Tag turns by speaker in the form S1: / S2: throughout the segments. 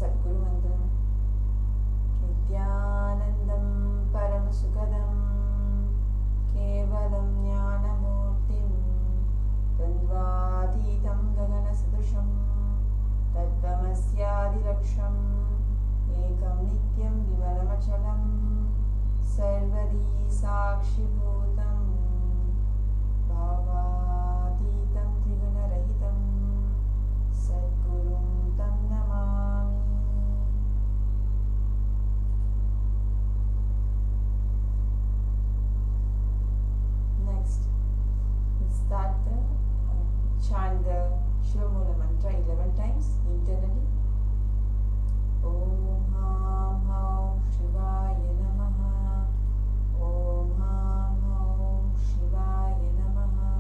S1: Sadguru Mantra. Nithyanandam Paramasukadam Kevalam Jnanamurtim Dandvatitam Gaganasadusham Tadvamasyadilaksham Ekam Nityam Vimalamachalam Sarvadi Sakshibhutam Bhavatitam Trigunarahitam Sadgurum Tam Namami. Next, we'll start the chant the Shivamula mantra 11 times internally. Om Ham Haum Shivaya Namaha. Om Ham Haum Shivaya Namaha.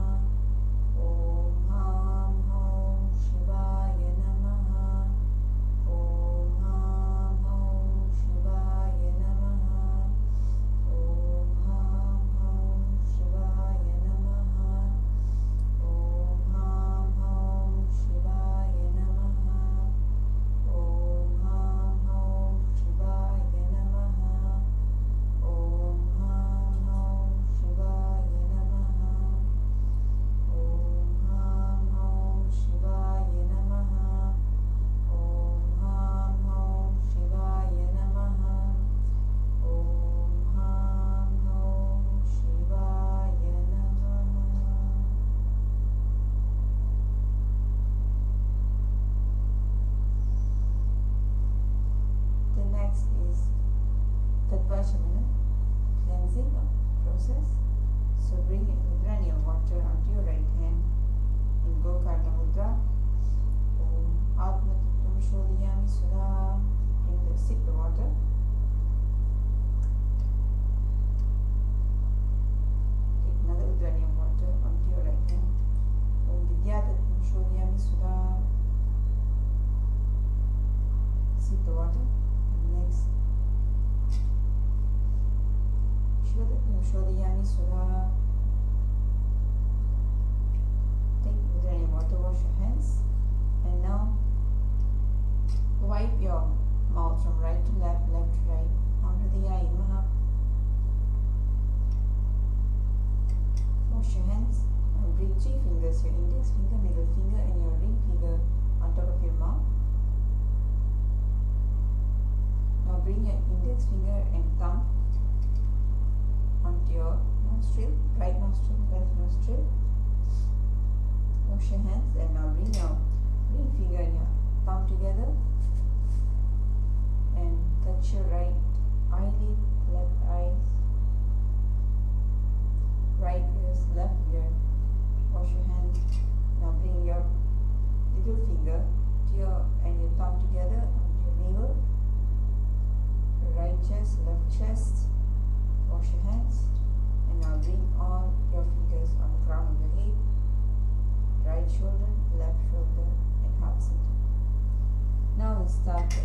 S1: Om Ham Haum Shivaya Namaha. Om Ham Haum Shivaya Namaha. Om Ham Haum Shivaya Namaha. Om Ham Haum Shivaya Namaha. Om Ham Haum Shivaya Namaha. Om Ham Haum Shivaya Namaha. Om Ham Haum Shivaya Namaha. Om Ham Haum Shivaya Namaha. Om Ham Haum Shivaya Namaha. The next is Tatvashamana, cleansing process. So bring run your water onto your right hand in Gokarna Mudra. Om Atma Tattvam Shodhiyami Sudha. Bring the sip the water. Take another Udrani of water onto your right hand. Om Vidya Tattvam Shodhiyami Sudha. Sip the water. And next Shiva Tattvam Shodhiyami Sudha. Take Udrani water, wash your hands. And now wipe your mouth from right to left, left to right. Amrudaya Imaha. Wash your hands and bring 3 fingers, your index finger, middle finger and your ring finger on top of your mouth. Now bring your index finger and thumb onto your nostril, right nostril, left nostril. Wash your hands and now bring your ring finger and your thumb together and touch your right eyelid, left eyes, right ears, left ear. Wash your hands. Now bring your little finger to your and your thumb together onto your navel, your right chest, left chest. Wash your hands and now bring all your fingers on the crown of your head, right shoulder, left shoulder and heart center. Now we'll start the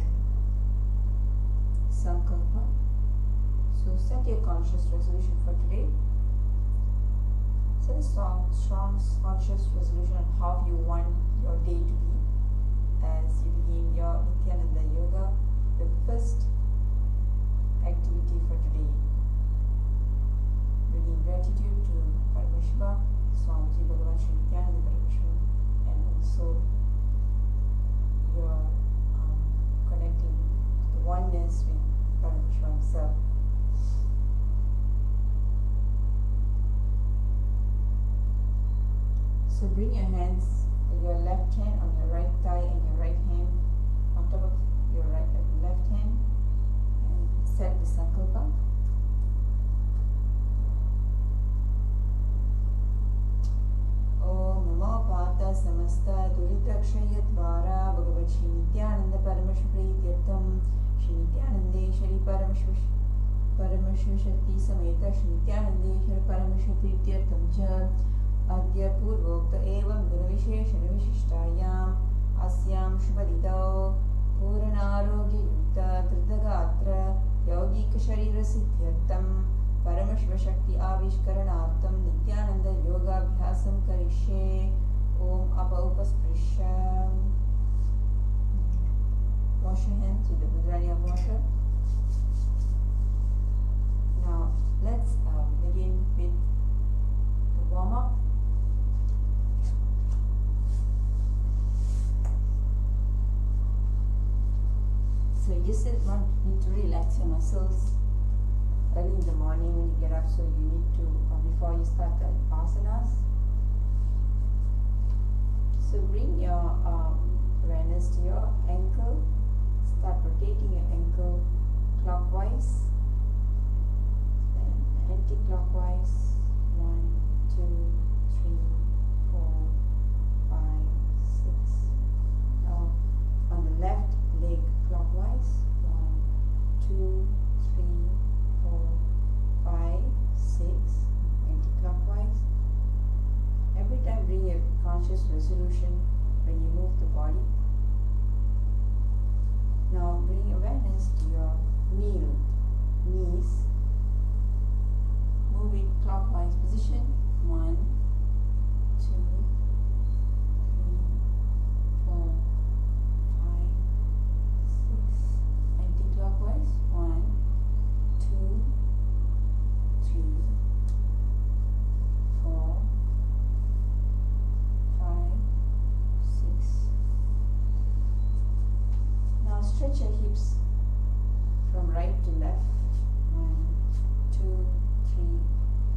S1: Sankalpa. So set your conscious resolution for today. Set a strong conscious resolution on how you want your day to be as you begin your Nithyananda Yoga, the first activity for today. Bringing gratitude to Parameshwar, Swamiji Bhagavan Sri Nithyananda Parameshwar, and also you're connecting to the oneness with Parameshwar himself. So bring your hands, your left hand on your right thigh and your right hand on top of your left hand and set the Sankalpa. Om Namo Pata Samasta Duridakshaya Dvara Bhagavat Shri Nithyananda Parameshwar Prityartham Shri Nithyanandeshwari Parameshwar Shakti Sameta Shri Nithyanandeshwari Parameshwar Prityartham Cha Adya Purvokta Evam Gunavisheshana Vishishtayam Asyam Shubhadidao Puranarogya Yukta Tridagatra Yogic Sharira Siddhyartham Parameshwar Shakti Avishkaranartham Nithyananda Yoga Abhyasam Karishye Om Apaupasprisha Wash your hands with the Budrani of water. Now let's begin with the warm up. So you still need to relax your muscles early in the morning when you get up. So you need to before you start the asanas. So bring your awareness to your ankle. Start rotating your ankle clockwise and anti-clockwise. 1, 2, 3, 4, 5, 6. Now on the left leg clockwise. 1, 2, 3, 4, 5, 6. Anti-clockwise. Every time bring a conscious resolution when you move the body. Now bring awareness to your knees. Move it clockwise position. 1, 2, 3, 4, 5, 6. Anti-clockwise. 1, 2, 3, 4, 5, 6. Now stretch your hips from right to left. 1, 2, 3,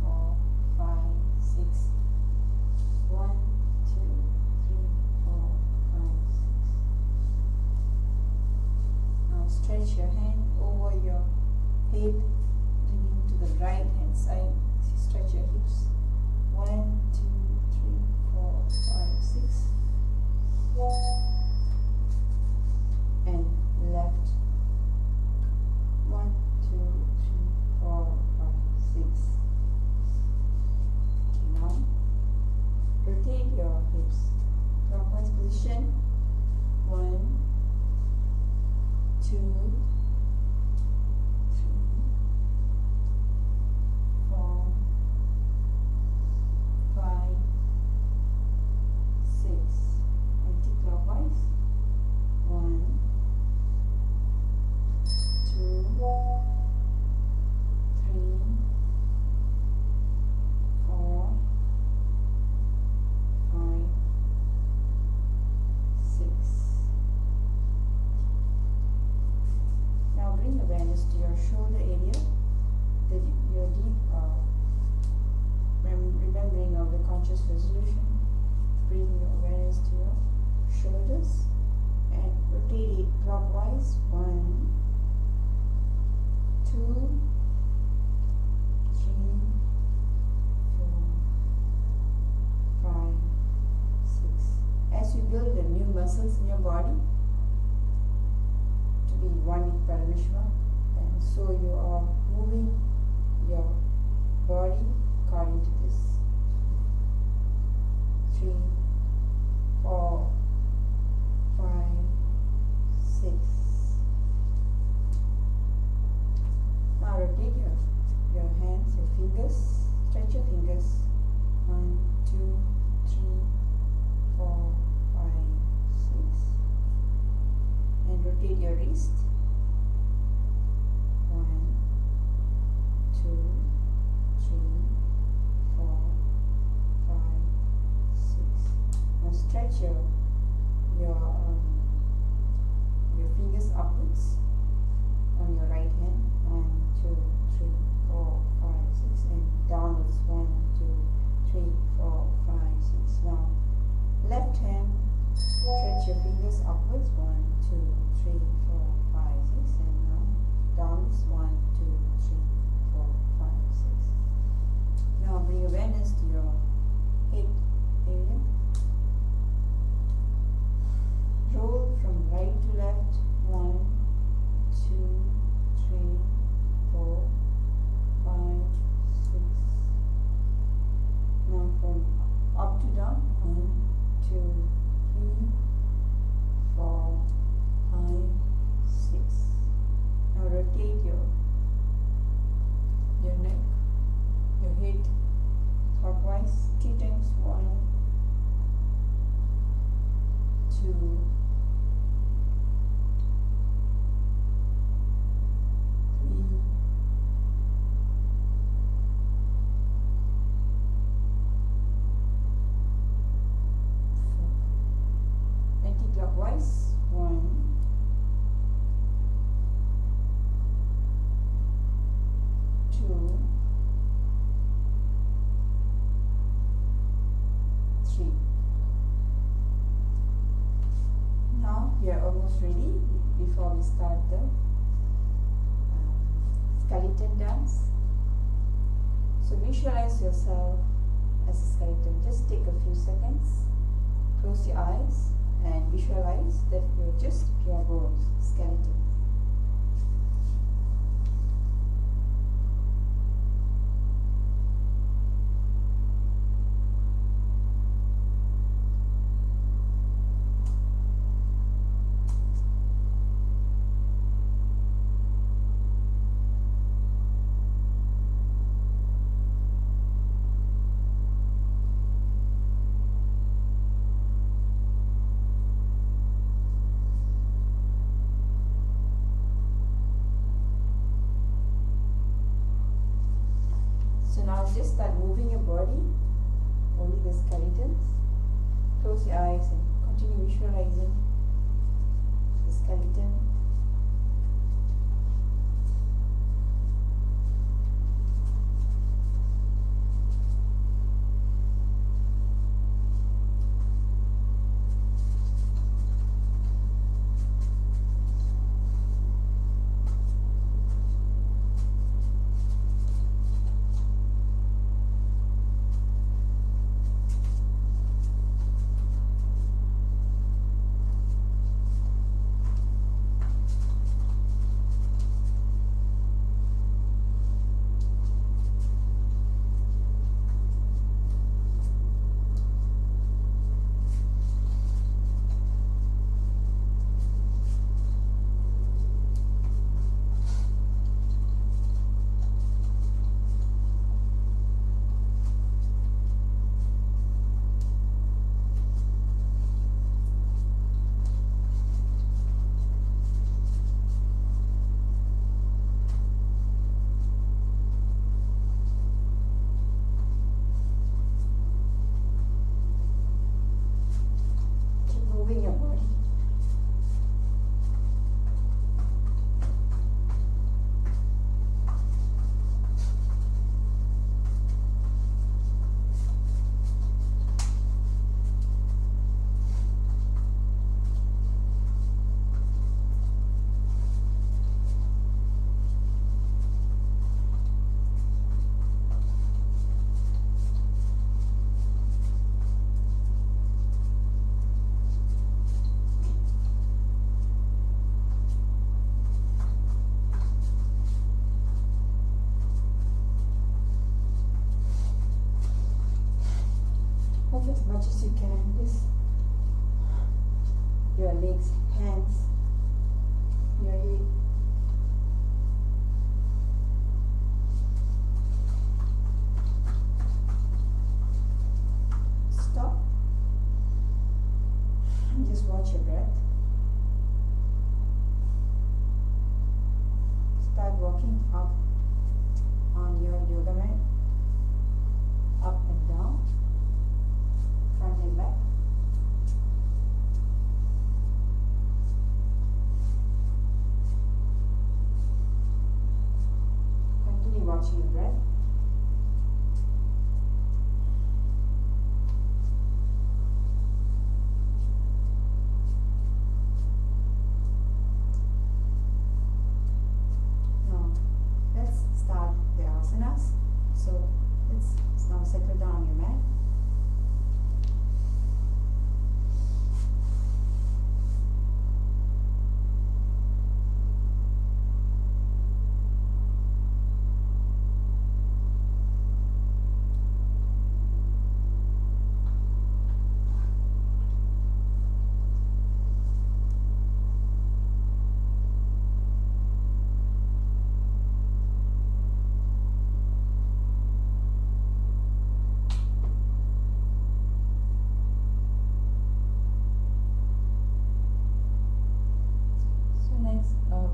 S1: 4, 5, 6. 1, 2, 3, 4, 5, 6. Now stretch your hand over your head, bringing to the right hand side. Stretch your hips. 1, 2, 3, 4, 5, 6. And left. 1, 2, 3, 4, 5, 6. Okay, now rotate your hips clockwise position. 1, 2, 3, 4, 5, 6. Anti-clockwise. 1, 2, 3, 4, 5, 6. Now bring awareness to your shoulder area, your deep remembering of the conscious resolution. Bring your awareness to your shoulders and rotate it clockwise. 1, 2, 3, 4, 5, 6. As you build the new muscles in your body to be one with Parameshwara, and so you are moving your body according to this. 3, 4, 5, 6. Now rotate your hands, your fingers, stretch your fingers. 1, 2, 3, 4, 5, 6. And rotate your wrist. 1, 2, 3, 4, 5, 6. Now stretch your fingers upwards on your right hand. 1, 2, 3, 4, 5, 6. And downwards. 1, 2, 3, 4, 5, 6. Now left hand, stretch your fingers upwards. 1, 2, 3, 4, 5, 6. And now downwards. 1, 2, 3, 4, 5, 6. Now bring awareness to your head area. Roll from right to left. 1, 2, 3, 4, 5, 6. Now from up to down. 1, 2, 3, 4, 5, 6. Now rotate your neck, your head clockwise 3 times. 1, 2, 2, 3. Now we are almost ready. Before we start the skeleton dance, so visualize yourself as a skeleton. Just take a few seconds, close your eyes and visualize that you're just pure bones, skeleton. Now just start moving your body, only the skeletons. Close your eyes and continue visualizing the skeleton. Your body. Move as much as you can. This, your legs, hands, your head. Stop and just watch your breath. Start walking up on your yoga mat, up and down, front and back. Continue watching your breath. Now, let's start the asanas. So, let's now settle down on your mat.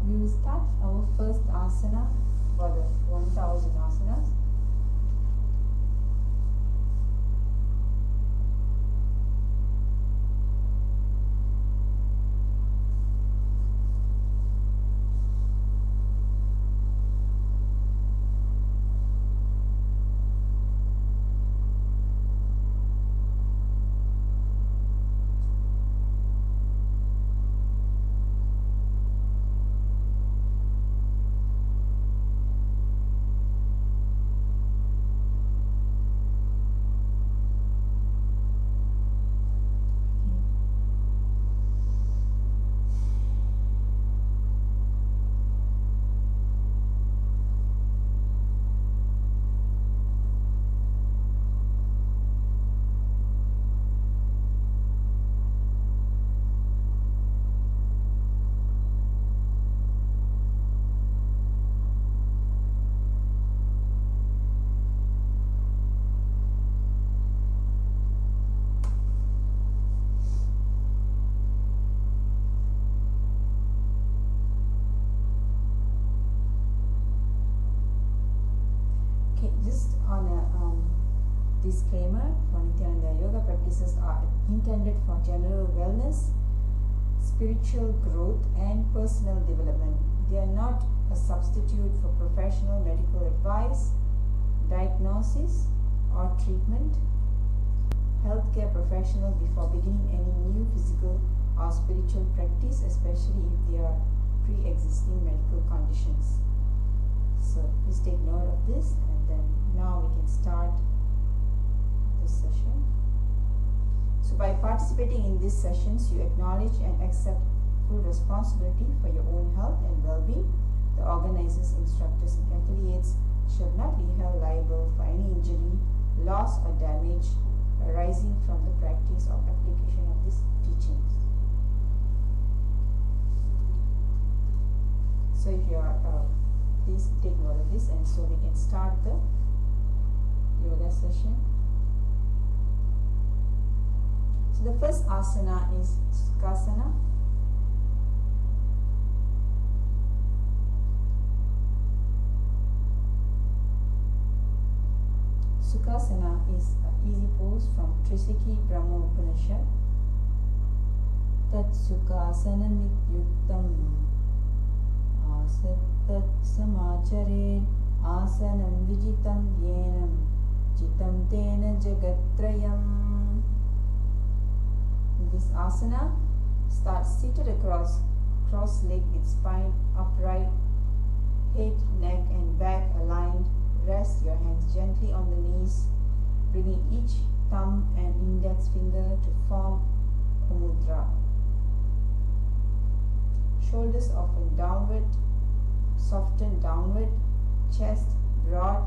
S1: We will start our first asana for the 1000 asanas. Okay, just on a disclaimer, for Nithyananda Yoga practices are intended for general wellness, spiritual growth and personal development. They are not a substitute for professional medical advice, diagnosis or treatment. Healthcare professional before beginning any new physical or spiritual practice, especially if they are pre-existing medical conditions. So please take note of this, and then now we can start this session. So by participating in these sessions, you acknowledge and accept full responsibility for your own health and well-being. The organizers, instructors and affiliates shall not be held liable for any injury, loss or damage arising from the practice or application of these teachings. So if you are, please take note of this, and so we can start the yoga session. So the first asana is Sukhasana. Sukhasana is an easy pose from Trisiki Brahma Upanishad. Tat Sukhasana Nityuktam Asat Samachare Asanam Vijitam Yenam Jitam Tena Jagatrayam. This asana starts seated across, cross-legged with spine upright, head, neck and back aligned. Rest your hands gently on the knees, bringing each thumb and index finger to form a mudra. Shoulders often downward, soften downward, chest broad,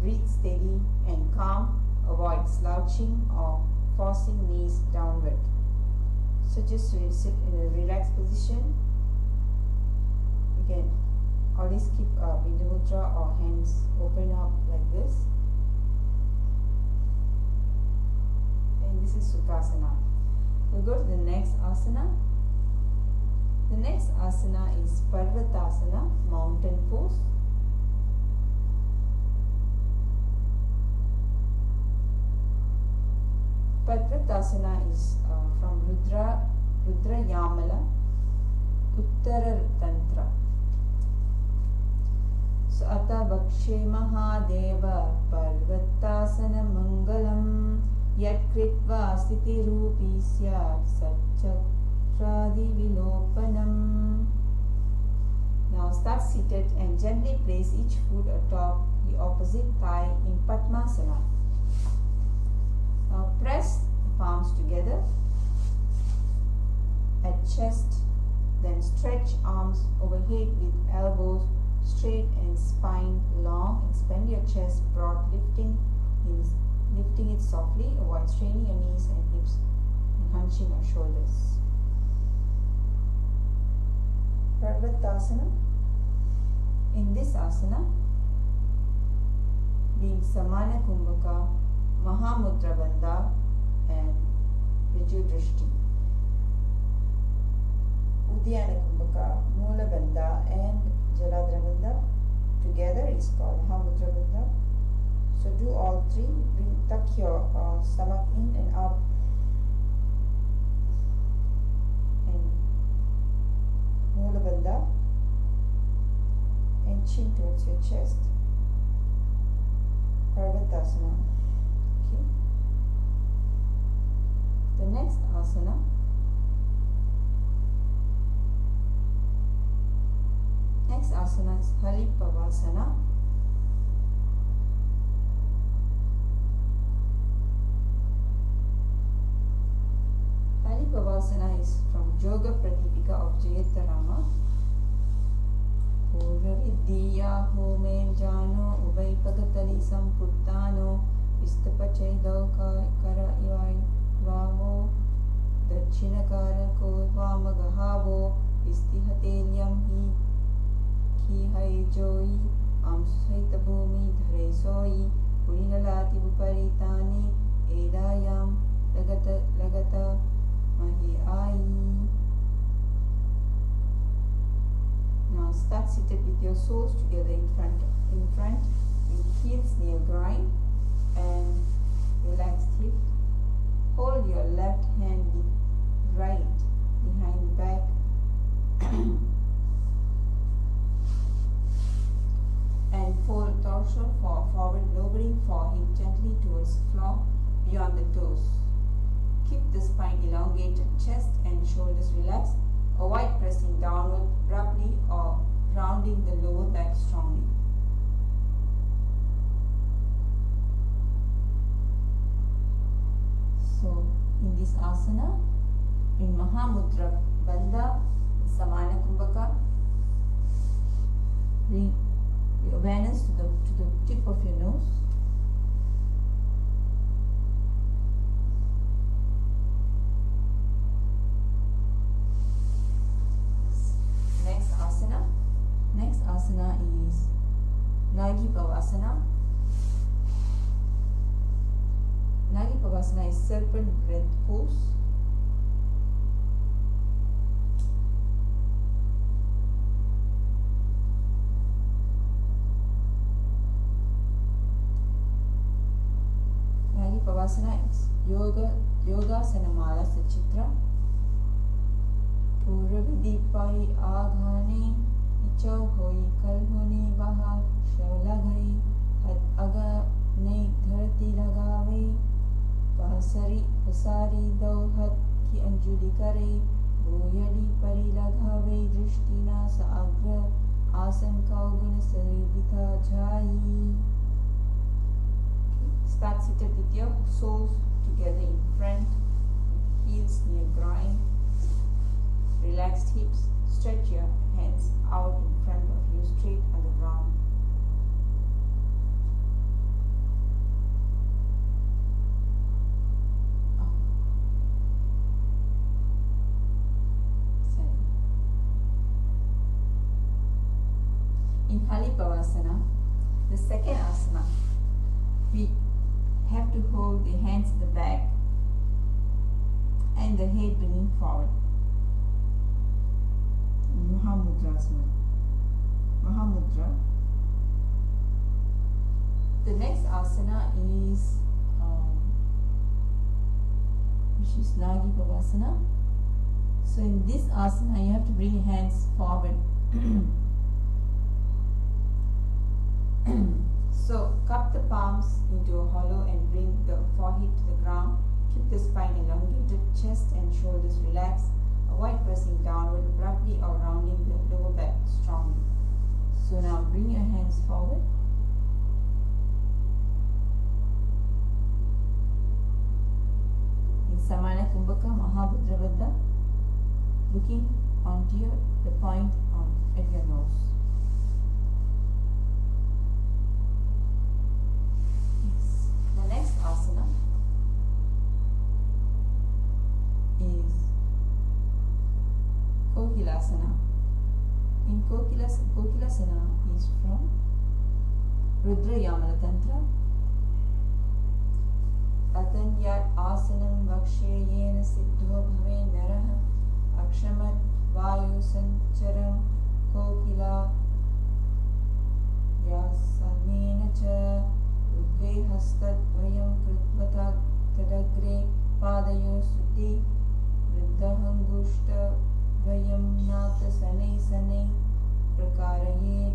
S1: breathe steady and calm. Avoid slouching or forcing knees downward. So just sit in a relaxed position. You can always keep Bindu Mudra or hands open up like this. And this is Sukhasana. We'll go to the next asana. The next asana is Parvatasana, mountain pose. Parvatasana is from Rudra Yamala, Uttara Tantra. So Ata Vakshe Mahadeva Parvatasana Mangalam Yat Kritva Sthiti Rupi Syat Satchakradi Vilopanam. Now start seated and gently place each foot atop the opposite thigh in Padmasana. Now press the palms together at chest, then stretch arms overhead with elbows straight and spine long. Expand your chest broad, lifting it softly. Avoid straining your knees and hips and hunching your shoulders. Parvatasana. In this asana, being Samana Kumbhaka, Mahamudra Bandha and Riju Drishti. Uddiyana Kumbhaka, Mula Bandha and Jaladhara Bandha together is called Mahamudra Bandha. So do all three. Tuck your stomach in and up and Mula Bandha and chin towards your chest. Parvatasana. Okay. The next asana is Halipavasana. Halipavasana is from Yoga Pratipika of Jayatarama. Purva Vidya Homen Jano Ubay Pagatali Samputtano Vistapachaidav Kara Ivai Vavo Dachinakara Ko Vamagahavo Vistihatelyam Hi Ki Hai Joi Amsaita Bhumi Dhare Soi Purinalati Uparitani Edayam Lagata Mahi Ai. Now start seated with your soles together in front with lowering forehead gently towards the floor beyond the toes. Keep the spine elongated, chest and shoulders relaxed. Avoid pressing downward abruptly or rounding the lower back strongly. So, in this asana, in Mahamudra Bandha, Samana Kumbhaka, bring your awareness to the tip of your nose. Next asana is Nagi Pavasana. Nagi Pavasana is serpent breath pose. Nagi Pavasana is Yogasana Mala Sachitra. Puravidipai Aghane Ichau Hoi Kalhone Baha Shavlaghai Had Aga Ne Dharti Lagave Pasari Pasari Dauhat Ki Anjuli Kare Boyadi Pari Laghave Drishtina Sa Agra Asan Kaugana Sarivita Jai. Start seated with your soles together in front, heels near groin. Relaxed hips, stretch your hands out in front of you, straight on the ground. In Halipavasana, the second asana, we have to hold the hands at the back and the head bringing forward. Mahamudra. The next asana is which is Nagi Pavasana. So in this asana you have to bring your hands forward. So cup the palms into a hollow and bring the forehead to the ground. Keep the spine elongated, chest and shoulders relaxed. Avoid pressing downward abruptly or rounding the lower back strongly. So now bring your hands forward. In Samana Kumbhaka Mahamudra Bandha, looking onto the point at your nose. Yes. The next asana is Kokilasana. In Kokilasana is from Rudra Yamana Tantra. Atanyat asanam vakshe yena siddho bhave naraha akshamat vayu sancharam kokila yasanena cha udve hastat vayam kritvata tadagre padayo suddhi vriddhangushta Vayam nata sane sane prakaraye.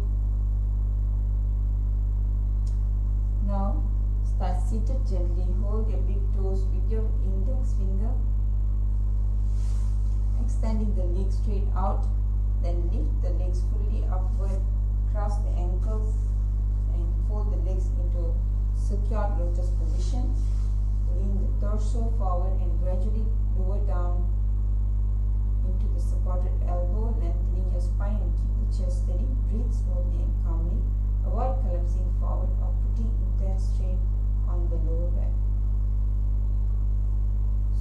S1: Now start seated gently. Hold your big toes with your index finger, extending the legs straight out. Then lift the legs fully upward. Cross the ankles and fold the legs into secure lotus position. Lean the torso forward and gradually lower down into the supported elbow, lengthening your spine and keep the chest steady. Breathe slowly and calmly. Avoid collapsing forward or putting intense strain on the lower back.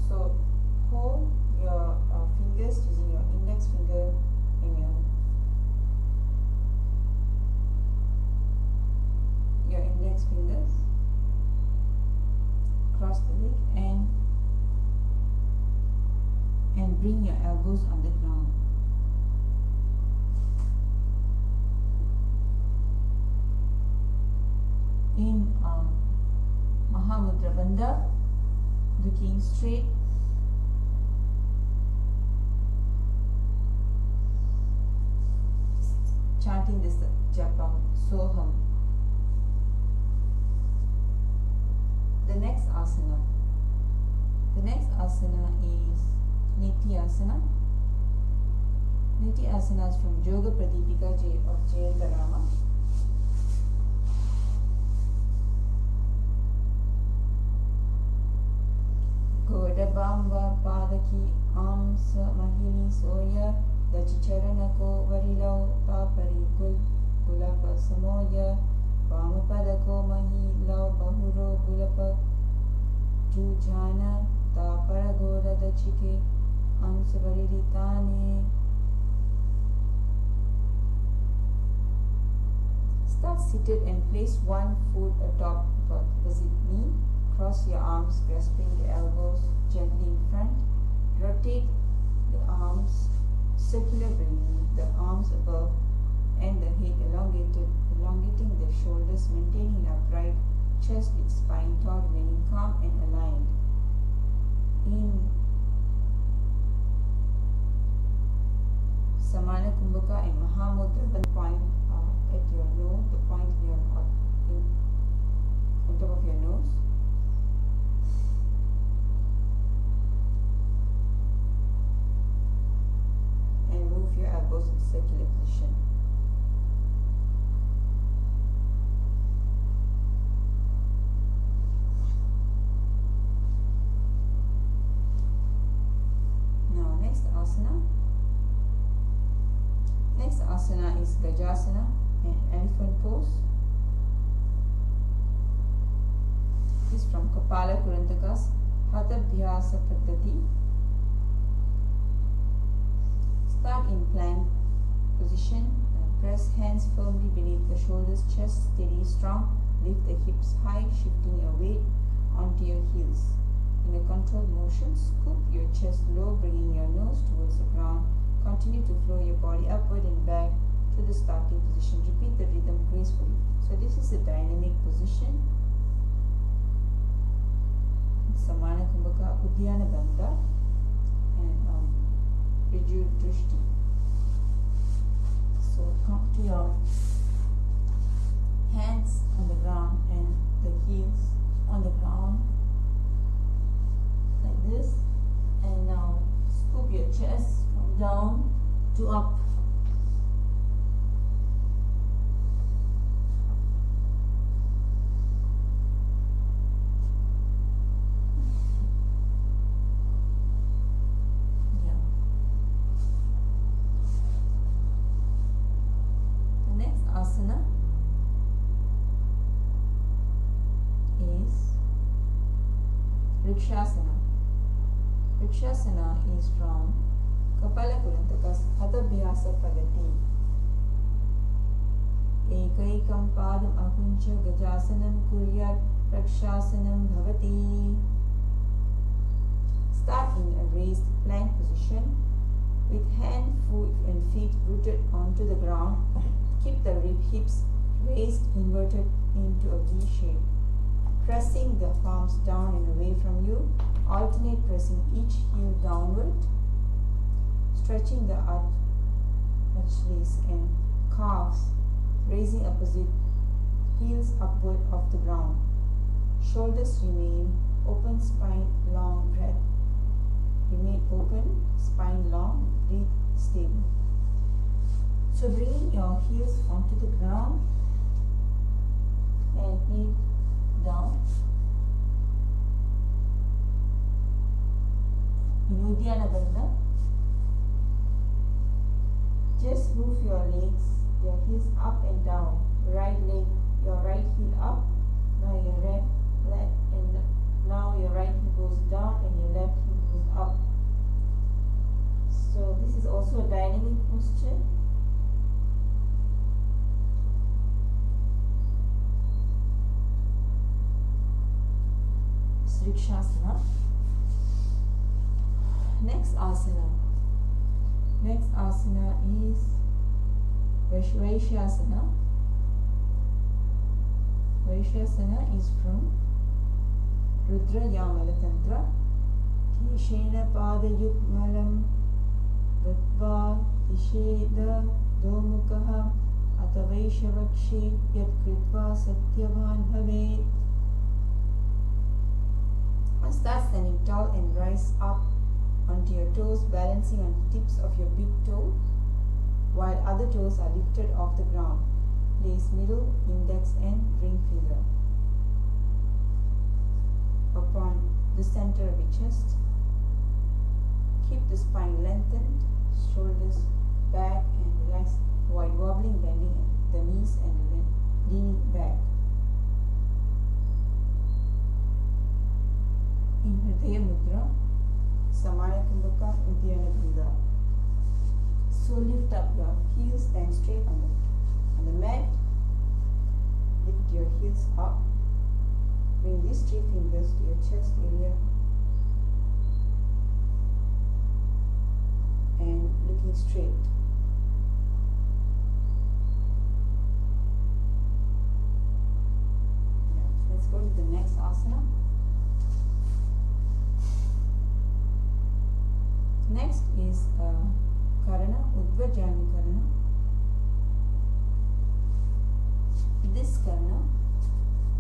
S1: So hold your fingers using your index finger and your index fingers. Cross the leg and bring your elbows on the ground. In Mahamudra Bandha, looking straight, chanting this japa Soham. the next asana. The next asana is Nithyananda. Nithyananda is from Yoga Pradipika of Jayanta. Godabamba Padaki Amsa Mahini Soya Dachicharanako Varilau Tapari Gulapa Samoya Vamapadako Mahilau Bahuro Gulapa Jujana Taparagoda Dachike Amsa Variritane. Start seated and place one foot atop the opposite knee. Cross your arms, grasping the elbows gently in front. Rotate the arms, circular bringing the arms above and the head elongating the shoulders, maintaining an upright chest with spine taut, remaining calm and aligned. In Samana Kumbhaka and Mahamudra, the point at your nose, the point in your on top of your nose. And move your elbows in circular position. Now next asana. Next asana is Gajasana, an elephant pose. This is from Kapala Kurantaka's Hatha Vinyasa Krama. Start in plank position. Press hands firmly beneath the shoulders, chest steady, strong. Lift the hips high, shifting your weight onto your heels. In a controlled motion, scoop your chest low, bringing your nose towards the ground. Continue to flow your body upward and back to the starting position. Repeat the rhythm gracefully. So this is a dynamic position. Samana Kumbhaka, Uddiyana Bandha and Riju Drishti. So come to your hands on the ground and the heels on the ground like this, and now scoop your chest from down to up. Asana is Vrikshasana. Vrikshasana is from Kapala Kurantaka's Hatha Vinyasa Krama. Ekaikam padam akuncha gajasanam kuryat rakshasanam bhavati. Start in a raised plank position with hand, foot and feet rooted onto the ground. Keep the rib hips raised, inverted into a V shape. Pressing the palms down and away from you. Alternate pressing each heel downward. Stretching the Achilles and calves. Raising opposite heels upward off the ground. Shoulders remain open, spine long, breath. Remain open, spine long, breathe stable. So bringing your heels onto the ground and head down. In Uddiyana Bandha, just move your legs, your heels up and down. Right leg, your right heel up. Now your left and now your right heel goes down and your left heel goes up. So this is also a dynamic posture. Vrikshasana. Next asana. Next asana is Vaishvasana. Vaishvasana is from Rudra Yamala Tantra. Keshena Pada Yukmalam Vatva Tisheda Domukaha Atavaishavakshe Yat Kritva Satyavan Bhavet. And start standing tall and rise up onto your toes, balancing on the tips of your big toe while other toes are lifted off the ground. Place middle, index and ring finger upon the center of your chest. Keep the spine lengthened, shoulders back and relaxed while wobbling, bending the knees and leaning back. In Hridaya Mudra, Samana Kumbhaka, Nithyananda Yoga. So lift up your heels, stand straight on the mat. Lift your heels up. Bring these 3 fingers to your chest area and looking straight. Yeah. Let's go to the next asana. Next is Karana, Udvajani Karana. This Karana,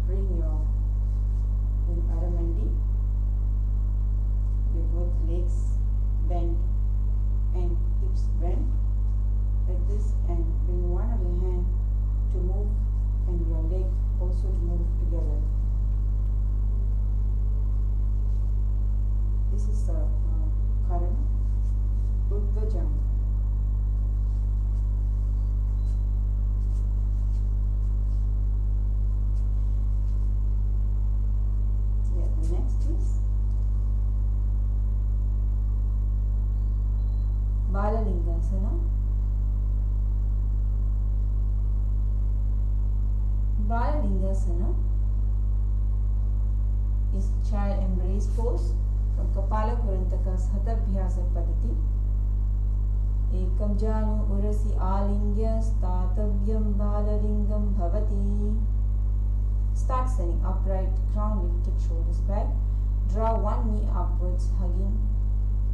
S1: bring your Aramandi, your both legs bent and hips bent like this, and bring one of your hand to move and your leg also to move together. This is the Karana, Udvajani. Next is Balalingasana. Balalingasana is child embrace pose from Kapala Kurantaka's Hatabhyasa Padati. Ekam janu urasi alingya statavyam balalingam bhavati. Start standing upright, crown lifted, shoulders back. Draw one knee upwards, hugging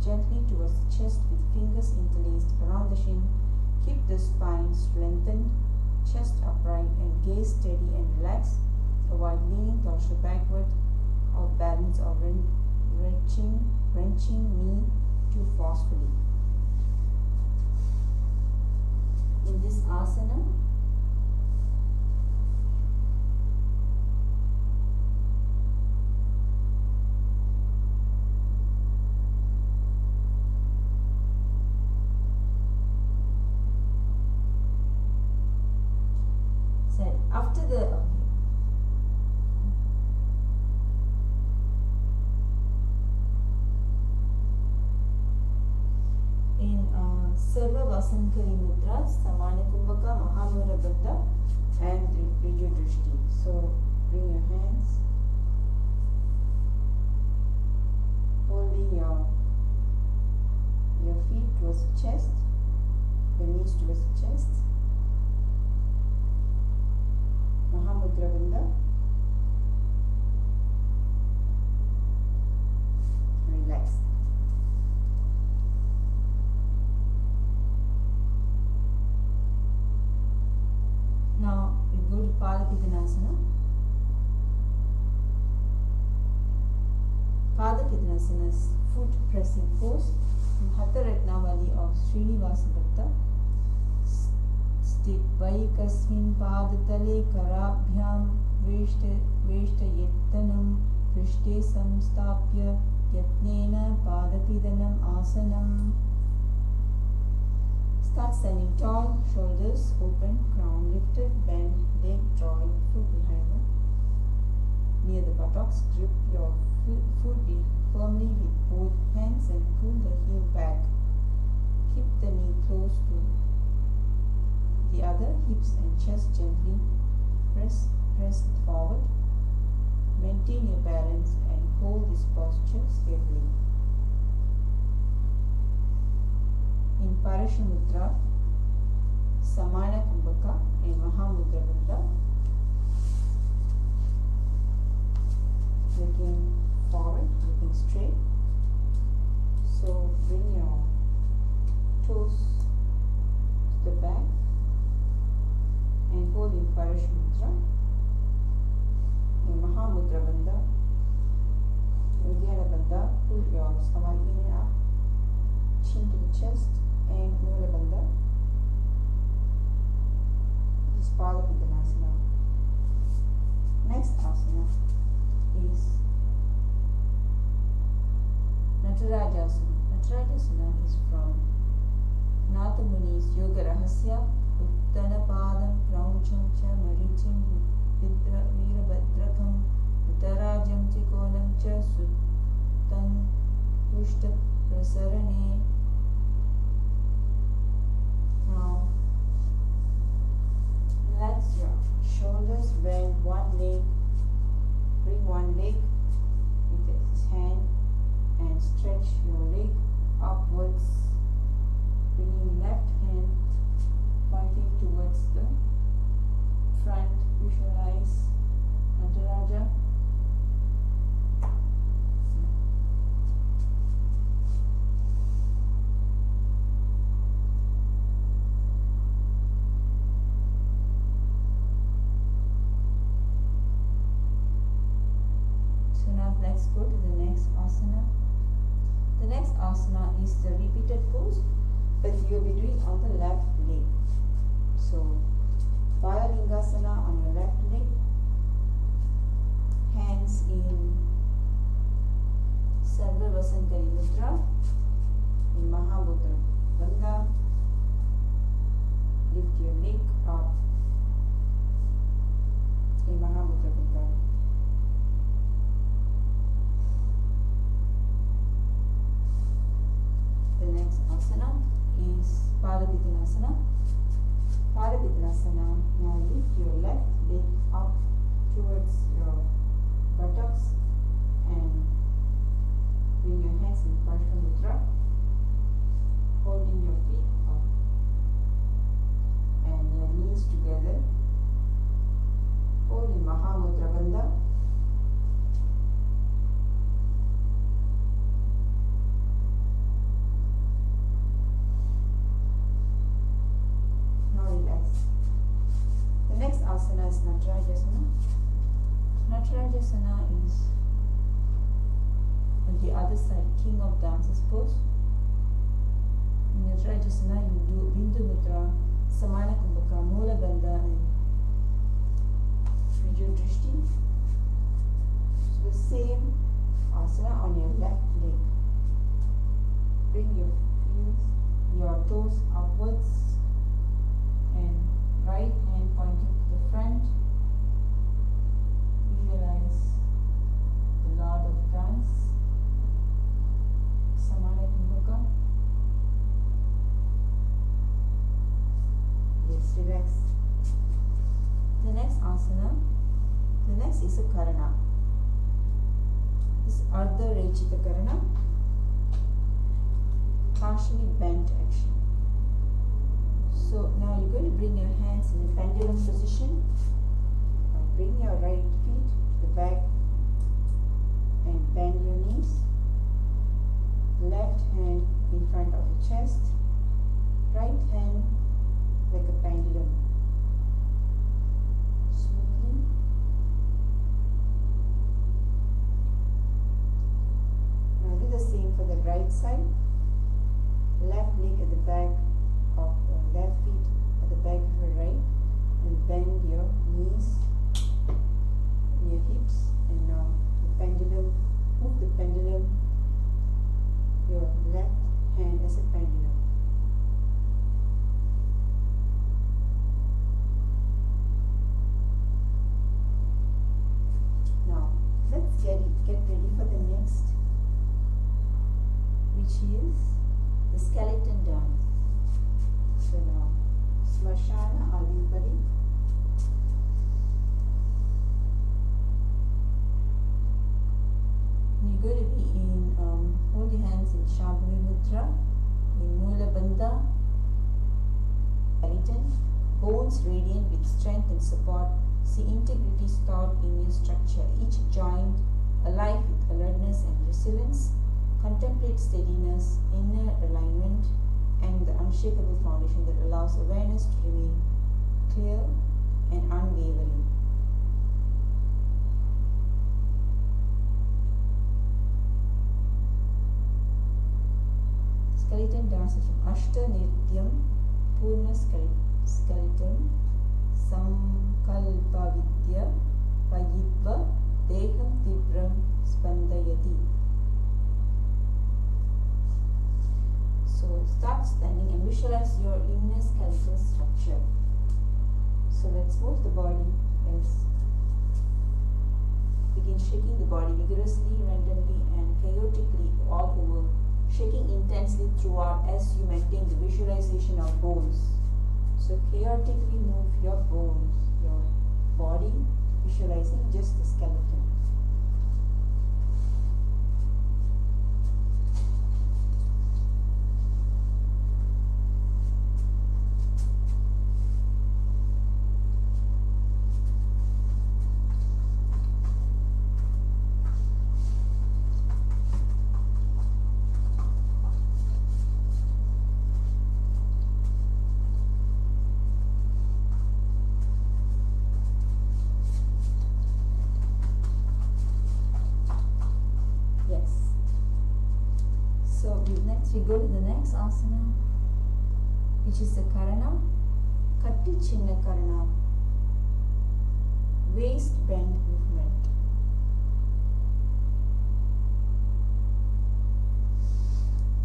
S1: gently towards the chest with fingers interlaced around the shin. Keep the spine lengthened, chest upright and gaze steady and relaxed. Avoid leaning torso backward, off balance or wrenching knee too forcefully. In this asana, after the in Sarva Vasankari Mudra, Samana Kumbhaka, Mahamura and Riju Drishti. So bring your hands, holding your feet towards the chest, your knees towards the chest. Mahamudra Bandha. Relax. Now we go to Padapidhanasana. Padapidhanasana is foot pressing pose from Hatha Ratnavali of Srinivasa Bhatta. Sthitvaikasmin padatale karabhyam veshta-yettanam prishte samstapya yatnena padapidanam asanam. Start standing tall, shoulders open, crown lifted, bend, leg drawing foot behind them. Near the buttocks, grip your foot firmly with both hands and pull the heel back. Keep the knee close to the other, hips and chest gently pressed forward. Maintain your balance and hold this posture stably. In Parashamudra, Samana Kumbhaka and Mahamudra Bandha. Looking forward, looking straight. So bring your toes to the back and hold in Parashamudra. In Mahamudra Bandha, with the your stomach in and up, chin to the chest, and Mula Bandha. This is Prathama Vinyasa Krama. Next asana is Natarajasana. Natarajasana is from Natha Muni's Yoga Rahasya, Uttana Padam, Krauncham Cha, Maricham, Virabhadrakam, Uttarajam Trikonam Cha, Suttan, Pushta Prasarane. Now, relax your shoulders, bend one leg, bring one leg with this hand and stretch your leg upwards, bringing left hand pointing towards the front. Visualize Nataraja. So now let's go to the next asana. The next asana is the repeated pose, but you will be doing on the left leg. So, Balalingasana on your left leg, hands in Sarva Vasankari Mudra, in Mahamudra Bandha. Lift your leg up in Mahamudra Bandha. The next asana is Padapittanasana. Padapittanasana, now lift your left leg up towards your buttocks and bring your hands in Prashna Mudra, holding your feet up and your knees together. Hold in Mahamudra Bandha. Relax. The next asana is Natarajasana. Natarajasana is on the other side, King of Dances pose. In Natarajasana, you do Bindu Mudra, Samana Kumbhaka, Mula Bandha, and Srijya Drishti. So the same asana on your left leg. Bring your heels, your toes upwards, and right hand pointing to the front. Visualize the Lord of Dance, Samana Kumbhaka. Yes, relax. The next asana, the next is a Karana. This is Ardha Rechita Karana, partially bent action. So now you're going to bring your hands in the pendulum position. Bring your right feet to the back and bend your knees. Left hand in front of the chest. Right hand like a pendulum. Smoothly. Now do the same for the right side. Left leg at the back of the left feet at the back of your right, and bend your knees and your hips, and now the pendulum, move the pendulum, your left hand as a pendulum. Now let's get ready for the next, which is the skeleton dance. So now, Smashana Adipadi. You're going to be in, hold your hands in Shambhavi Mudra, in Mula Bandha, skeleton, bones radiant with strength and support. See integrity stored in your structure, each joint alive with alertness and resilience. Contemplate steadiness, inner alignment, and the unshakable foundation that allows awareness to remain clear and unwavering. pronunciation. Ashta Nityam Purna Skeleton Samkalpa Vidya Payitva Deham Tibram Spandayati. So start standing and visualize your inner skeletal structure. So let's move the body as begin shaking the body vigorously, randomly and chaotically all over, shaking intensely throughout as you maintain the visualization of bones. So chaotically move your bones, your body, visualizing just the skeleton. We go to the next asana, which is the Karana, Katti Chinna Karana, waist bend movement.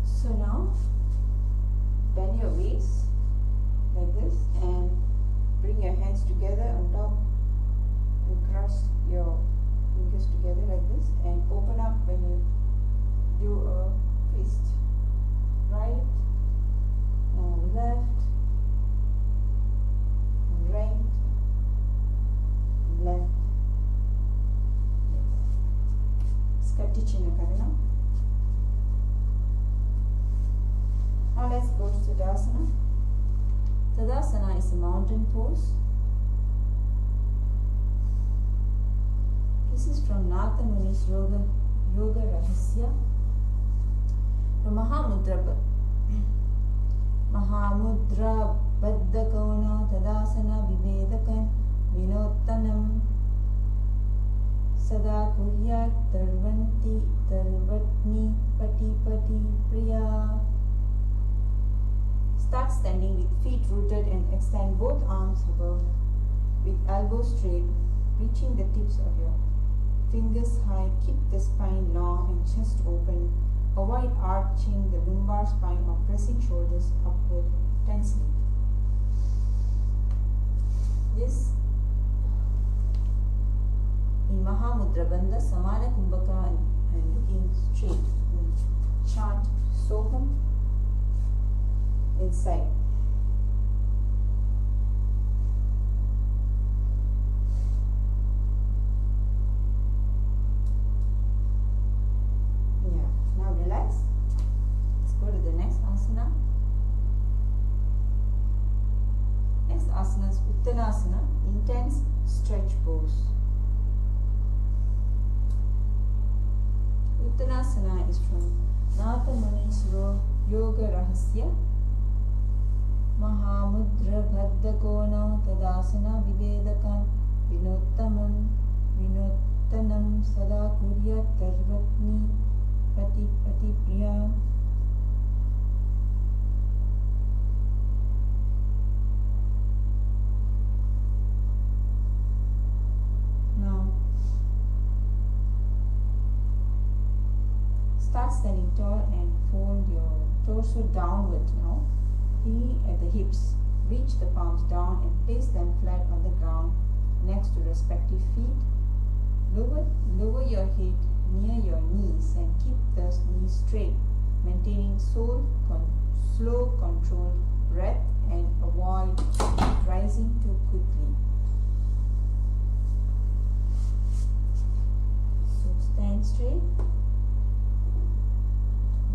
S1: So now, bend your waist like this and bring your hands together on top and cross your fingers together like this and open up when you do a fist. Right, now left, right, left. Yes. Katti Chinna Karana. Now let's go to Tadasana. Tadasana is a mountain pose. This is from Natha Muni's Yoga Rahasya. Mahamudra Baddakona Tadasana Vivedakan Vinottanam Sada Kuryat Tarvatni Pati Priya. Start standing with feet rooted and extend both arms above with elbows straight, reaching the tips of your fingers high. Keep the spine long and chest open. Avoid arching the lumbar spine or pressing shoulders upward tensely. This in Mahamudra Bandha Samana Kumbhaka and looking straight. Chant Soham inside. Now relax. Let's go to the next asana. Next asana is Uttanasana, intense stretch pose. Uttanasana is from Natha Muni's Yoga Rahasya. Mahamudra Bhaddakona Tadasana Vivedakan Vinottanam Sada Kuryat Tarvatni Pati Priya. Now start standing tall and fold your torso downward now. Knee at the hips. Reach the palms down and place them flat on the ground next to respective feet. Lower your head near your knees and keep the knees straight, maintaining slow controlled breath and avoid rising too quickly. So stand straight.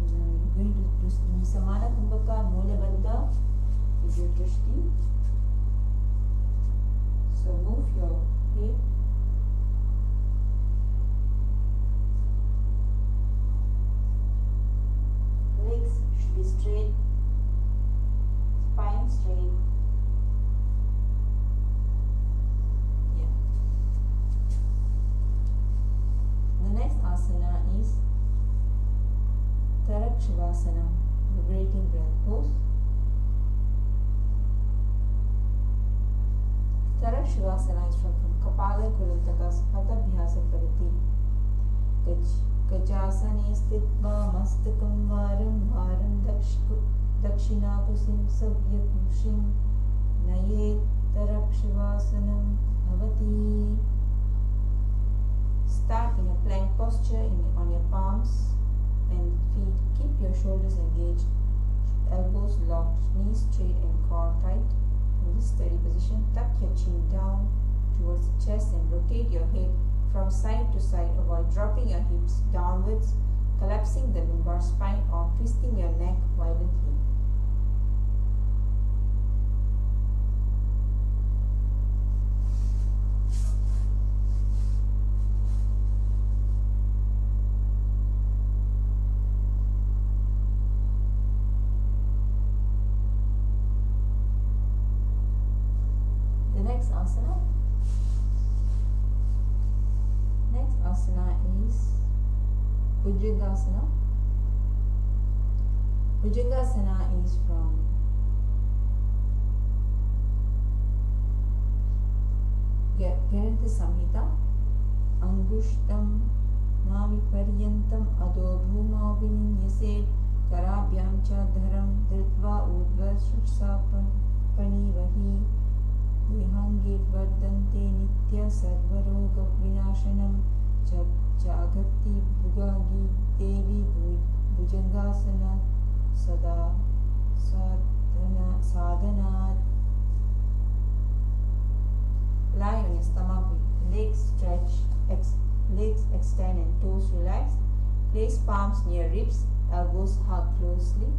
S1: You're going to do Samana Kumbhaka Mula Bandha with your drishti. So move your head. Legs should be straight, spine straight. Yeah. The next asana is Tarakshivasana, liberating breath. Shivasana is from Kapala Kurultakas Hatabhyasa Parati. Gajasane Stitva Mastakam Varam Varam Dakshina Kusim Sabya Kushim Naye Tarak Shivasanam Bhavati. Start in a plank posture on your palms and feet. Keep your shoulders engaged, elbows locked, knees straight and core tight. In this steady position, tuck your chin down towards the chest and rotate your head from side to side. Avoid dropping your hips downwards, collapsing the lumbar spine or twisting your neck violently. Next asana is Bhujangasana. Bhujangasana is from Garanta Samhita. Angushtam Naviparyantam Ado Bhuma Vininyase Karabhyam Cha Dharam Dritva Udva Shuksapan Panivahi Vihangir Vardante Nitya Sarvaroga Vinashanam Jagati Bhugagi Devi Bhujangasana Sada Sadhanat. Lie on your stomach with legs stretch, legs extend and toes relax. Place palms near ribs, elbows hug closely.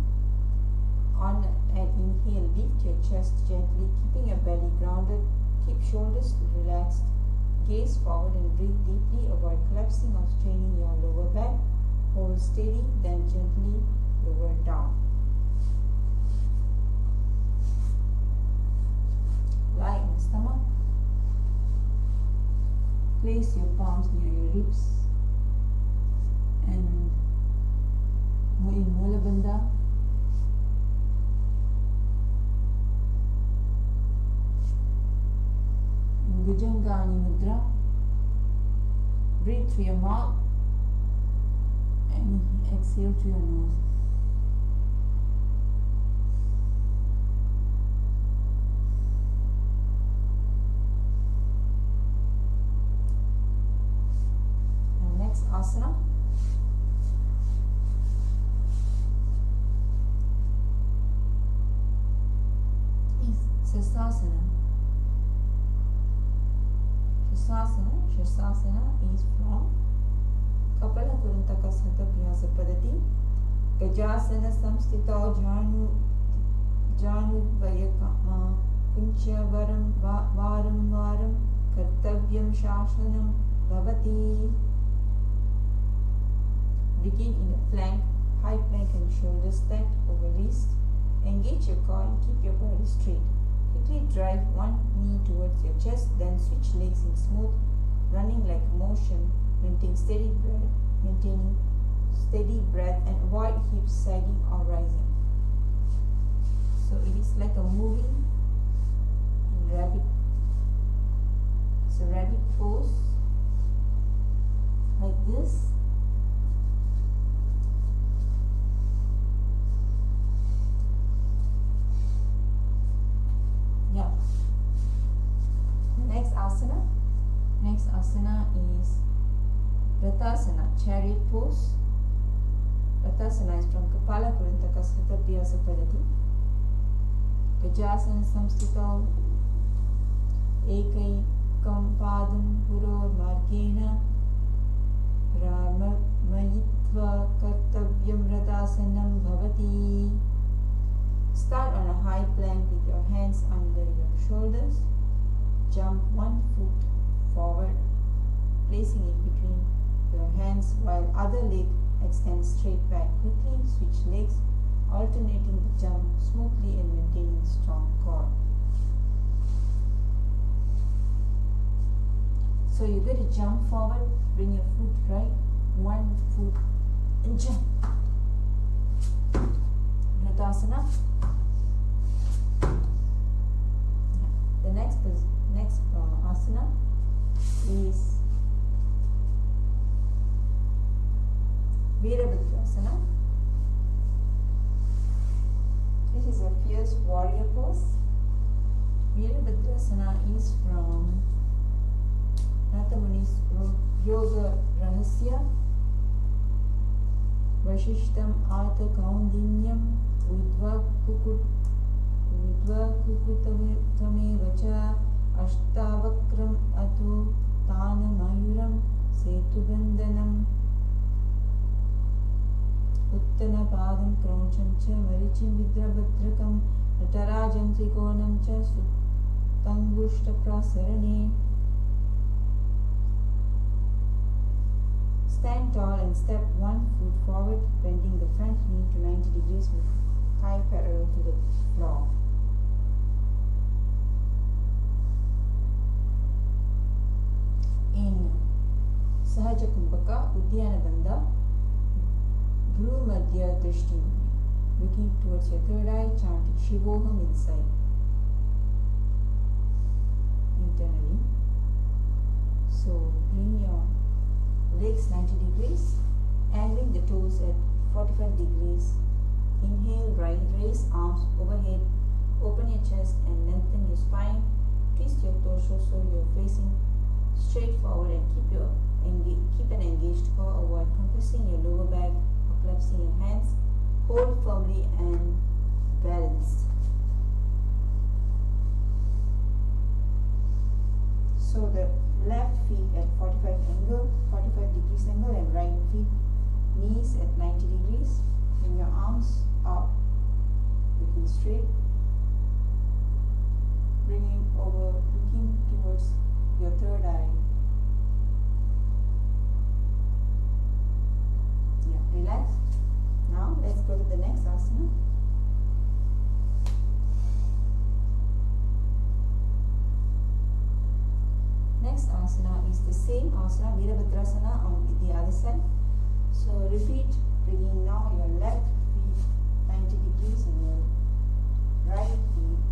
S1: On an inhale, lift your chest gently, keeping your belly grounded. Keep shoulders relaxed. Gaze forward and breathe deeply. Avoid collapsing or straining your lower back. Hold steady, then gently lower down. Lie on the stomach. Place your palms near your ribs and in Mula Bandha. Bhujangani Mudra. Breathe through your mouth and exhale through your nose. And next asana. Is Sirsasana. Sirsasana is from Kapala Kurultaka Satabhyasa Padati. Gajasana Samstito Janu Vayakama Kuncha Varam Varam Kartavyam Shashanam Bhavati. Begin in a plank, high plank and shoulders stacked over wrist. Engage your core and keep your body straight. Quickly drive one knee towards your chest, then switch legs in smooth, running like motion. Maintaining steady breath and avoid hips sagging or rising. So it is like a moving in rabbit. It's a rabbit pose like this. Yeah. The next asana is Prathasana, chariot pose. Prathasana is from Kapala Kurultaka Satabhyasa Padati. Gajasana Samstito Ekaikam Padam Puror Margena Ramayitva Kartavyam Radhasanam Bhavati. Start on a high plank with your hands under your shoulders. Jump one foot forward, placing it between your hands while other leg extends straight back. Quickly switch legs, alternating the jump smoothly and maintaining strong core. So you're going to jump forward, bring your foot right, one foot and jump. Prathasana. The next Virabhadrasana. This is a fierce warrior pose. Virabhadrasana is from Narada Muni's Yoga Rahasya. Vashishtam Artha Kaundinyam Udva Kukutame Vacha Ashtavakram Atu Tana Mayuram Setubandhanam Uttana Padam Kroncham Cha Marichim Vidrabhadrakam Natarajam Trikonam Cha Sutangushta Prasarane. Stand tall and step one foot forward, bending the front knee to 90 degrees with thigh parallel to the floor. In Sahaja Kumbhaka, Uddiyana Bandha, Bhru Madhya Drishti, looking towards your third eye, chanting Shivoham inside, internally. So bring your legs 90 degrees, angling the toes at 45 degrees. Inhale, raise arms overhead, open your chest and lengthen your spine. Twist your torso so you're facing straight forward and keep an engaged core. Avoid compressing your lower back or collapsing your hands. Hold firmly and balanced. So the left feet at 45 degrees angle and right feet knees at 90 degrees. Bring your arms up, looking straight, bringing over, looking towards your third eye. Yeah, relax. Now let's go to the next asana. Next asana is the same asana, Virabhadrasana, on the other side. So repeat, bringing now your left feet 90 degrees and your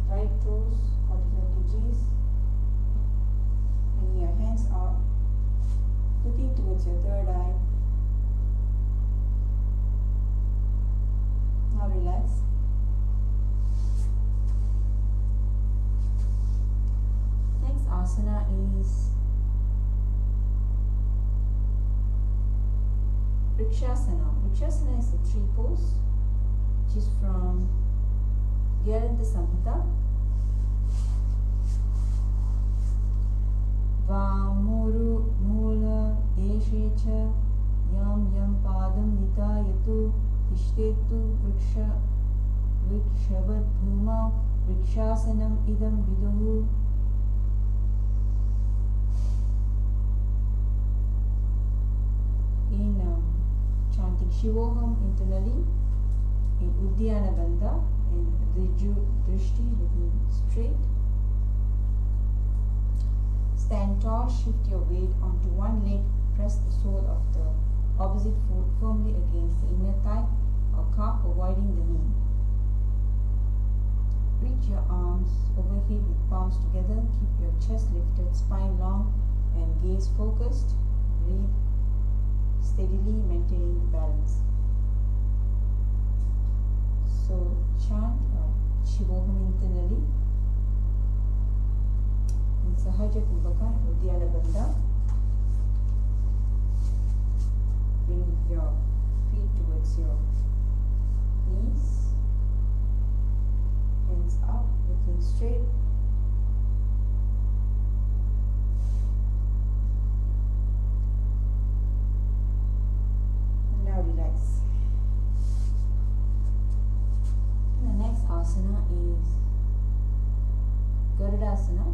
S1: right toes 45 degrees. Bringing your hands up, looking towards your third eye. Now relax. Next asana is Vrikshasana. Vrikshasana is a tree pose, which is from Gyalanta Samhita. Vamuru Mula Deshecha Yam Yam Padam Nitayatu Tishtetu Vrikshavat Bhuma Vrikshasanam Idam Viduhu. In chanting Shivoham internally, in Uddiyana Bandha, in Drishti, looking straight. Stand tall, shift your weight onto one leg, press the sole of the opposite foot firmly against the inner thigh or calf, avoiding the knee. Reach your arms overhead with palms together, keep your chest lifted, spine long and gaze focused. Breathe steadily, maintaining the balance. So chant Shivoham internally in Sahaja Kumbhaka, Uddiyana Bandha. Bring your feet towards your knees, hands up, looking straight. Now relax. The next asana is Garudasana.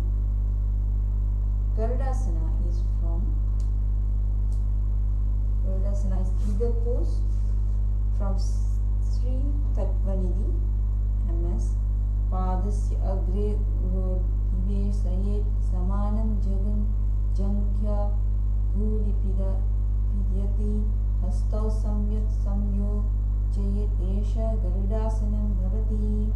S1: Garudasana is Giga pose from Sri Tattvanidhi MS. Padasya Agre Ive Sayet Samanam Jagan Jankhya Bhulipida Pidyati Hastau Samyat Samyo Jayet Esha Garudasanam Bhavati.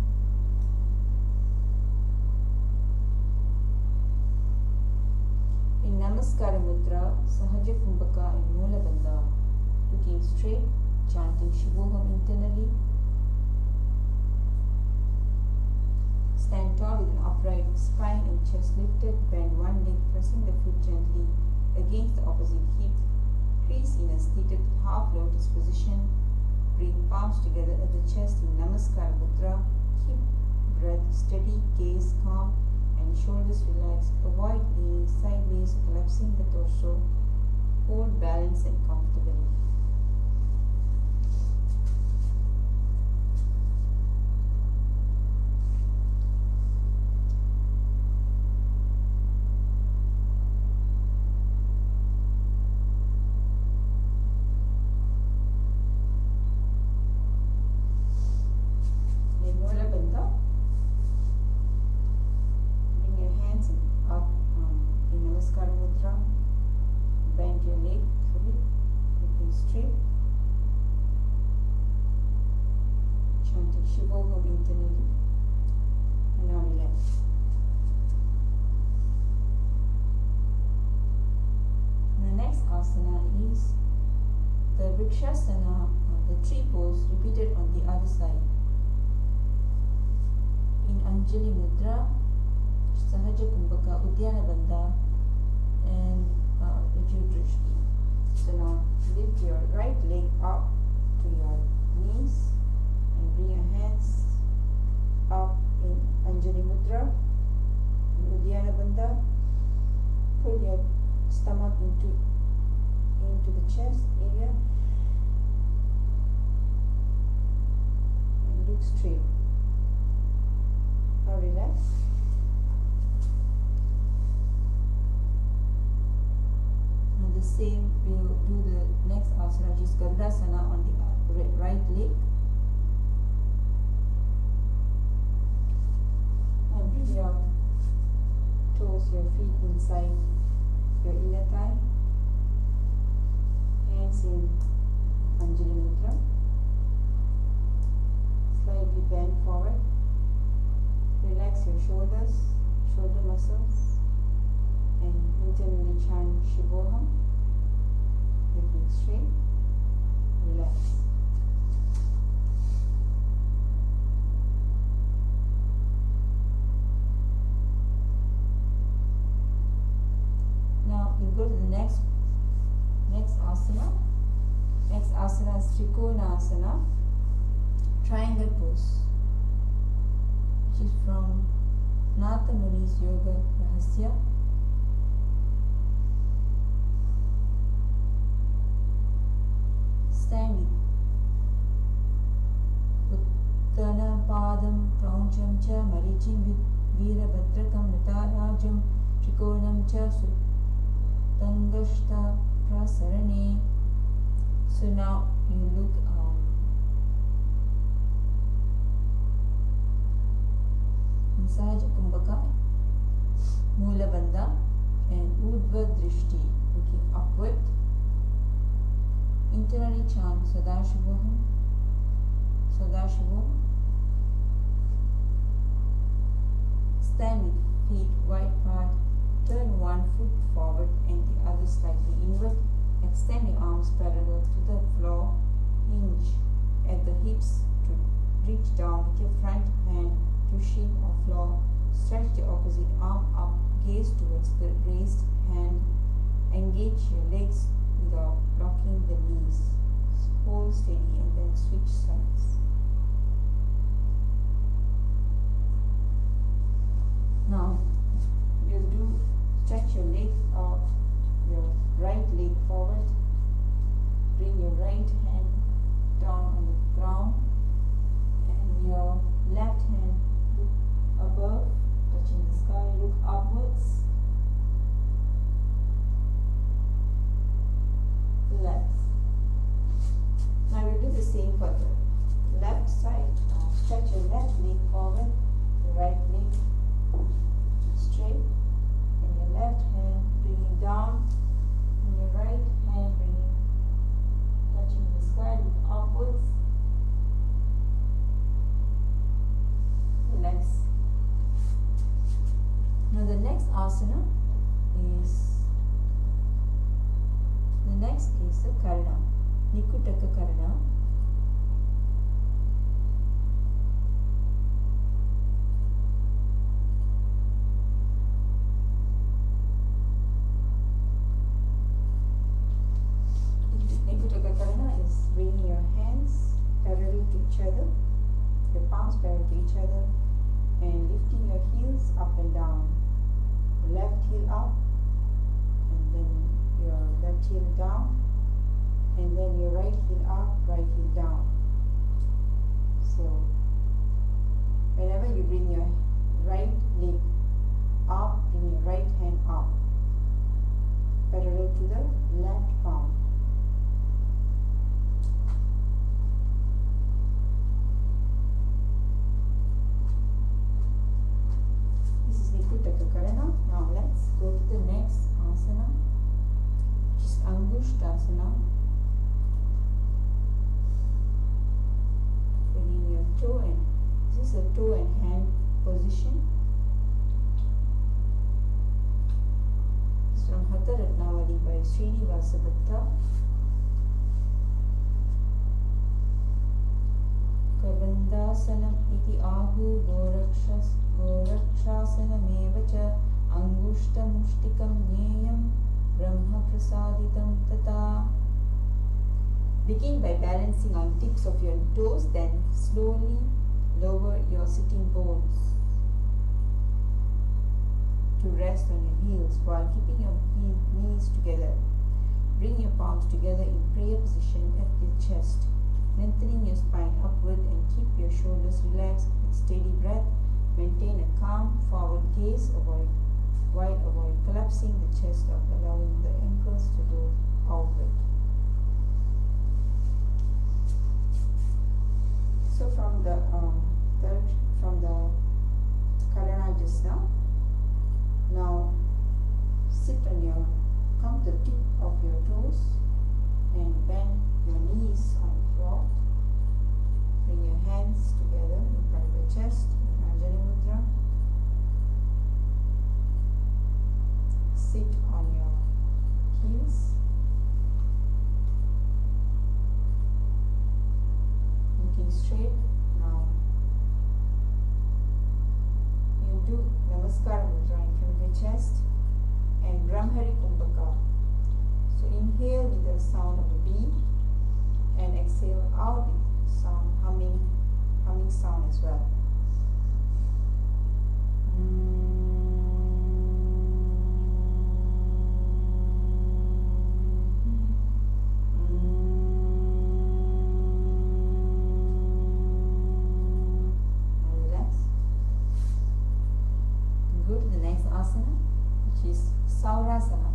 S1: In Namaskara Mudra, Sahaja Kumbhaka and Mula Bandha, looking straight, chanting Shivoham internally. Stand tall with an upright spine and chest lifted. Bend one leg, pressing the foot gently against the opposite hip. Crease in a seated half lotus position. Bring palms together at the chest in Namaskara Mudra. Keep breath steady, gaze calm, and shoulders relaxed. Avoid leaning sideways, collapsing the torso. Hold balance and comfortably. Bend your leg fully, looking straight. Chanting Shivoham internally. And now relax. And the next asana is the Vrikshasana, the tree pose repeated on the other side. In Anjali Mudra, Sahaja Kumbhaka, Uddiyana Bandha, and Drishti. So now lift your right leg up to your knees and bring your hands up in Anjali Mudra, Uddiyana Bandha. Pull your stomach into the chest area and look straight. Now relax. The same, we will do the next asana, which is Gardasana on the right leg. And bring your toes, your feet inside your inner thigh. Hands in Anjali Mudra. Slightly bend forward. Relax your shoulders, shoulder muscles, and internally chant Shivoham. Looking straight, relax. Now you go to the next asana. Next asana is Trikona Asana, triangle pose, which is from Natha Muni's Yoga Rahasya. Stand with Uttana Padam Krauncham Cha Marichim Veerabhadrakam Natarajam Trikonam Cha Sutangashta Prasarane. So now you look in Sahaja Kumbhaka, Mula Bandha, and Urdhva Drishti, looking upward. Internally chant Sadashivoham, Sadashivoham. Stand with feet wide apart. Turn one foot forward and the other slightly inward. Extend your arms parallel to the floor. Hinge at the hips to reach down with your front hand to shin or floor. Stretch the opposite arm up. Gaze towards the raised hand. Engage your legs without locking the knees. Hold steady and then switch sides. Now we'll do stretch your leg out, your right leg forward. Bring your right hand down on the ground and your left hand look above, touching the sky, look upwards. Relax. Now we'll do the same for the left side. Stretch your left leg forward, the right leg straight, and your left hand bringing down, and your right hand bringing, touching the sky, look upwards. Relax. Now the next asana is the Karna. Nikutaka Karana. Nikutaka Karana is bringing your hands parallel to each other, your palms parallel to each other, and lifting your heels up and down. Left heel up, and then your left heel down, and then your right heel up, right heel down. So whenever you bring your right leg up, bring your right hand up, parallel to the left palm. This is Nikutaka Karana. Now let's go to the next asana, which is Angushtasana. Bringing your toe and this is a toe and hand position. It's from Hatha Ratnavali by Srinivasa Bhatta. Kabandasanam iti ahu gorakshasanameva cha angushtamushtikam nyeyam brahma prasaditam tata. Begin by balancing on tips of your toes, then slowly lower your sitting bones to rest on your heels while keeping your knees together. Bring your palms together in prayer position at your chest, lengthening your spine upward and keep your shoulders relaxed with steady breath. Maintain a calm forward gaze while avoid collapsing the chest or allowing the ankles to go outward. So from the Karana just now sit on your, come to the tip of your toes and bend your knees on the floor. Bring your hands together in front of your chest, Anjali Mudra. Sit on your heels. Looking straight. Now you do Namaskar Mudra in front of your chest and Brahmari Kumbhaka. So inhale with the sound of a bee and exhale out with sound, humming sound as well. Asana, which is Saurasana.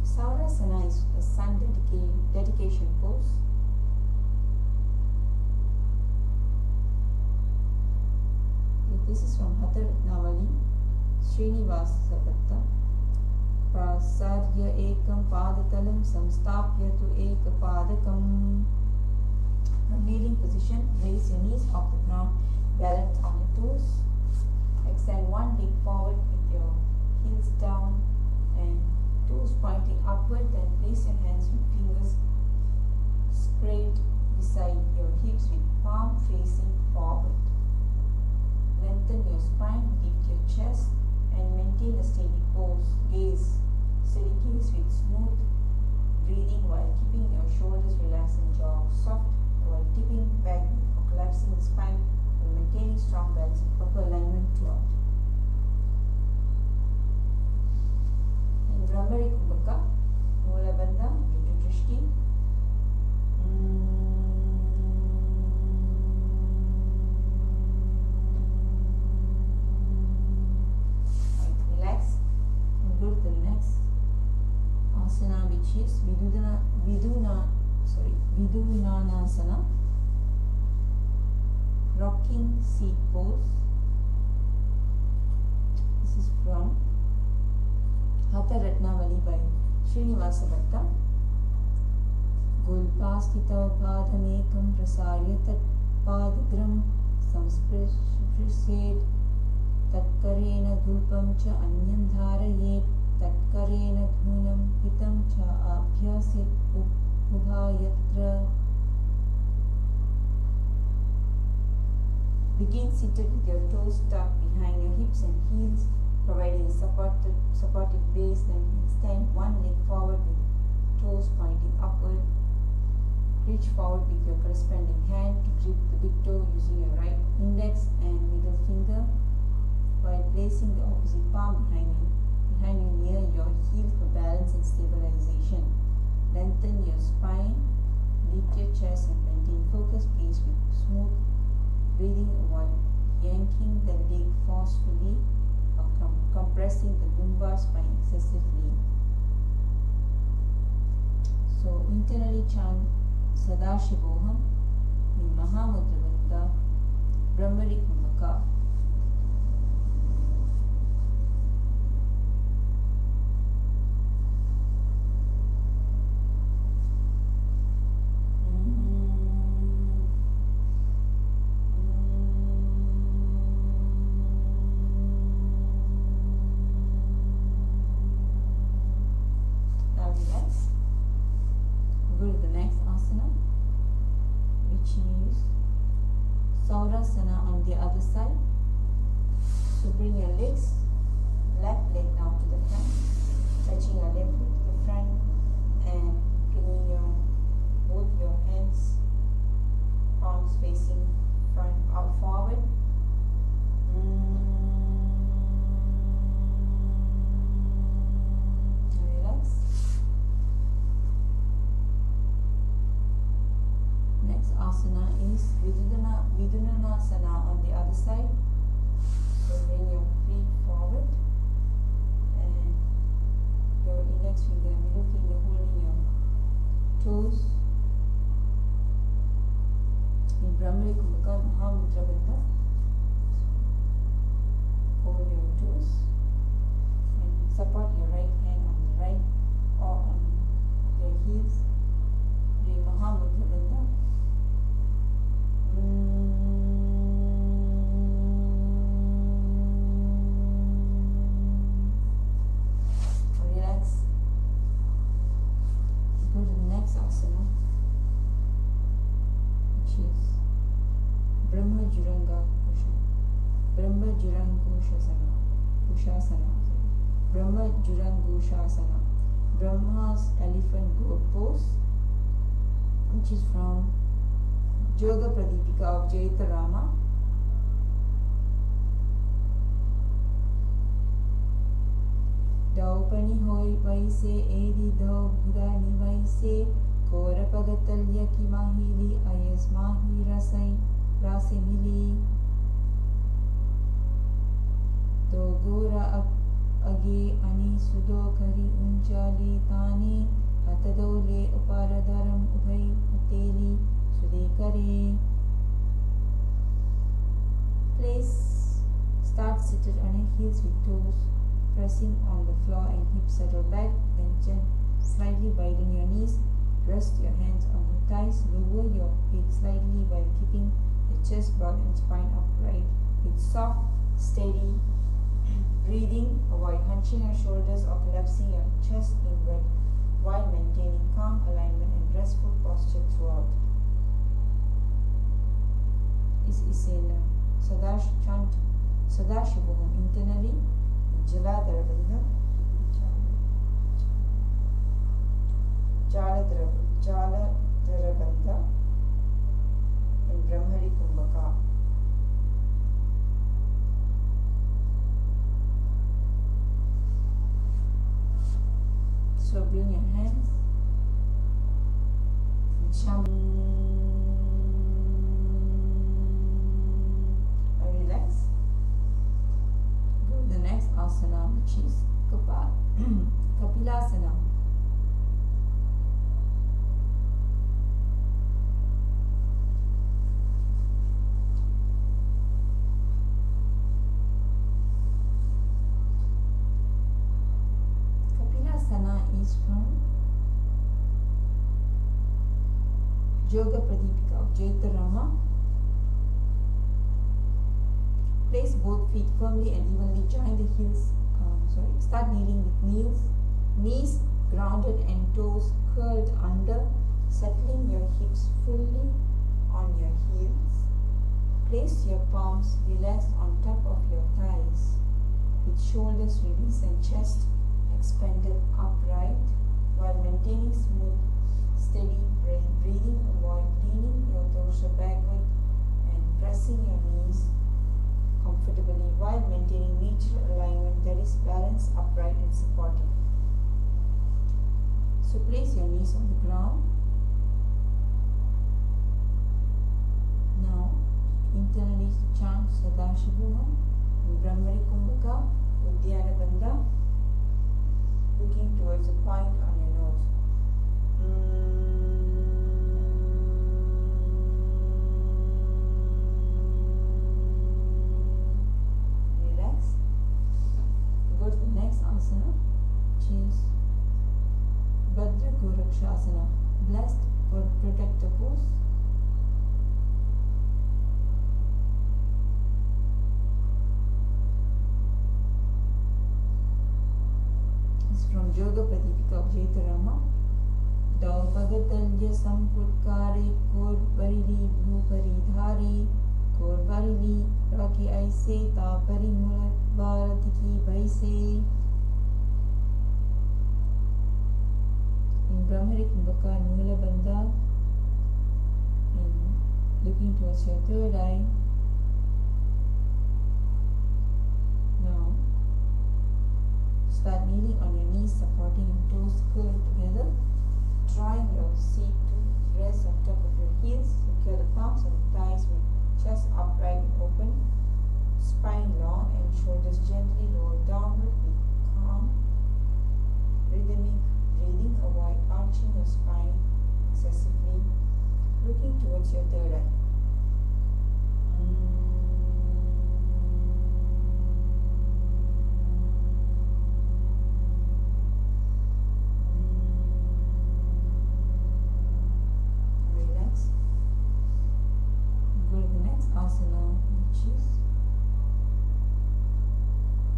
S1: Saurasana is a sun dedication pose. This is from Hatha Ratnavali, Srinivasa Bhatta. Prasarya ekam padatalam samstapya tu eka padakam. Kneeling position, raise your knees off the ground, balance on your toes. Extend one leg forward with your heels down and toes pointing upward. Then place your hands with fingers spread beside your hips with palm facing forward. Lengthen your spine, lift your chest and maintain a steady gaze with smooth breathing while keeping your shoulders relaxed and jaw soft, while tipping back or collapsing the spine and maintaining strong balance and proper alignment throughout. In Brahmari Kumbhaka, Mula Bandha, Ritu Drishti. Relax and go to the next asana, which is Vidunanasana, rocking seat pose. This is from Hatha Ratnavali by Srinivasa Bhatta. Gulpastitau padhamekam prasarya tat padagram samsprishesed tatkarena gulpam cha anyam dharayet tatkarena dhunam hitam cha abhyasit Ubhayatra. Begin seated with your toes tucked behind your hips and heels, providing a supportive base. Then extend one leg forward with toes pointing upward. Reach forward with your corresponding hand to grip the big toe using your right index and middle finger, while placing the opposite palm behind you near your heel for balance and stabilization. Lengthen your spine, lift your chest and maintain focused gaze with smooth breathing while yanking the leg forcefully or compressing the lumbar spine excessively. So internally chant Sadashivoham in Mahamudra Bandha Brahmari Kumbhaka. On the other side. So bring your legs, left leg now to the front, touching your left leg to the front and bringing both your hands, palms facing front out forward. Relax. Next asana is Vidunanasana on the other side. So bring your feet forward and your index finger, middle finger holding your toes in Brahmari Kumbhaka Mahamudra Bandha. Hold your toes and support your right hand on the right or on your heels. Bring Mahamudra Bandha. Relax. Go to the next asana, which is Brahma Juranga Kushasana. Brahma Jurangushasana. Brahma's elephant goat pose, which is from Yoga Pradipika of Jaitarama. Daupani hoi vaise edi dau bhudani vaise kora pagatalya ki mahili ayas mahi rase mili to gora age ani sudo kari unjali tani atadole uparadaram ubhai ateli Sudekare. Start seated on your heels with toes pressing on the floor and hips settle back. Then slightly widen your knees. Rest your hands on your thighs. Lower your head slightly while keeping the chest, body and spine upright. With soft, steady breathing, avoid hunching your shoulders or collapsing your chest inward while maintaining calm alignment and restful posture throughout. This is in Sadashivoham internally, Jaladhara Bandha, Jaladhara Bandha, and Brahmari Kumbhaka. So bring your hands, relax. Go to the next asana, which is Kapilasana. Kapilasana is from Yoga Pradipika of Jaitarama. Place both feet firmly and evenly. Join the heels. Start kneeling with knees grounded and toes curled under. arms fully on your heels. Place your palms relaxed on top of your thighs, with shoulders released and chest expanded upright, while maintaining smooth, steady breathing. Avoid leaning your torso backward and pressing your knees comfortably while maintaining neutral alignment, that is balance, upright and supportive. So place your knees on the ground. Now internally chant Sadashivoham in Brahmari Kumbhaka, Uddiyana Bandha, looking towards a point on your nose. Relax. Go to the next asana, which is Bhadra Gorakshasana, blessed or protector pose. From Yoga Pradipika of Jaitarama. Daupagatalya Samputkare Korvarili Bhuparidhari Korvarili Raki Aise Tapari Mulat Bharatiki Baise. In Brahmari Kumbhaka Nula Bandha, in looking towards your third eye. Now start kneeling on your knees, supporting your toes curled together, drawing your seat to rest on top of your heels. Secure the palms of the thighs with chest upright and open, spine long and shoulders gently roll downward with calm, rhythmic breathing. Avoid arching your spine excessively. Looking towards your third eye. Asana, which is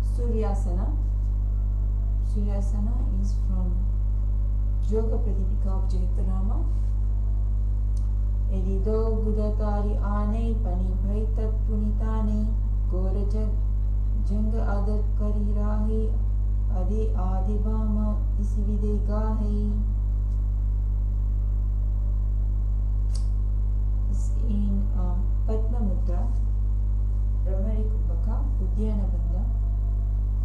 S1: Suryasana. Suryasana is from Yoga Pradipika of Jaitarama. Edido Gudatari Ane Pani Bhaitat Punitane Gorajag Janga Adar Karirahi Ade Adibama Isivide Gahe. In Prathama Mudra, Brahmari Kumbhaka, Uddiyana Bandha,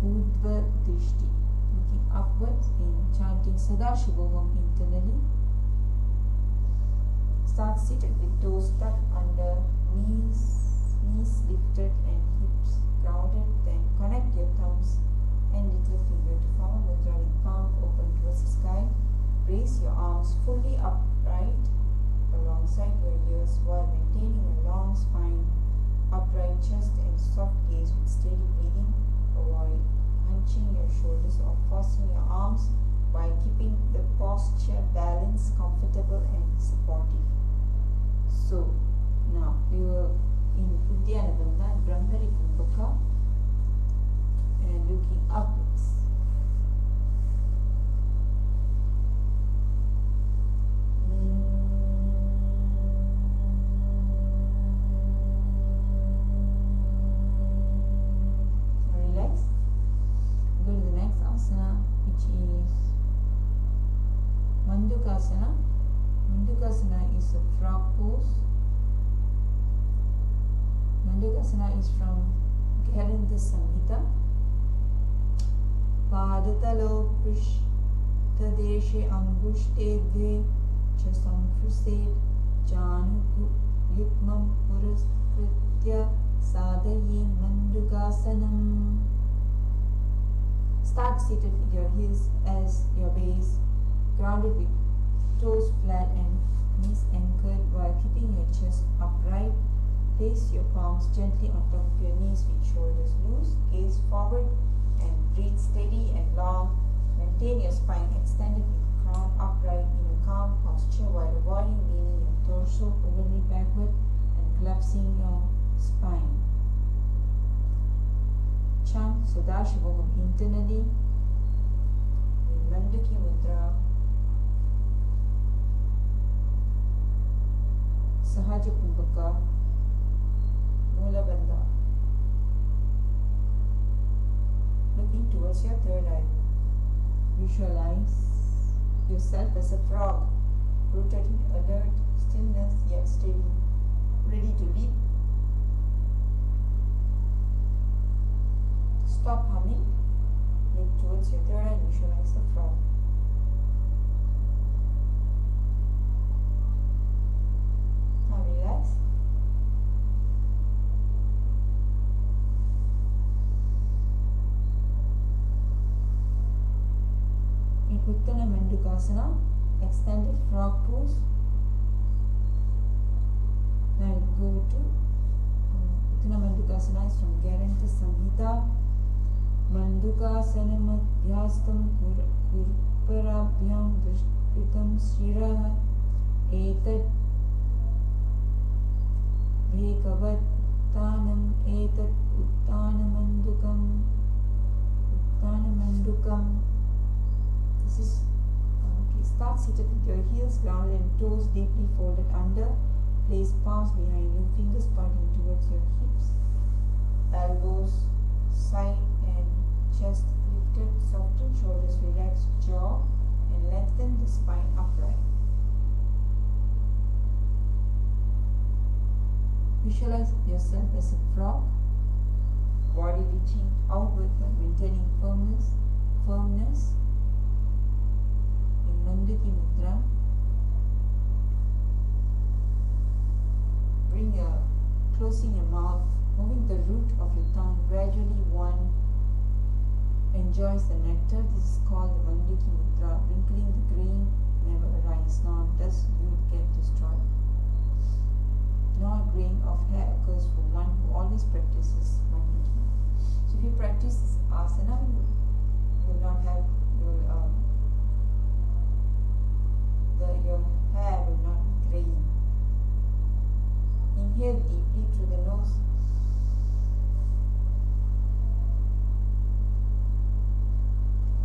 S1: Urdhva Drishti, looking upwards in chanting Sadashivoham internally. Start seated with toes tucked under, knees lifted and hips grounded. Then connect your thumbs and little finger to form a mudra with palm open towards the sky. Raise your arms fully upright alongside your ears while maintaining a long spine, upright chest and soft gaze with steady breathing. Avoid hunching your shoulders or forcing your arms while keeping the posture balanced, comfortable and supportive. So now we were in Uddiyana Bandha, Brahmari Kumbhaka, and looking upwards. Mandukasana. Mandukasana is a frog pose. Mandukasana is from Gyarinda Samhita. Padatalo Prishtadeshe Angushte Dve Chasamfruset Janu Yukmam Puraskritya Sadayi Mandukasanam. Start seated with your heels as your base, grounded with toes flat and knees anchored while keeping your chest upright. Place your palms gently on top of your knees with shoulders loose. Gaze forward and breathe steady and long. Maintain your spine extended with crown upright in a calm posture while avoiding leaning your torso overly backward and collapsing your spine. Chant Sadashivoham internally in Manduki Mudra. Sahaja Kumbhaka, Mula Bandha. Looking towards your third eye. Visualize yourself as a frog, rooted in alert stillness yet steady, ready to leap. Stop humming. Look towards your third eye and visualize the frog. Now relax. In Uttana Mandukasana, extended frog pose. Now go to Uttana Mandukasana is from Garanta Samhita. Mandukasana madhyastam kurparabhyam drishpitam shirah etat bhekavattanam etat uttanamandukam. This is okay. Start seated with your heels grounded and toes deeply folded under. Place palms behind you, fingers pointing towards your hips. Elbows side and chest lifted, soften shoulders, relax jaw and lengthen the spine upright. Visualize yourself as a frog, body reaching outward but maintaining firmness in Manduki Mudra. Closing your mouth, moving the root of your tongue gradually. One enjoys the nectar. This is called the Manduki Mudra. Wrinkling the grain never arise, nor does youth get destroyed. Nor a grain of hair occurs for one who always practices Manduki. So if you practice this asana, you will not have your hair will not be graying. Inhale deeply through the nose.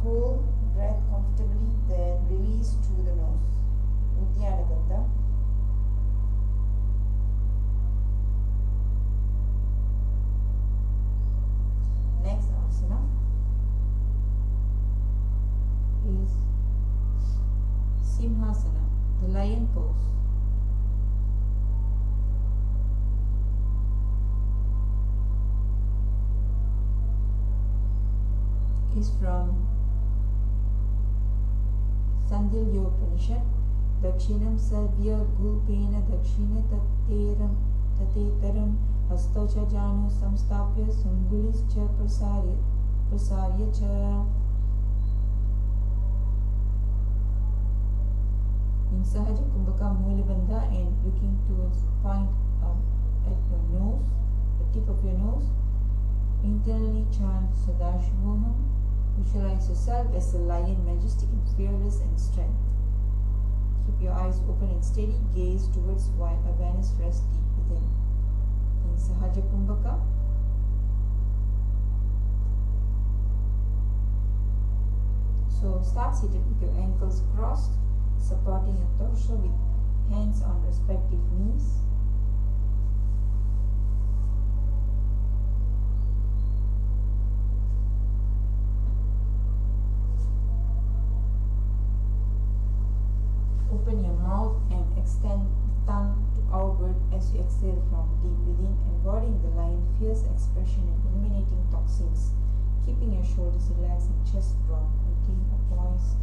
S1: Hold breath comfortably, then release through the nose. Uddiyana Bandha. Next asana is Simhasana, the lion pose. Is from Sandilya Upanishad. Dakshinam Sarvya Gulpena Dakshina Tatetaram Astocha Janu Samstapya Sumbulischa Prasarya Cha. In Sahaja Kumbhaka Mula Bandha and looking towards point at your nose, the tip of your nose, internally chant Sadashivoham. Visualize yourself as a lion, majestic and fearless in strength. Keep your eyes open and steady, gaze towards while awareness rests deep within. In Sahaja Kumbhaka, so start seated with your ankles crossed, supporting your torso with hands on respective knees. Open your mouth and extend the tongue to outward as you exhale from deep within, embodying the lion fierce expression and eliminating toxins, keeping your shoulders relaxed and chest broad, maintaining a poised,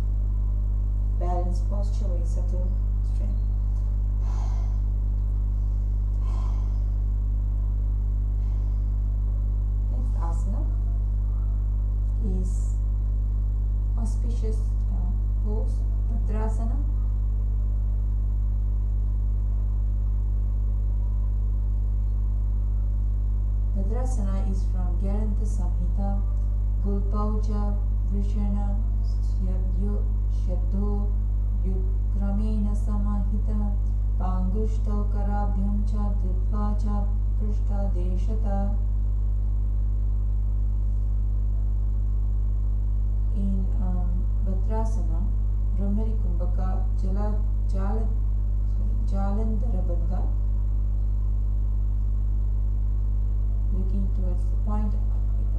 S1: balanced posture with subtle strength. Next asana is auspicious pose, Bhadrasana. Bhadrasana is from Garanta Samhita. Gulpauja Vrishana Shadho Yudkramena Samahita Pangushto Karabhyam Cha Dritva Cha Prishta Deshata. In Bhadrasana, Brahmari Kumbhaka Jalandhara Bandha, looking towards the point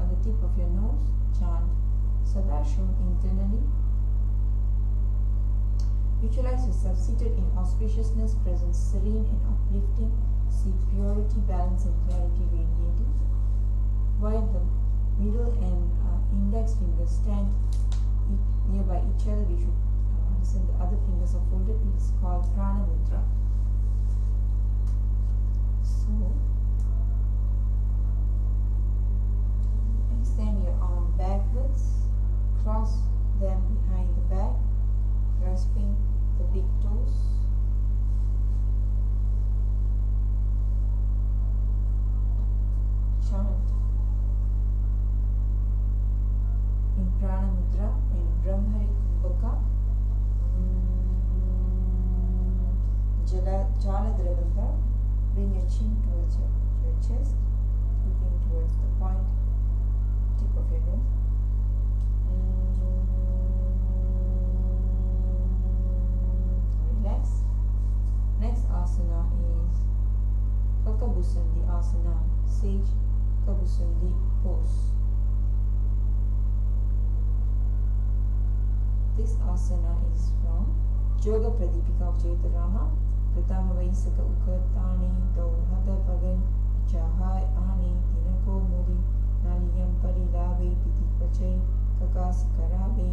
S1: on the tip of your nose. Chant Sadashivam internally. Visualize yourself seated in auspiciousness, presence serene and uplifting. See purity, balance and clarity radiating. While the middle and index fingers stand nearby each other, we should listen the other fingers are folded. It is called Prana Mudra. So, extend your arm backwards, cross them behind the back, grasping the big toes. Chant in Prana Mudra in Brahma Kumbhaka. Jala Dravanta. Bring your chin towards your chest, looking towards the point, tip of your nose. Relax. Next asana is Kakabusandi asana, Sage Kabusandi pose. This asana is from Yoga Pradipika of Jaitarama. Prathama Vinyasa Krama Hada Pagan Chahai Ani Dinako Mudi Naliyam Parilave Piti Pachai Kakas Karave.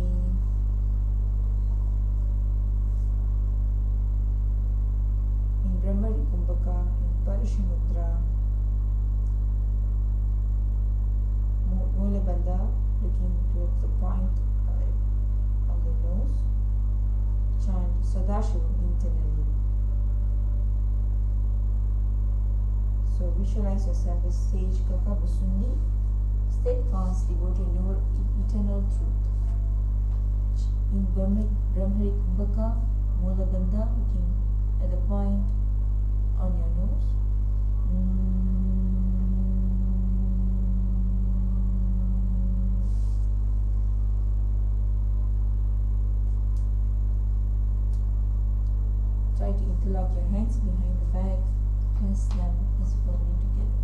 S1: In Brahma Kumbhaka, in Parishamudra, Mula Bandha, looking towards the point of the nose. Chant Sadashivam internally. So visualize yourself as Sage Kakabusandi, steadfast, devoted to your eternal truth. In Brahmari Kumbhaka, Mula Bandha, looking at the point on your nose. Try to interlock your hands behind the back. Press them as firmly together.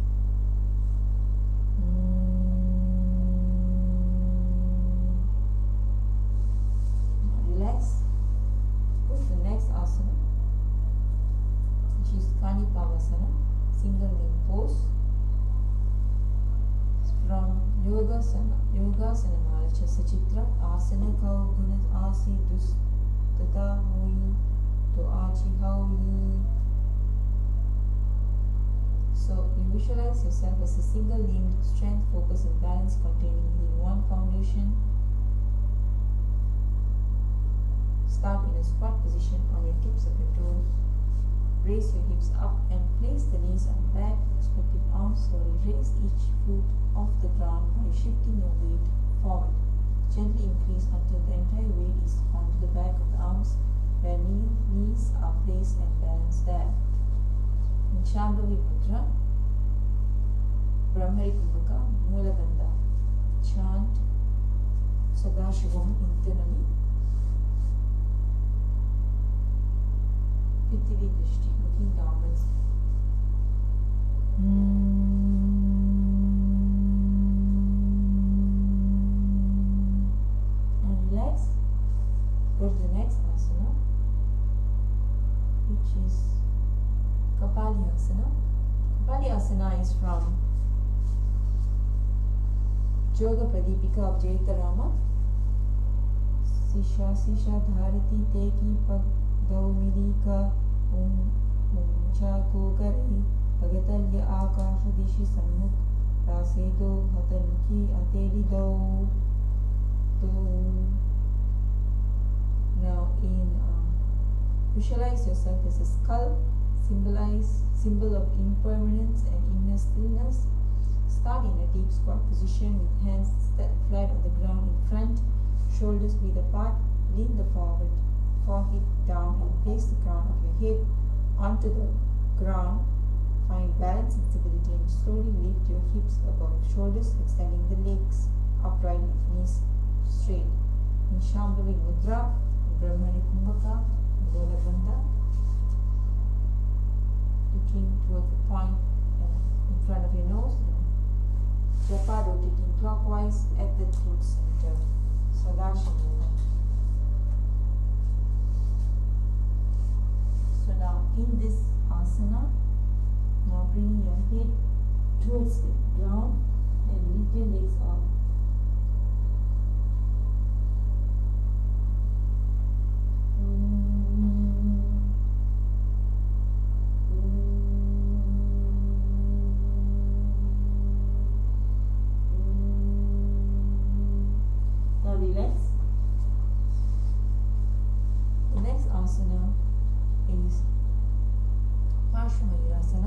S1: Relax. Go to the next asana, which is Kanipavasana, single limb pose. It's from Yogasana Malacha Sachitra, Asana Kau Guna Asi Dus Tata Hui To Achi Haui. So you visualize yourself as a single-limbed strength, focus and balance containing the one foundation. Start in a squat position on your tips of your toes. Raise your hips up and place the knees on the back, respective arms. Slowly raise each foot off the ground by shifting your weight forward. Gently increase until the entire weight is onto the back of the arms, where knees are placed and balanced there. In Shambhavi Mudra, Brahmari Kumbhaka, Mula Bandha. Chant Sadashivam internally. Prithvi Drishti, looking downwards. And relax. Go to the next asana, which is Kapali Asana. Kapali Asana is from Yoga Pradipika of Jaitarama. Sisha Dharati Teki Pag Daumidika Cha Kokari Pagatalya Akasha Dishi Sammuk Rasedo Hatanki Ateri Do. Now visualize yourself as a skull, symbol of impermanence and inner stillness. Start in a deep squat position with hands flat on the ground in front, shoulders width apart. Lean the forehead down and place the crown of your head onto the ground. Find balance and stability and slowly lift your hips above shoulders, extending the legs upright with knees straight. In Shambhavi Mudra, Brahmari Kumbhaka, Mula Bandha, looking towards the point in front of your nose. clockwise at the throat center. Sadashiva. So now in this asana, now bring your head towards the ground and lift your legs up. Now relax. The next asana is Prathama Vinyasa.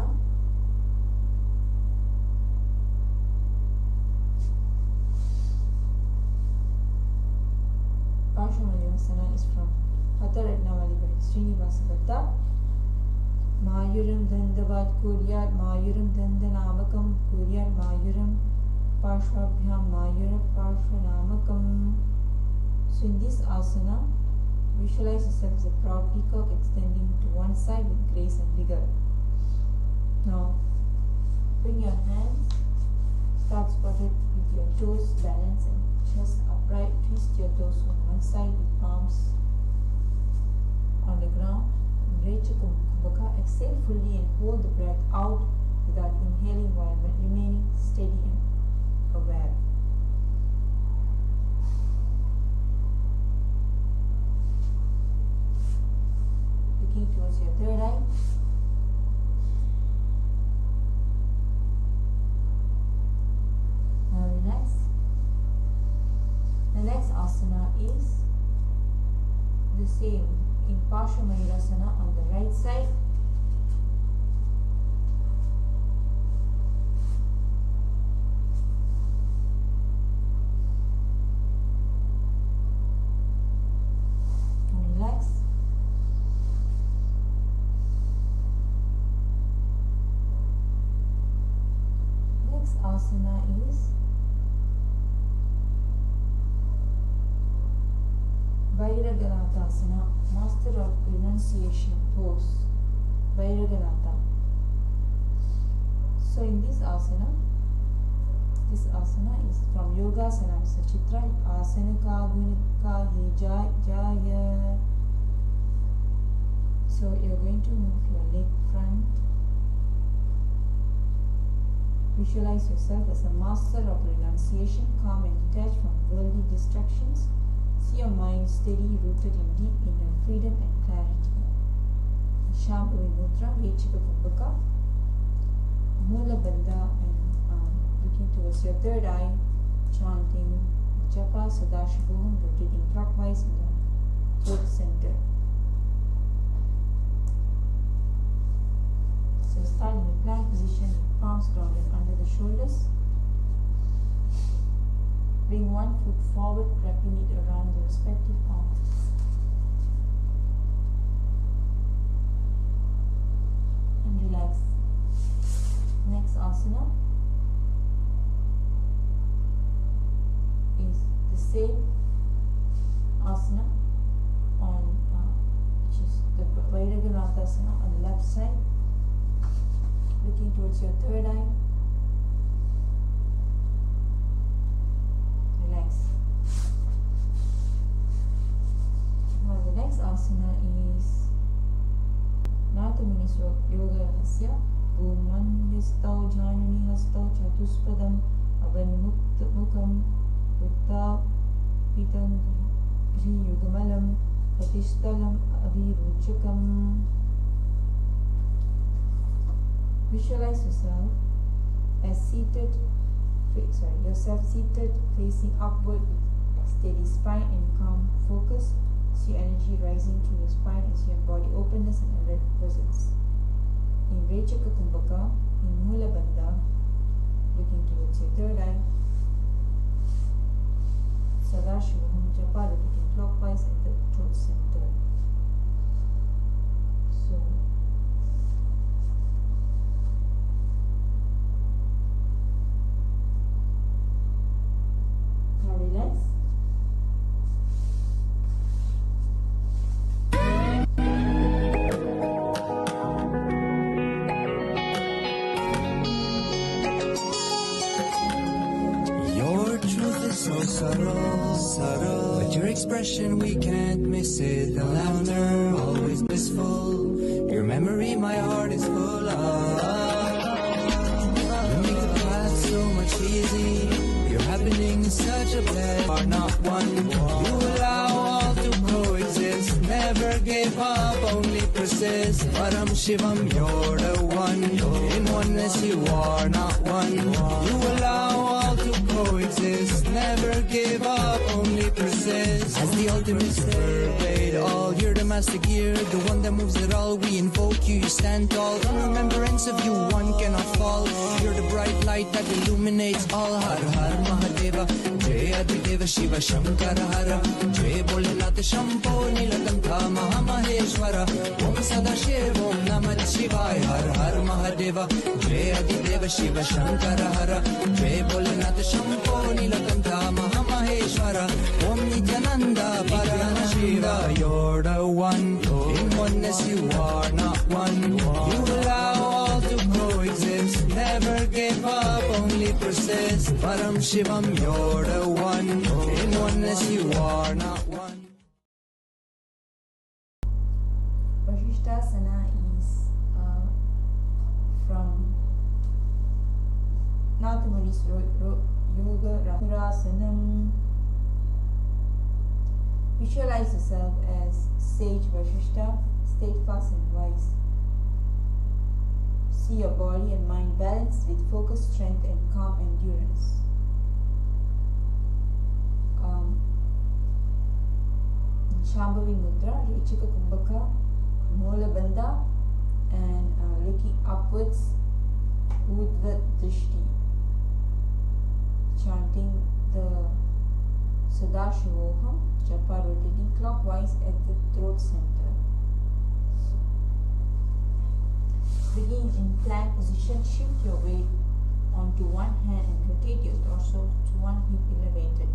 S1: Prathama Vinyasa is from Hatharatnavali by Srinivasa Bhatta. Mayuram Dandavad Kuryat Mayuram Dandanamakam Kuryat Mayuram Parshvabhyam Mayura Parshvanamakam. So in this asana, visualize yourself as a proud peacock extending to one side with grace and vigor. Now, bring your hands, start spotted with your toes balanced and chest upright. Twist your toes on one side with palms on the ground. Rechaka Kumbhaka. Exhale fully and hold the breath out without inhaling while remaining steady and aware. Looking towards your third eye. Now relax. The next asana is the same in Prathama Vinyasa on the right side. And relax. Next asana is Vairaganathasana, master of renunciation pose. Vairaganatha. So in this asana is from Yogasana, Chitra Asanaka Gunika Jaya. So you're going to move your leg front. Visualize yourself as a master of renunciation, calm and detached from worldly distractions. See your mind steady, rooted in deep inner freedom and clarity. Shambhavi Mudra, Rechika Kumbhaka, Mula Bandha, and looking towards your third eye, chanting Japa Sadashivoham, rotating clockwise in the throat center. So start in the plank position with palms grounded under the shoulders. Bring one foot forward, wrapping it around the respective palm. And relax. Next asana is the same asana on which is the Vairaganathasana on the left side. Looking towards your third eye. Relax. Now the next asana is Nithyananda Yoga Hasya Bhumandistau Januni Hastau Chatuspadam Avanmuktam Utta Pitam Gri Yugamalam Patishtalam Aviruchakam. Visualize yourself as yourself seated, facing upward with steady spine and calm focus. See energy rising through your spine as you embody openness and alert presence. In Rechaka Kumbhaka, in Mula Bandha, looking towards your third eye. Sadashivoham Japa, rotating clockwise at the throat center. So now relax.
S2: Your truth expression, we can't miss it. The laughter, always blissful. Your memory, my heart is full of. You make the path so much easy. Your happening is such a blessing. Are not one. You allow all to coexist. Never give up, only persist. Param Shivam, you're the one. In oneness, you are not one. You allow all to coexist. Never give up, only persist. As the ultimate pervade all, you're the master gear, the one that moves it all. We invoke you, you stand tall. In remembrance of you, one cannot fall. You're the bright light that illuminates all. Har Har Mahadeva, Jai Adideva Shiva Shankara Hara, Jai Bholenath Shambho Nilakantha Mahamaheshwara, Om Sadashiv Om Namah Shivaya. Har Har Mahadeva, Jai Adideva Shiva Shankara Hara, Jai Bholenath Shambho Nilakantha Mahamaheshwara, Om Nithyananda Shiva. You're the one. In oneness you are not one. You allow all to coexist. Never give up, only persist. Param Shivam, you're the one. In oneness you are not one.
S1: Vasishthasana is from Natha Muni's Yoga Rahurasanam. Visualize yourself as sage Vasishta, steadfast and wise. See your body and mind balanced with focused strength and calm endurance. Shambhavi Mudra, Rechika Kumbhaka, Mola Bandha, and looking upwards, Udva Drishti, chanting the Sadashivoham, Japa rotating clockwise at the throat center. Begin in plank position, shift your weight onto one hand and rotate your torso to one hip elevated.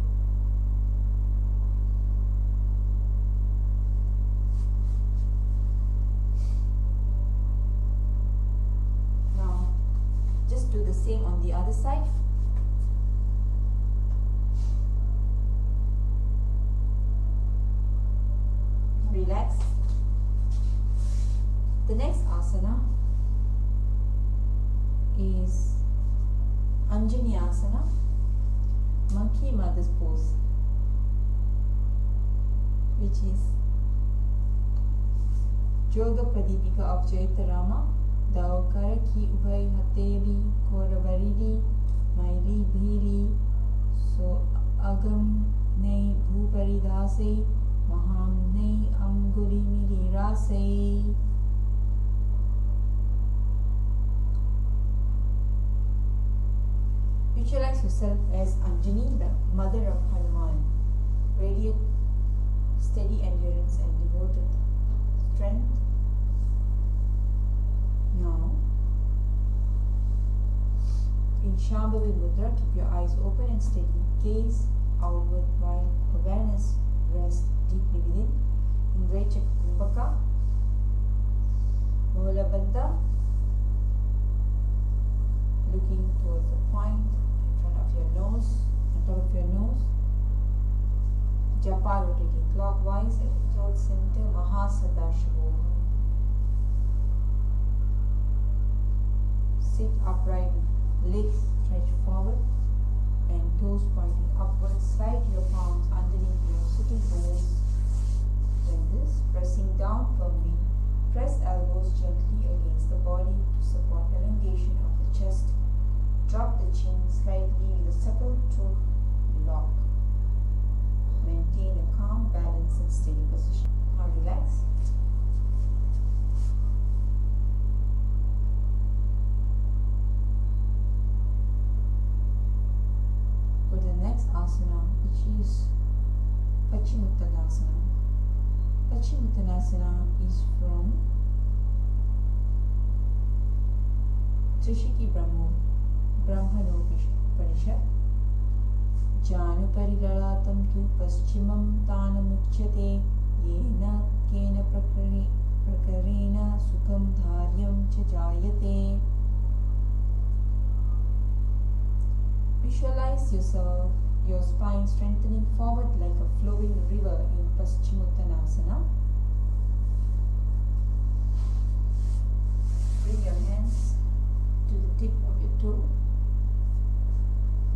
S1: Now, just do the same on the other side. Relax. The next asana is Anjani Asana, monkey mother's pose, which is Yoga Pradipika of Jaitarama, Daukara ki ubhai hatevi koravaridi maili bhili so agam nei bhuparidase maham nei anguli mirirase. Visualize yourself as Anjani, the mother of Hanuman, radiant, steady endurance and devoted strength. Now, in Shambhavi Mudra, keep your eyes open and steady. Gaze outward while awareness rests deeply within. In Rechaka Kumbhaka, Mola Bandha, looking towards the point in front of your nose, on top of your nose. Japa rotating clockwise at the throat center, Mahasadashivoham. Sit upright with legs stretched forward and toes pointing upwards. Slide your palms underneath your sitting bones. Like this, pressing down firmly. Press elbows gently against the body to support elongation of the chest. Drop the chin slightly with a supple throat lock. Maintain a calm, balanced and steady position. Now relax. Go to the next asana, which is Paschimottanasana. Paschimottanasana is from Trishiki Brahma Muhurta. Januparilatam tu paschimam tanamuchyate yena kena prakarena sukham dharyam cha jayate. Visualize yourself your spine strengthening forward like a flowing river in Paschimottanasana. Bring your hands to the tip of your toe.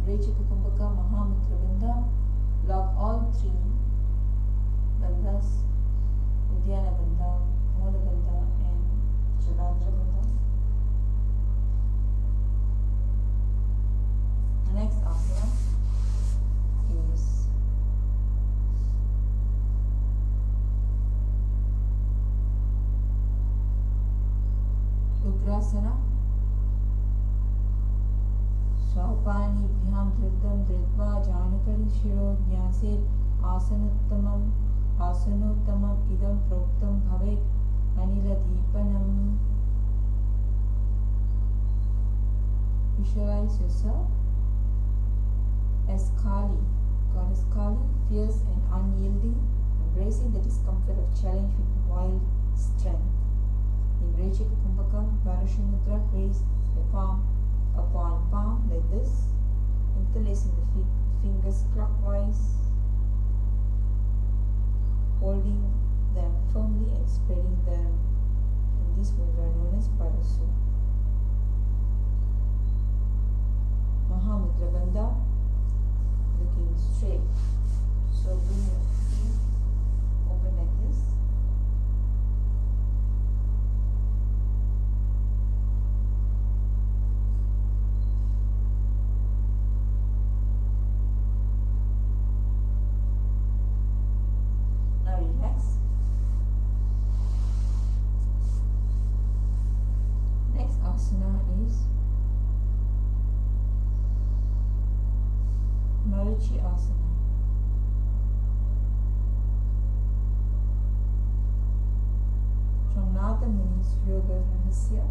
S1: Rechika Kumbhaka Mahamudra Bandha. Lock all three bandhas, Uddiyana Bandha, Moola Bandha and Jalandhara Bandha. The next asana is Ugrasana. Swapani Bhyam Dhriddam Dhridva Janakari Shiro Jnase Asanuttamam Idam Proktam Bhavet Anila Deepanam. Visualize yourself as Kali, goddess Kali, fierce and unyielding, embracing the discomfort of challenge with wild strength. In Rechika Kumbhaka, Varashamudra, raise the palm upon palm like this, interlacing the fingers clockwise, holding them firmly and spreading them in this mudra known as Parasu. Mahamudra Bandha, looking straight. So bring your feet open like this. Now relax. Next asana is Marichi Asana. From Nada Muni's Yoga Rahasya,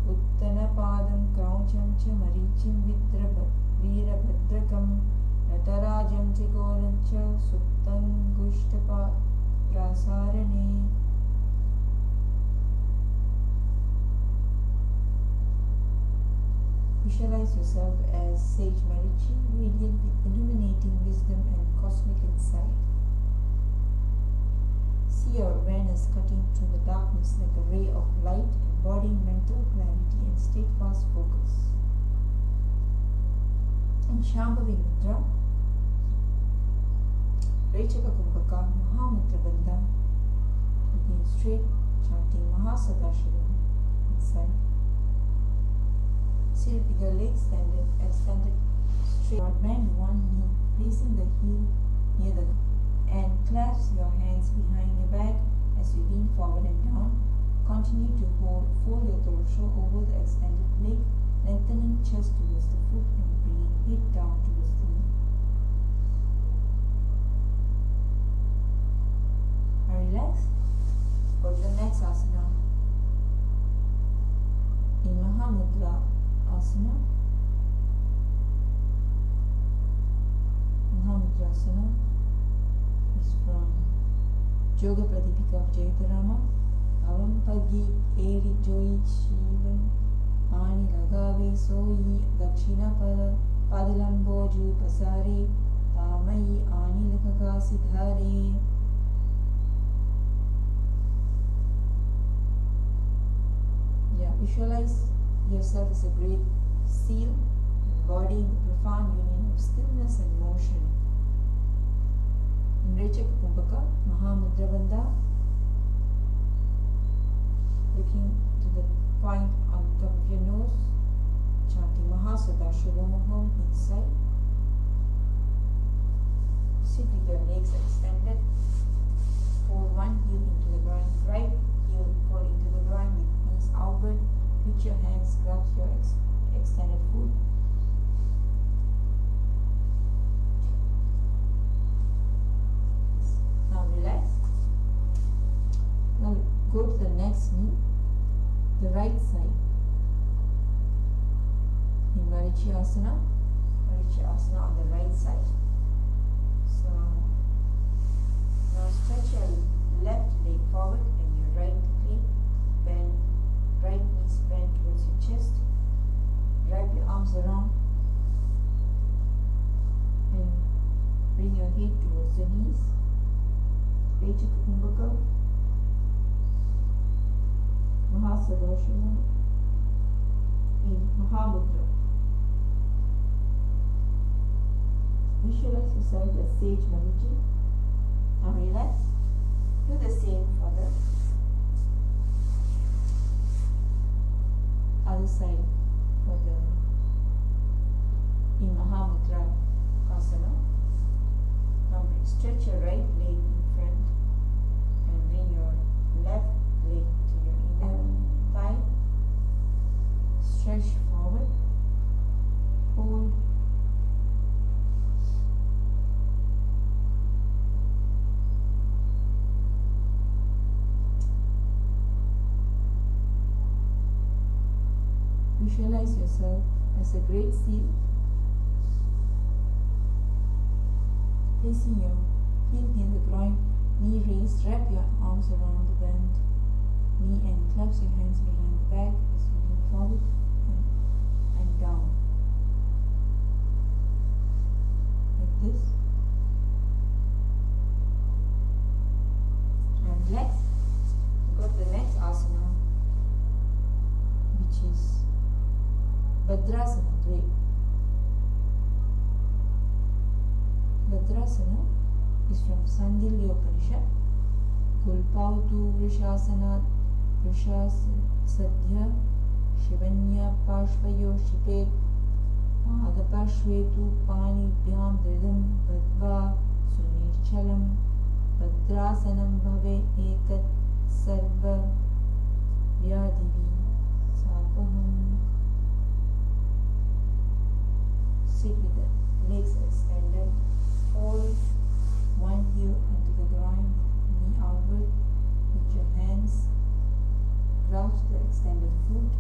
S1: Uttana Padam Kraucham Cha Marichim Virabhadrakam Natarajam Chigoram Cha Suttam Gushtapa Prasarane. Visualize yourself as Sage Marichi, radiant with illuminating wisdom and cosmic insight. See your awareness cutting through the darkness like a ray of light, embodying mental clarity and steadfast focus. In Shambhavi Mudra, Rechika Kumbhaka Mahamudra Bandha, looking straight, chanting Mahasadashivam inside. Sit with your legs extended straight. Bend one knee, placing the heel near the and clasp your hands behind your back as you lean forward and down. Continue to fold your torso over the extended leg, lengthening chest towards the foot and bringing head down towards the knee. Now relax. Go to the next asana. In Mahamudra Asana. Mahamudrasana is from Yoga Pradipika of Jaitarama. Avam Pagi Eri Joyi Shivan Ani Lagave Soyi Dakshina Padalamboju Pasare Tamayi Ani Lakaga Siddhare. Yeah, visualize yourself as a great seal, embodying the profound union of stillness and motion. In Rechika Kumbhaka, Mahamudra Bandha, looking to the point on top of your nose, chanting Mahasadashivam inside. Sit with your legs extended. Fold one heel into the ground, right heel fold into the ground with knees outward. Reach your hands, grab your extended foot. Now relax. Now go to the next knee, the right side. In Marichi Asana on the right side. So now stretch your left leg forward and your right leg bend. Right knees bend towards your chest. Wrap your arms around the knees, Rechaka Kumbhaka, Mahasavasana in Mahamudra. Visualize yourself as Sage Maruti. Now relax. Do the same for the other side for the in Mahamudra Asana. Now stretch your right leg in front and bring your left leg to your inner thigh. Stretch forward. Hold. Visualize yourself as a great seal, placing your heel in the groin, knee raised, wrap your arms around the bend knee and clasp your hands behind the back as you lean forward and down. Like this. And relax. Go to the next asana, which is Bhadrasana 3. Bhadrasana is from Sandilya Upanishad. Gulpautu Vrishasana Sadhya Shivanya Pashvayo Shipet Adapashvetu Pani Bhyam Dridam Badva Sunichalam Bhadrasanam Bhave Etat Sarva Vyadivi Sapaham. Sit with the legs extended. Hold one heel onto the ground, knee outward. Put your hands, crouch the extended foot.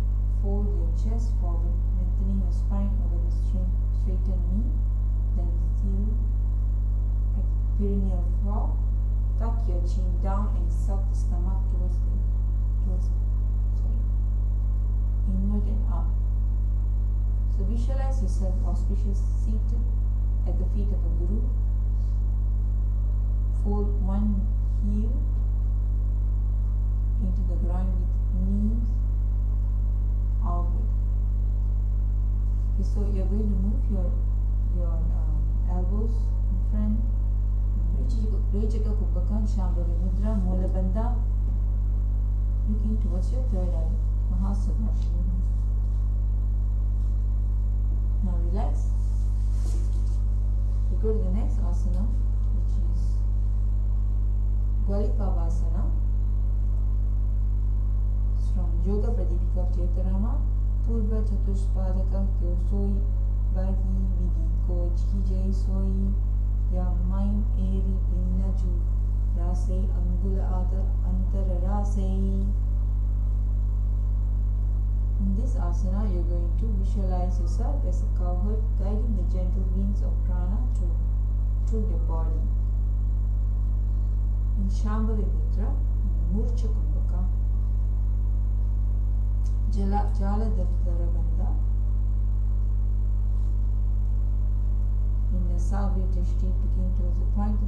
S1: Fold your chest forward, lengthening your spine over the straightened knee. Then feel perineal floor. Tuck your chin down and suck the stomach inward and up. So visualize yourself auspicious seated at the feet of a guru. Fold one heel into the ground with knees outward. Okay, so you're going to move your elbows in front. Rechaka Kumbhaka, Shambhavi Mudra, Mula Bandha. Looking towards your third eye, Mahasavasana. Now relax. We go to the next asana, which is Gwalikavasana. It's from Yoga Pradipika of Chaitarama. Purva Chatushpadaka Kyosoi Bagi Vidi Ko Jai Soi Yang Maim Eri Binnaju Rasei Angula Ada Antara Rasei. In this asana, you're going to visualize yourself as a cowherd guiding the gentle winds of prana through your body. In Shambhavi Mudra, in Murcha Kumbhaka, Jala Davitara Bandha, in the Savya Drishti, looking towards the point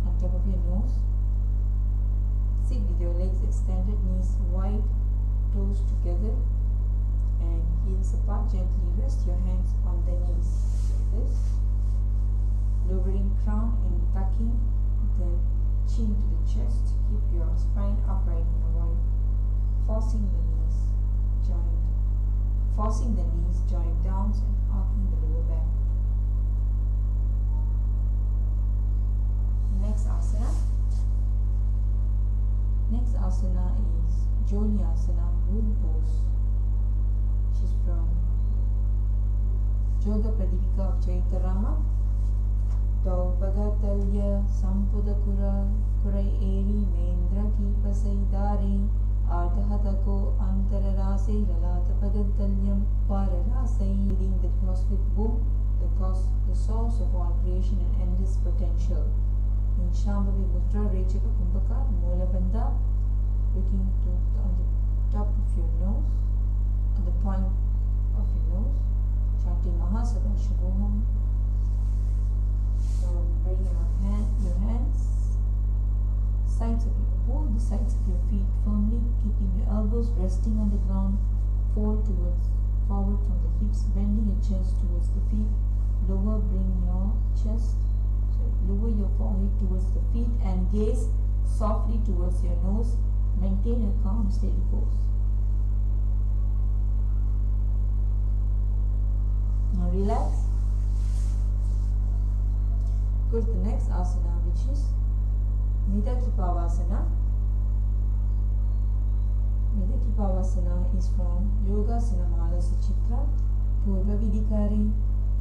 S1: on top of your nose. Sit with your legs extended, knees wide, toes together and heels apart. Gently rest your hands on the knees like this, lowering crown and tucking the chin to the chest. Keep your spine upright and avoid forcing the knees joint down and arcing the lower back. Next asana is Joni Asana, moon pose, which is from Yoga Pradipika of Chaitarama. Taupagatalya Sampuda Kurai Eri Mendra Kipa Saidari Ardhatako Antara Rasei Lalata Pagatalyam Pararasei, leading the cosmic womb, the source of all creation and endless potential. In Shambhavi Mudra, Rechaka Kumbhaka, Mula Bandha, looking on the top of your nose, on the point of your nose, chanting Mahasavasana. Now bring your hands, hold the sides of your feet firmly, keeping your elbows resting on the ground. Fold forward from the hips, bending your chest towards the feet. Lower your forehead towards the feet and gaze softly towards your nose. Maintain a calm, steady pose. Now relax. Go to the next asana, which is Nithyananda. Nithyananda is from Yoga Sinamala Suchitra. Purva Vidikari,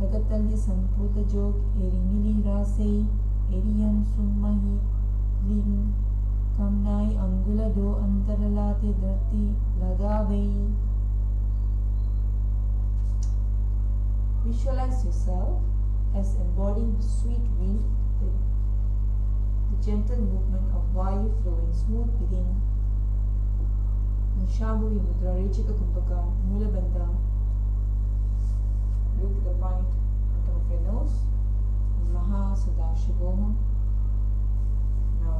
S1: Pagatalya Sampurta Jog, Erimili Rasei, Eriyan Summahi, Lim, Kamnai Angula Do Antaralate Dharti Lagavei. Visualize yourself as embodying sweet wind, the gentle movement of Vayu flowing smooth within. Shambhavi Mudra, Rechika Kumbhaka, Mula Bandha. Look at the point on top of your nose. Maha Sadashivoham. Now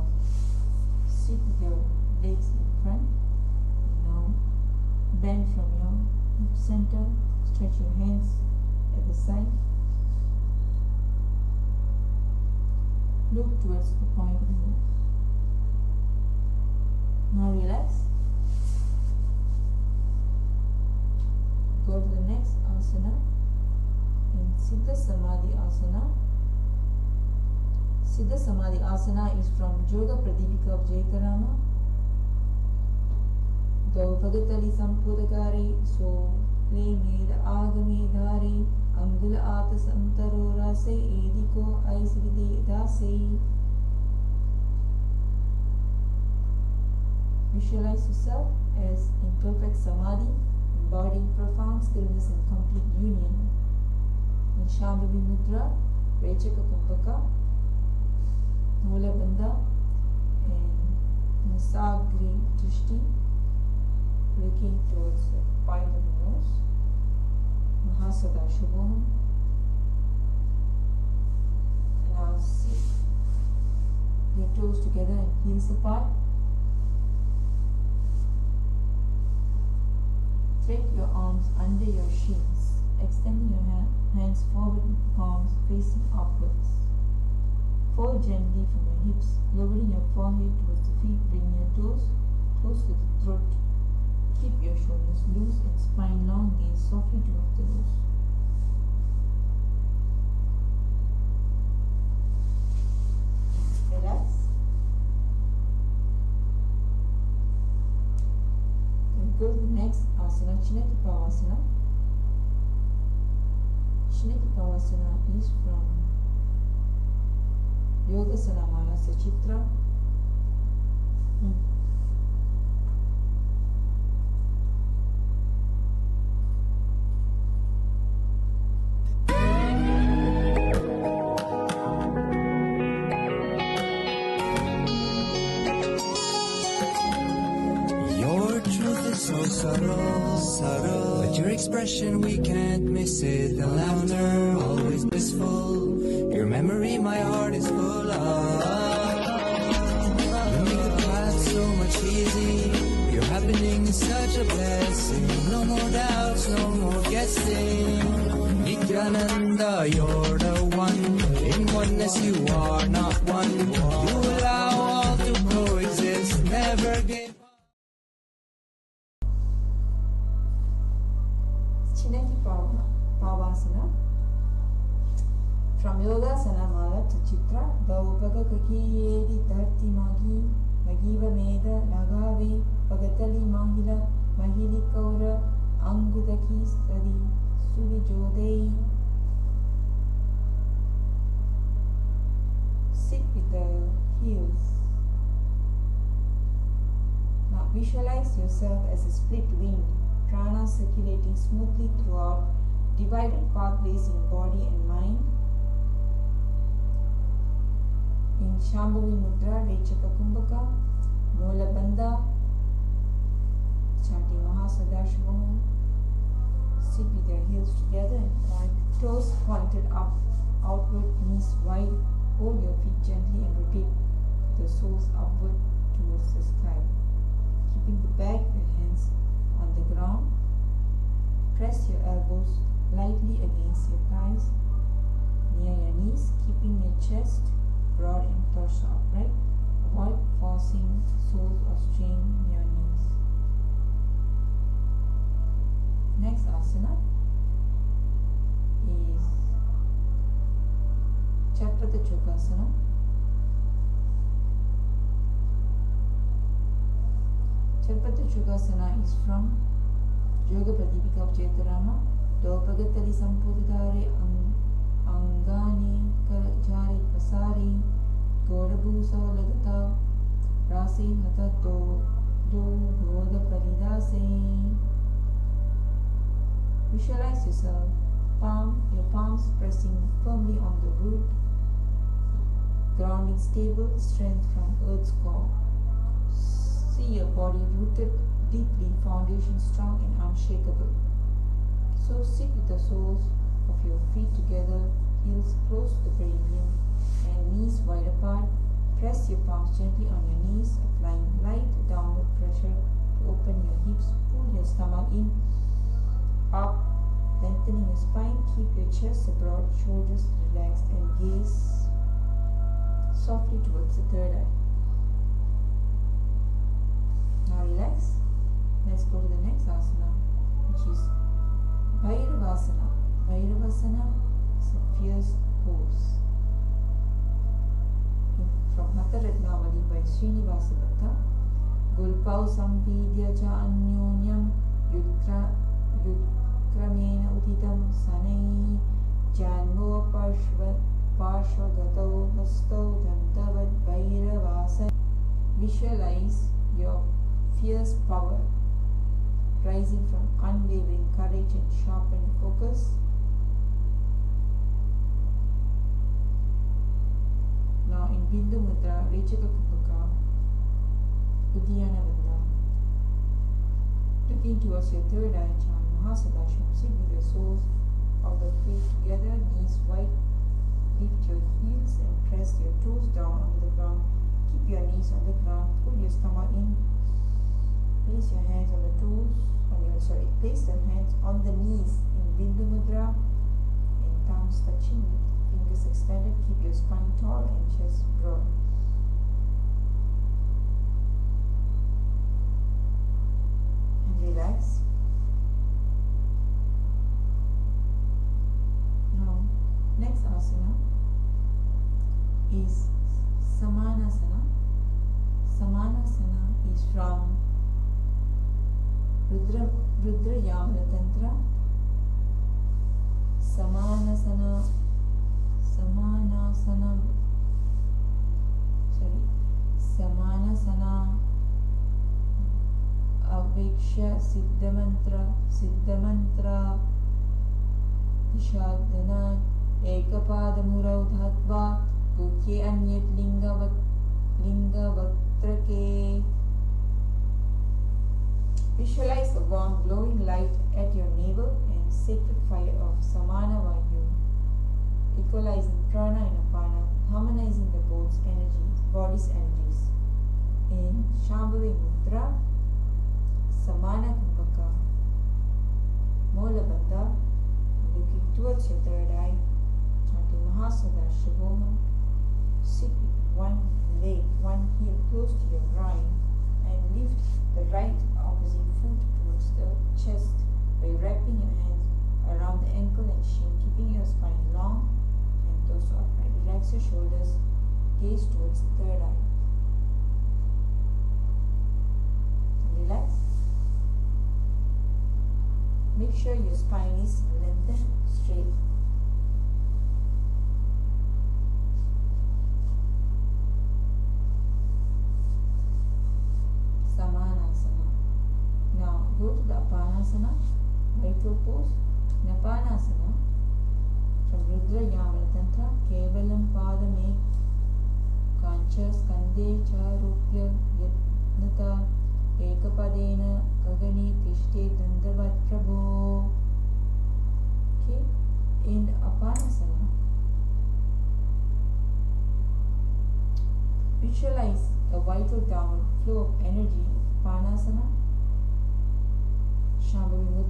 S1: sit with your legs in front. Now bend from your hip center. Stretch your hands at the side. Look towards the point of the nose. Now relax. Go to the next asana in Siddha Samadhi Asana. Siddha Samadhi Asana is from Yoga Pradipika of Jaikarama. Dau Bhagatali Sampudakari, so play Meda Agami Dhari, Angula Ata Samtaro Rase, Ediko Aisvidi Dase. Visualize yourself as in perfect Samadhi, embodying profound stillness and complete union. In Shambhavi Mudra, Rechaka Kumbhaka, Mula Bandha, and Nasagri Drishti, looking towards the point of the nose. Mahasada Shubham. Now sit your toes together and heels apart. Take your arms under your shins, extending your hands forward with palms facing upwards. Fold gently from your hips, lowering your forehead towards the feet, bring your toes close to the throat. Keep your shoulders loose and spine long, gaze softly towards the nose. Relax. Go to the next asana, Chinakipavasana. Chinakipavasana is from Yoga Sanamala Sachitra.
S2: So subtle, but your expression, we can't miss it. The laughter, always blissful. Your memory, my heart is full of. You make the path so much easy. Your happening is such a blessing. No more doubts, no more guessing. Nithyananda, you're the one. In oneness, you are not one. You allow all to coexist, never give.
S1: Chinakipavasana from Yoga Sanamala to Chitra. Daupaga Kakiyedi Dharti Magiva Meda Lagavi Pagatali Mahila Mahili Kaura Angudaki Stadi Suli Jodei. Sit with the heels. Now visualize yourself as a split wing. Prana circulating smoothly throughout divided pathways in body and mind. In Shambhavi Mudra, Rechaka Kumbhaka, Mula Bandha, chanting Mahasadashvaham. Sit with your heels together and toes pointed up. outward, knees wide. Hold your feet gently and rotate the soles upward towards the sky. Keeping the back of your hands on the ground, press your elbows lightly against your thighs, near your knees, keeping your chest broad and torso upright. Avoid forcing soles or strain your knees. Next asana is Chatpata Chokasana. Chatpata Chokasana is from Yoga Pradipika of Chaitarama. Dopagatali Sampuditare Angani Karajari Pasari Godabusa Lagata Rasi Hatato Do Goda Paridase. Visualize yourself, your palms pressing firmly on the root, grounding stable strength from earth's core. See your body rooted deeply, foundation strong and unshakable. So sit with the soles of your feet together, heels close to the perineum and knees wide apart. Press your palms gently on your knees, applying light downward pressure to open your hips. Pull your stomach in, up, lengthening your spine. Keep your chest abroad, shoulders relaxed, and gaze softly towards the third eye. Now relax. Let's go to the next asana, which is Bhairavasana. Bhairavasana is a fierce pose. From Hatha Ratnavali by Srinivasa Bhatta. Gulpau Sampidya Cha Anyonyam Yudkramena Utitam Sanai Janmo Parshvagato Hasto Dantavad Bhairavasana. Visualize your fierce power rising from unwavering courage and sharpened focus. Now in Bindu Mudra, Rechaka Kumbhaka, Uddiyana Bandha. Looking towards your third eye, chant Mahasadasham. Sit with your soles of the feet together, knees wide. Lift your heels and press your toes down onto the ground. Keep your knees on the ground. Pull your stomach in. Place your hands on the toes. Place your hands on the knees in Bindu Mudra and thumbs touching, fingers extended. Keep your spine tall and chest broad. And relax. Now, next asana is Samanasana. Samanasana is from Rudra Yamana Tantra. Samanasana Aveksha Siddhamantra Ishadana Ekapadamurau Dhatva Gukye Anyat Lingavatrake. Visualize the warm glowing light at your navel and sacred fire of Samana Vayu, equalizing prana and apana, harmonizing the body's energies. In Shambhavi Mudra, Samana Kumbhaka, Mola Bandha, looking towards your third eye, chanting Mahasada Shivoham. Sit with one leg, one heel close to your groin, and lift the right opposite foot towards the chest by wrapping your hands around the ankle and shin, keeping your spine long and torso upright. Relax your shoulders, gaze towards the third eye. Relax. Make sure your spine is lengthened, straight. Samanasana. Now go to the Apanasana, vertical pose. In Apanasana, from Rudra Yamana Tantra, Kevalam Padame Kancha Skande Charupya Yatnata Ekapadena Kagani Tishte Dandavat Prabho. Okay, in Apanasana,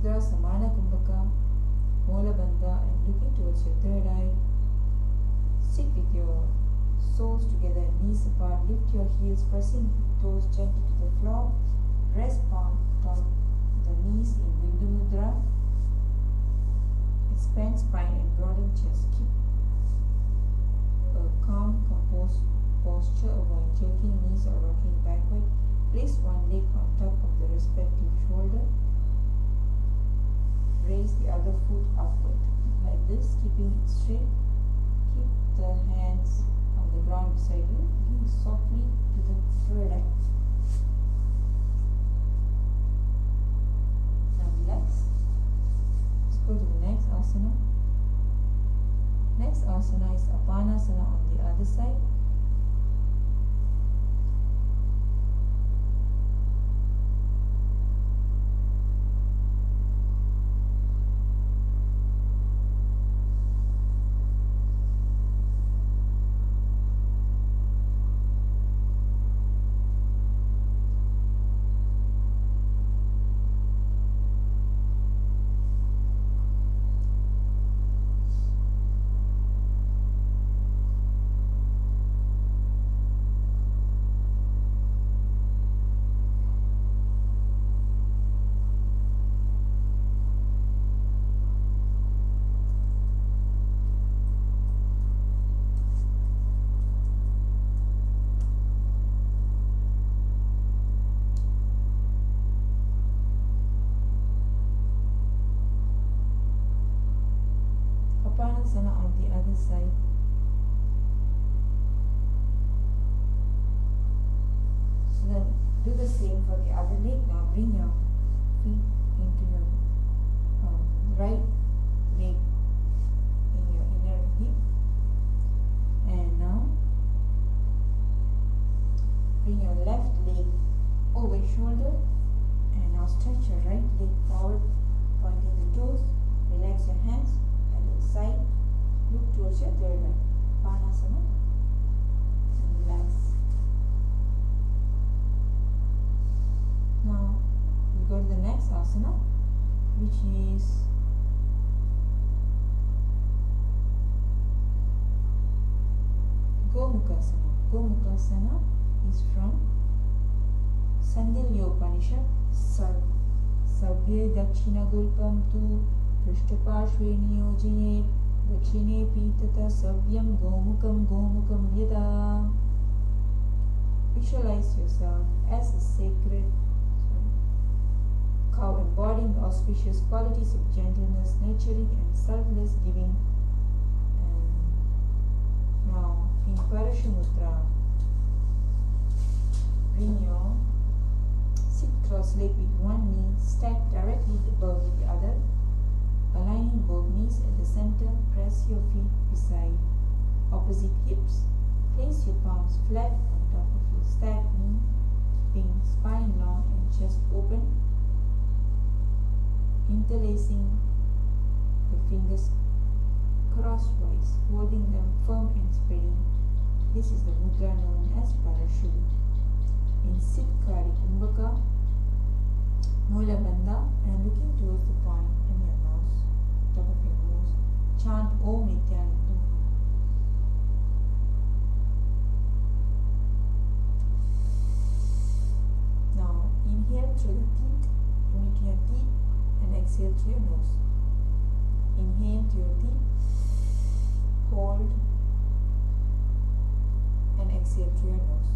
S1: Mudra Samana Kumbhaka, Mola Bandha, and looking towards your third eye. Sit with your soles together and knees apart. Lift your heels, pressing toes gently to the floor. Rest palm on the knees in Bindu Mudra. Expand spine and broaden chest. Keep a calm, composed posture, avoid jerking knees or rocking backward. Place one leg on top of the respective shoulder. Raise the other foot upward like this, keeping it straight. Keep the hands on the ground beside you, looking softly to the third eye. Now relax. Let's go to the next asana. Next asana is Apanasana on the other side. Apanasana on the other side. So then do the same for the other leg. Now bring your feet into your right leg in your inner hip. And now bring your left leg over your shoulder. And now stretch your right leg forward, pointing the toes. Relax your hands. Side, look towards your third eye. Apanasana and relax. Now we go to the next asana, which is Gomukhasana. Gomukhasana is from Sandilya Upanishad. Sabye Dakshina Gulpam tu Prishthapashve Niyojine Dakshine Pitata Savyam Gomukam Yada. Visualize yourself as a sacred cow embodying the auspicious qualities of gentleness, nurturing and selfless giving. And now in Parashamudra, bring your sit cross-legged with one knee stacked directly above the other. Aligning both knees at the center, press your feet beside opposite hips. Place your palms flat on top of your stacked knee, keeping spine long and chest open. Interlacing the fingers crosswise, holding them firm and spreading. This is the mudra known as parachute. In Siddhkari Kumbhaka, Mula Bandha, and looking towards the point in your nose, top of your nose, chant Om Nithyananda. Now inhale through the teeth, between your teeth, and exhale through your nose. Inhale through your teeth, hold, and exhale through your nose.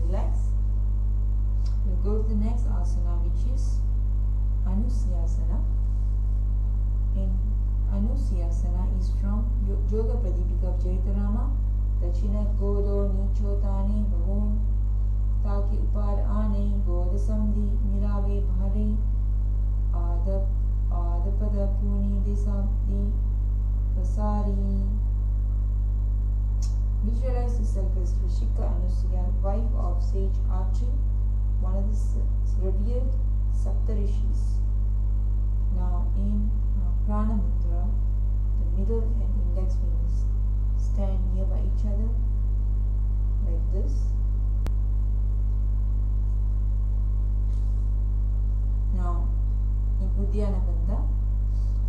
S1: Relax. We'll go to the next asana, which is Anusyasana. And Anusyasana is from Yoga Pradipika of Jaitarama. Dachina Godo Nichotani Bhavon Taki Upar Ane Godasamdi Mirave Bhari Adapada Puni Desamdi Vasari. Visualize yourself as Rishika Anusuya, wife of sage Atri, one of the revered Saptarishis. Now in Prana Mudra, the middle and index fingers stand nearby each other like this. Uddiyana.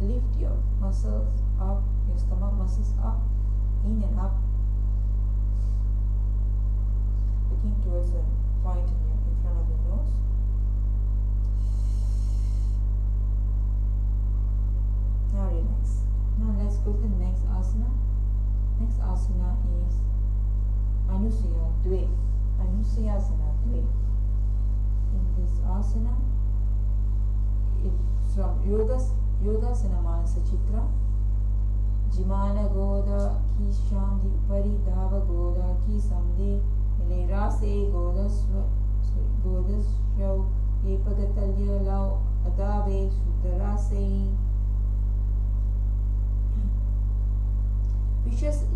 S1: Lift your muscles up, your stomach muscles up, in and up, looking towards the point in front of your nose. Now relax. Now let's go to the next asana. Next asana is Anusaya Dve. Anusayasana Dve. In this asana, it's from Yogasana Manasa Chitra. Jimana Goda Ki Shandi Pari Dava Goda Ki Samde Ile Rase Godas Shau Epagatalya Lau Adave Sudarase.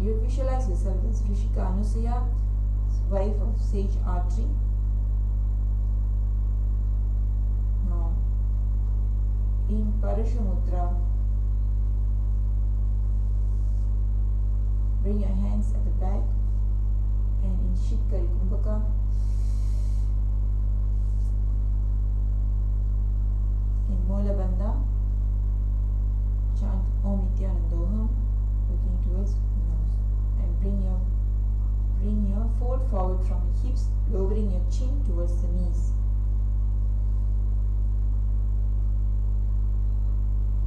S1: You visualize yourself as Rishika Anusaya, wife of Sage Atri. Now, in Parashamudra, bring your hands at the back, and in Shitkari Kumbhaka, in Mola Bandha, chant Om Nithyananda, looking towards the nose, and bring your fold forward from the hips, lowering your chin towards the knees.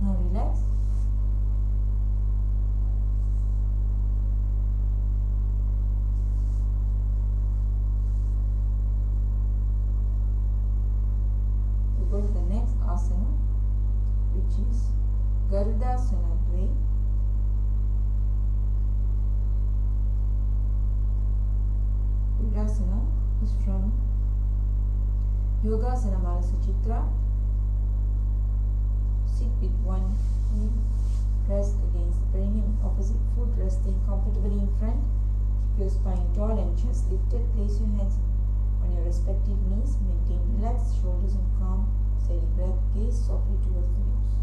S1: Now relax. We go to the next asana, which is Garudasana Dve. Garudasana is from Yogasana Manasa Chitra. Sit with one heel pressed against the perineum, opposite foot resting comfortably in front. Keep your spine tall and chest lifted. Place your hands on your respective knees. Maintain relaxed shoulders and calm, steady breath. Gaze softly towards the nose.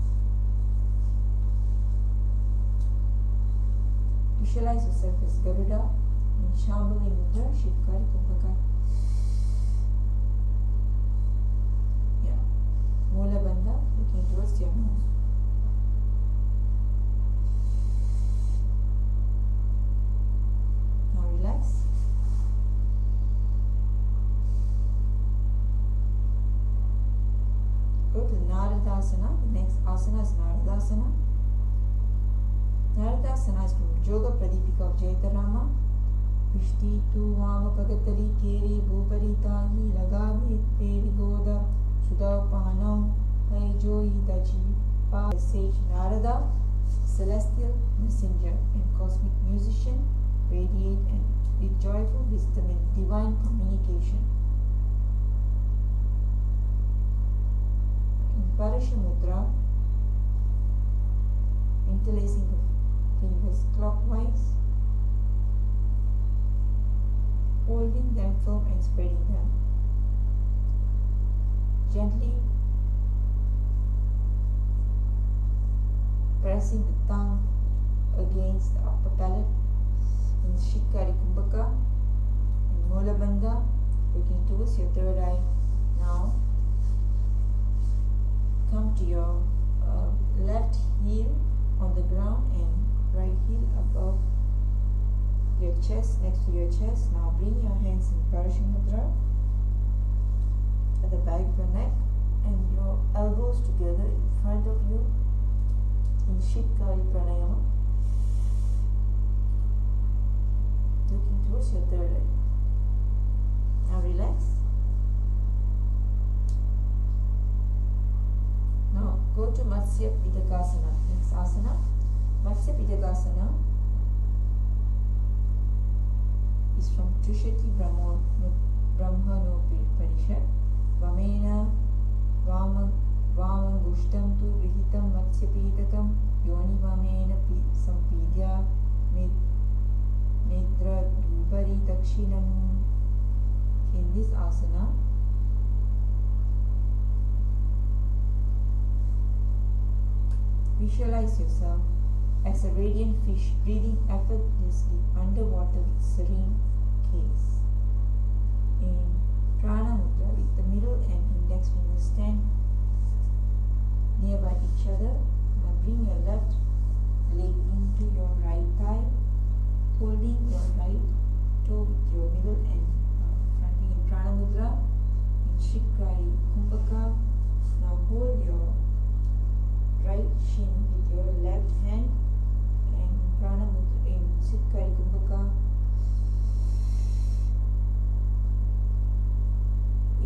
S1: Visualize yourself as Garuda in Shambhavi Mudra, Shitkari Kumbhaka. Mola Bandha, looking towards your nose. Now relax. Go to Naradasana. The next asana is Naradasana. Naradasana is from Yoga Pradipika of Jaitarama. Vishti tu vama pagatali keri bhuparitahi lagave peri goda Sudapano Haijoyi Daji Pa Sage Narada, celestial messenger and cosmic musician, radiate and with joyful wisdom and divine communication. In Parashamudra, interlacing the fingers clockwise, holding them firm and spreading them. Gently pressing the tongue against the upper palate in Shitkari Kumbhaka, in Mola Bandha, looking towards your third eye. Now come to your left heel on the ground and right heel above your chest, next to your chest. Now bring your hands in Parashamudra at the back of your neck and your elbows together in front of you in Shitkari Pranayama, looking towards your third eye. Now relax. Now go to Matsya Pitakasana. Next asana. Matsya Pitakasana is from Trishati Brahmanopanishad. Vamena Vama Gushtam tu Vihitam Matsya Pitakam Yoni Vamena Sampidya Medra Dubari Dakshinam. In this asana, visualize yourself as a radiant fish breathing effortlessly underwater with serene gaze. In Prana Mudra, with the middle and index fingers stand nearby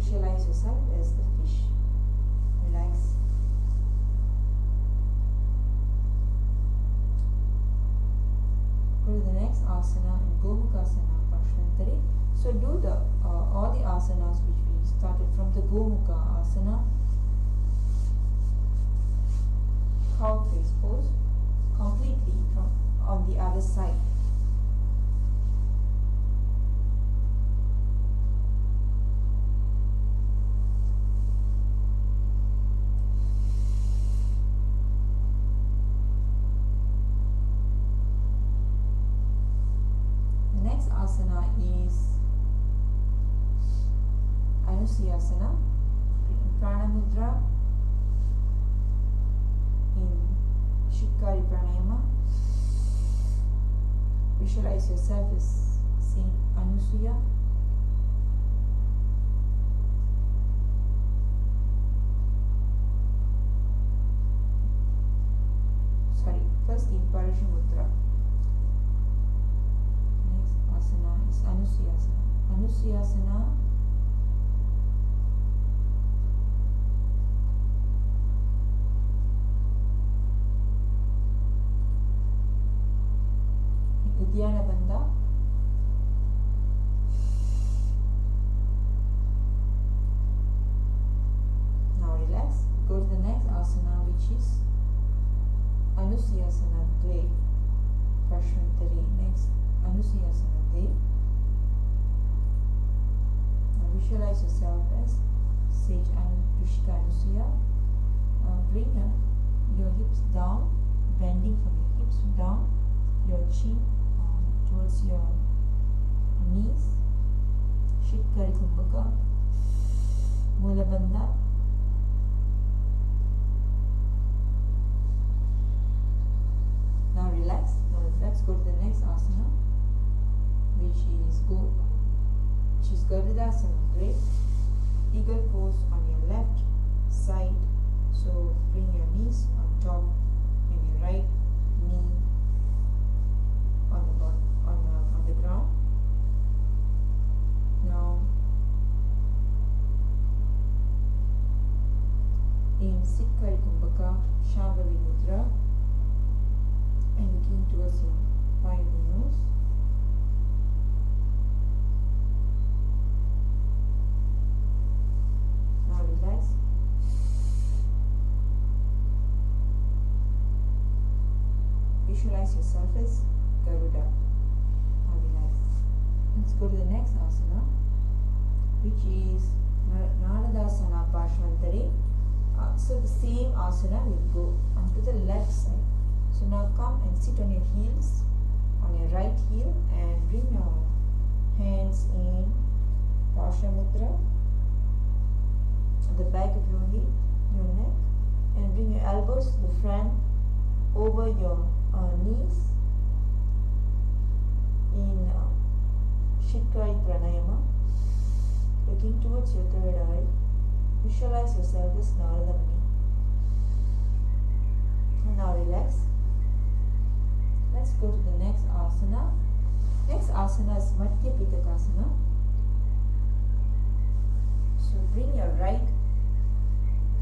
S1: Visualize yourself as the fish. Relax. Go to the next asana, Gomukasana Pashvantari. So do the all the asanas which we started from the Gomukha asana, cow face pose, completely from on the other side. Asana is Anusiyasana, Prana Mudra in Shikkari Pranayama. Visualize yourself as Saint Anusuya. First in Parashu Mudra. Asana is Anusiyasana. Anusiyasana Uddiyana Bandha. Now relax. Go to the next asana, which is Anusiyasana Dve Pashvantari. Next Anusiyasana. Now visualize yourself as Sage Rishika Anusuya. Bring your hips down, bending from your hips down, your chin towards your knees. Shikkari Kumbhaka, Mula Bandha. Now relax. Now let's go to the next asana, which is Garudasana. Great. Eagle pose on your left side. So bring your knees on top and your right knee on the ground. Now in Sikkari Kumbhaka, Shambhavi Mudra, and looking towards your point of the nose. Now relax. Visualize yourself as Garuda. Now relax. Let's go to the next asana, which is Nanadasana Pashvantari. So the same asana will go onto the left side. So now come and sit on your heels, on your right heel, and bring your hands in Pasha Mudra at the back of your neck, and bring your elbows to the front over your knees in Shikkari Pranayama, looking towards your third eye. Visualize yourself as Narada Muni. And now relax. Let's go to the next asana. Next asana is Madhya Pitakasana. So bring your right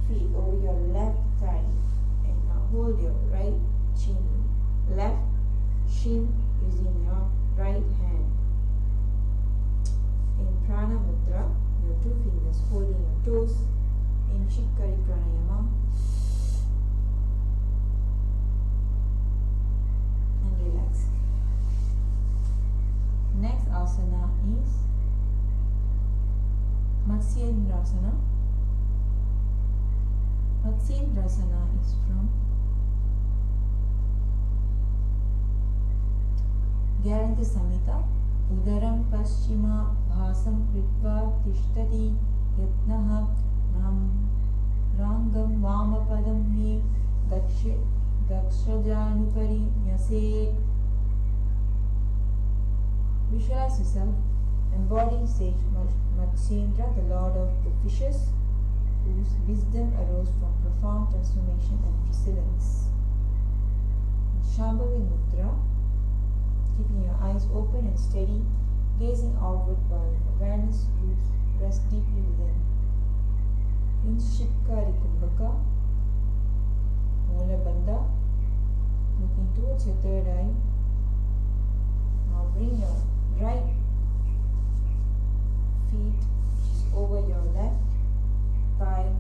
S1: feet over your left thigh and now hold your right chin. Left shin is in your right hand. In Prana Mudra, your two fingers holding your toes in Shikkari Pranayama. And relax. Next asana is Matsyendrasana. Matsyendrasana is from Garanta Samhita. Udaram Paschima Bhasam Kritva Tishtati Yatnaha Rangam Vamapadam Hi Dakshajanupari Nyase. Visualize yourself embodying sage Matsyendra, the lord of the fishes, whose wisdom arose from profound transformation and resilience. Shambhavi Mudra, keeping your eyes open and steady, gazing outward while awareness roots rest deeply within. in Shikari Kumbhaka, Mula Bandha, looking towards your third eye. Now bring your right feet over your left thigh.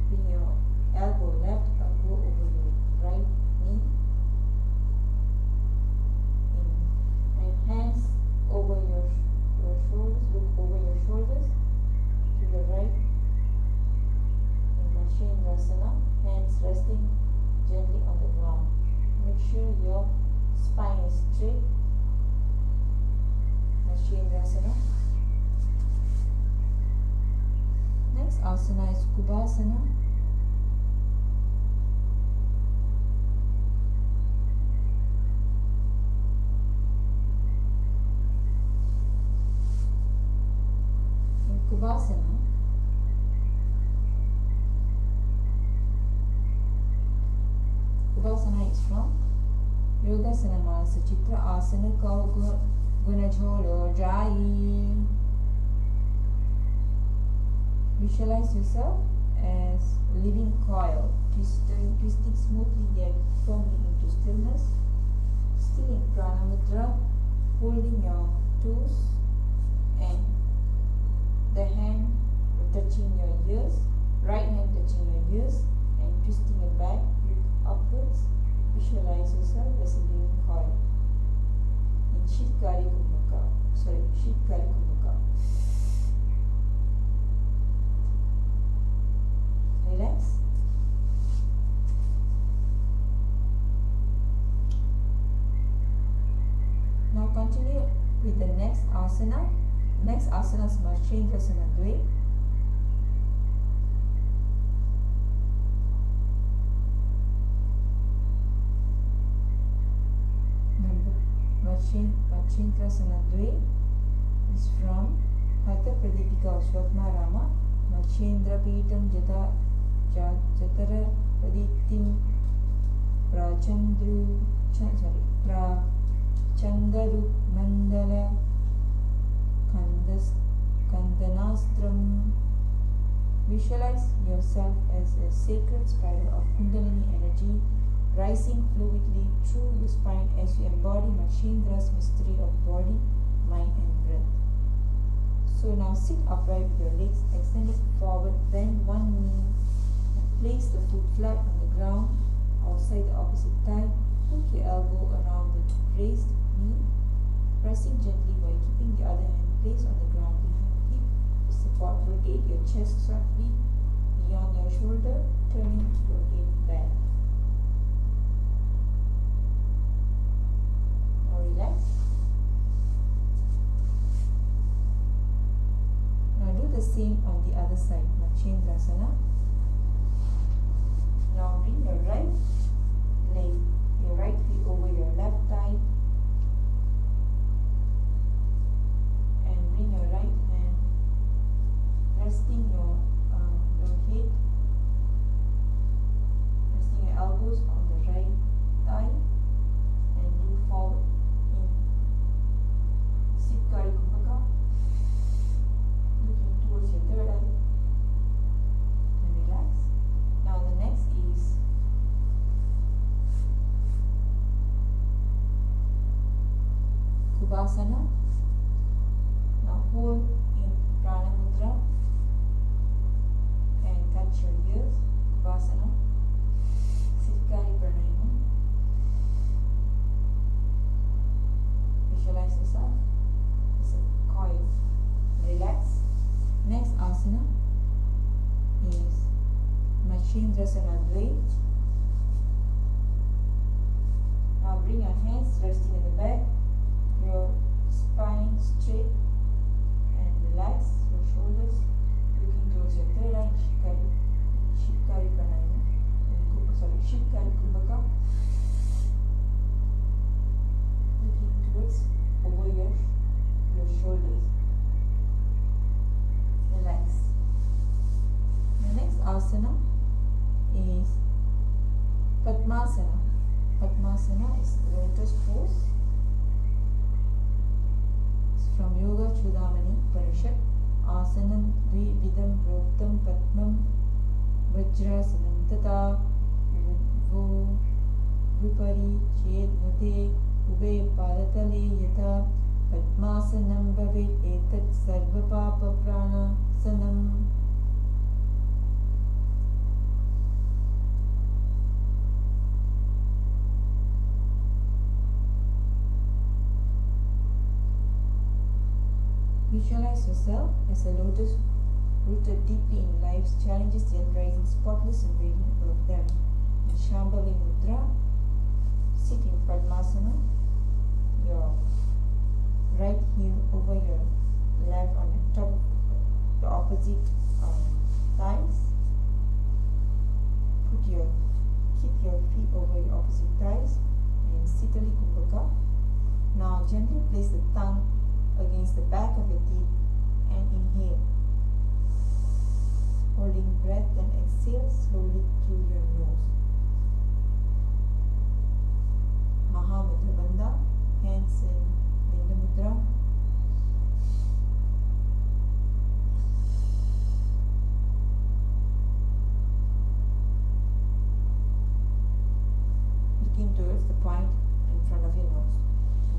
S1: Bring your left elbow over your right knee. And hands over your shoulders. Look over your shoulders to the right. In Matsyendrasana, hands resting gently on the ground. Make sure your spine is straight. Matsyendrasana. Next asana is Kubhasana. In Kubhasana, Kubhasana is from Yogasana Manasa Chitra Asana Kau Gunajholo Jai. Visualize yourself as a living coil, twisting smoothly yet firmly into stillness. Still in Prana Mudra, holding your toes and the hand touching your ears, right hand touching your ears and twisting it back upwards. Visualize yourself as a living coil in Shikari Kumbhaka. Relax. Now continue with the next asana. Next asana is Matsyendrasana Dve. Matsyendrasana Dve is from Hatha Pradipika of Swatma Rama. MatsyendraPitam Jatara Pradittim Prachandaru Mandala Kandanastram. Visualize yourself as a sacred spiral of Kundalini energy rising fluidly through your spine as you embody Matsyendra's mystery of body, mind and breath. So now sit upright with your legs extended forward, bend one knee and place the foot flat on the ground outside the opposite thigh. Hook your elbow around the raised knee, pressing gently while keeping the other hand placed on the ground behind the hip to support. Rotate your chest softly beyond your shoulder, turning your head back. Now relax. Now do the same on the other side, Matsyendrasana. Now bring your right leg, your right feet over your left thigh and bring your right hand resting your head, resting your elbows on the right thigh and look forward in Shikari Kumbhaka, looking towards your third eye and relax. Now the next is Kubhasana. Now hold in Prana Mudra and touch your ears. Kubhasana. Shikari Pranayama. Visualize yourself as a coil. Relax. Next asana is Matsyendrasana Dve. Now bring your hands resting in the back, your spine straight and relax your shoulders, looking towards your third eye, Shikari Pranayama, Shikari Kumbhaka, looking towards over your shoulders. Relax. The next asana is Padmasana. Padmasana is lotus pose. It's from Yoga Chudamani Upanishad. आसनं द्विविधं प्रोक्तं पद्मं वज्रासनं तथा ऊर्ध्वो विपरि चेन्नुते उभे पादतले यथा पद्मासनं भवेत् एतत् सर्वपापप्राणासनम्. Visualize yourself as a lotus rooted deeply in life's challenges yet rising spotless and radiant above them. In Shambhavi Mudra, sit in Padmasana, your right heel over your left on the top of the opposite thighs. Keep your feet over your opposite thighs and Sitali Kumbhaka. Now gently place the tongue against the back of your teeth and inhale. Holding breath and exhale slowly through your nose. Mahamudra Bandha, hands in Linga Mudra. Looking towards the point in front of your nose.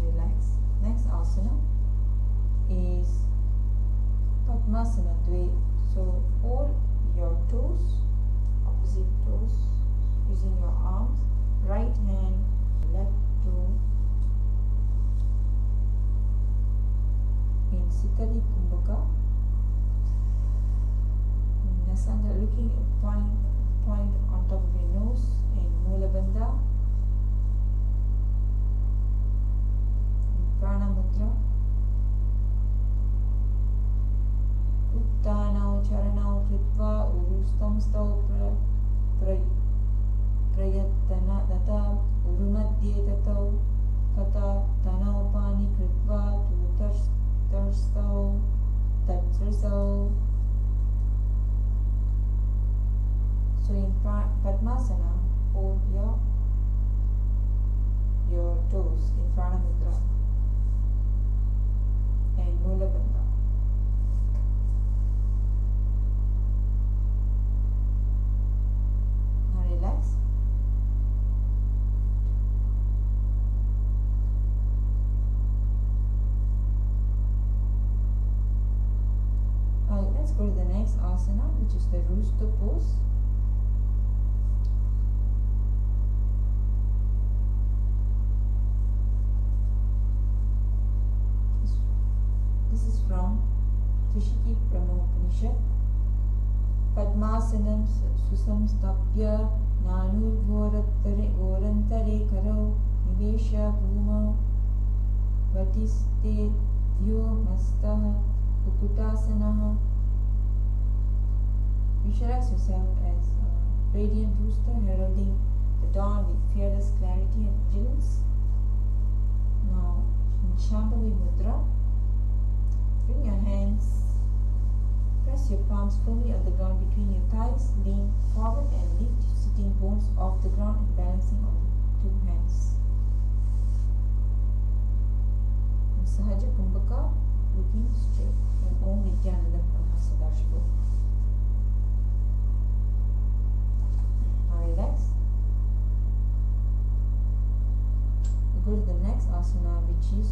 S1: Relax. Next asana is Padmasana Dve. So hold your toes, opposite toes, using your arms, right hand, left toe in Sitali Kumbhaka. Nasanda, looking at point on top of your nose in Mula Bandha. Prana Mudra. Uttanau charanau kritva urustam stau prayattana data urumadye tatau kata tanau pani kritva tutarstau tatsrisau. So in Padmasana, hold your toes in Prana Mudra and Mula Bandha. Now relax. Let's go to the next asana, which is the rooster pose. This is from Trishiki Brahma Padmasanam susamstapya nanur vorantare karau nivesha bhumau vatiste dhyo mastah ukutasanaha. Visualize yourself as a radiant rooster heralding the dawn with fearless clarity and vigilance. Now in Shambhavi Mudra, bring your hands, press your palms firmly on the ground between your thighs, lean forward and lift sitting bones off the ground and balancing on two hands. In Sahaja Kumbhaka, looking straight. And Om Nithyananda Yoga. Now relax. We go to the next asana, which is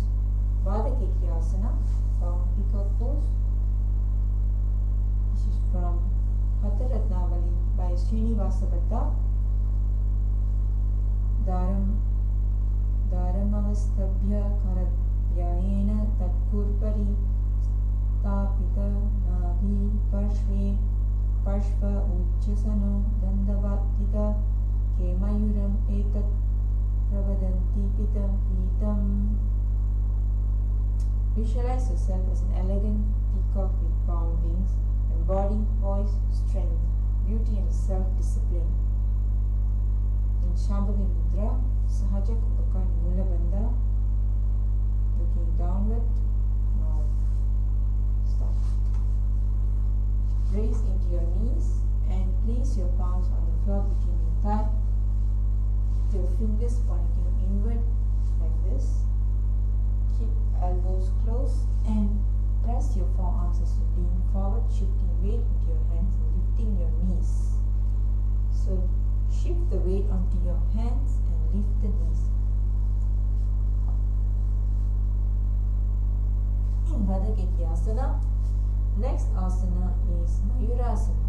S1: Vadic asana, from peacock pose. This is from Hatha Ratnavali by Srinivasa Bhatta. Dharamavastabhya karadyayena tatkurpari tapita navi parshva uchchasano dandavatita kemayuram etat pravadanti pitam. Visualize yourself as an elegant peacock with brown wings, embodying poise, strength, beauty and self-discipline. In Shambhavi Mudra, Sahaja Kumbhaka and Mula Bandha, looking downward. Now stop. Raise into your knees and place your palms on the floor between your thighs, with your fingers pointing inward like this. Keep elbows close and press your forearms as you lean another Kekyasana. Next asana is Mayurasana.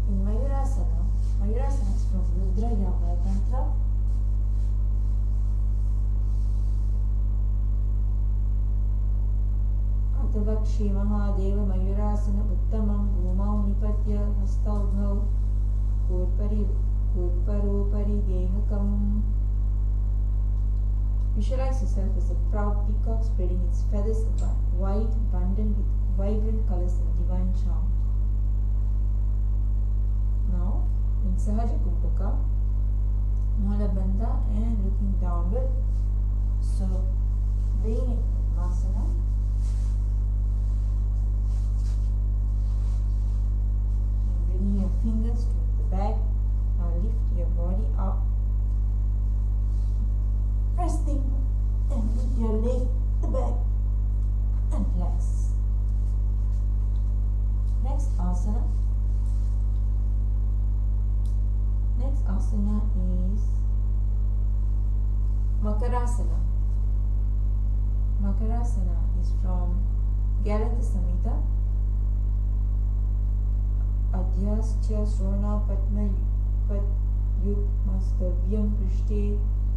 S1: In Mayurasana is from Rudra Yama Tantra. Atavakshi Mahadeva Mayurasana Uttamam Bhumau Nipatya Hastaudhau Kurparupari Dehakam. Visualize yourself as a proud peacock spreading its feathers wide, abundant with vibrant colors and divine charm. Now, in Sahaja Kumbhaka, Mula Bandha and looking downward. So, being in Padmasana, and bringing your fingers to the back. Now lift your body up. Resting and lift your leg the back and relax. Next asana is Makarasana. Makarasana is from Garantha Samhita. Adhyascha Srona Padma Yukmastavyam Prishte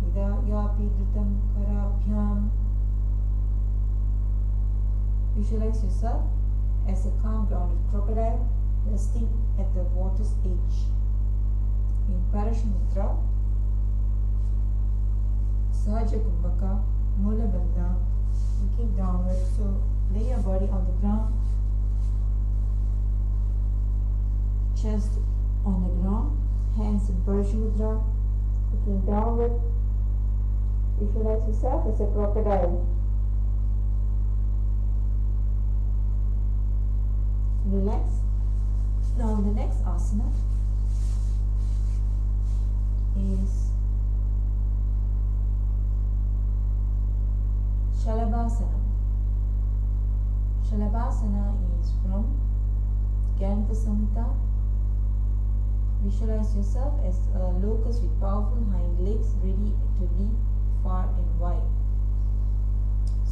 S1: Hidayapi Dhritam Karabhyam. Visualize yourself as a calm grounded crocodile resting at the water's edge. In Parashamudra, Sahaja Kumbhaka, Mula Bandha, looking downward. So lay your body on the ground, chest on the ground, hands in Parashamudra, looking downward. Visualize yourself as a crocodile. Relax. Now the next asana is Shalabhasana. Shalabhasana is from Garantha Samhita. Visualize yourself as a locust with powerful hind legs ready to leap far and wide.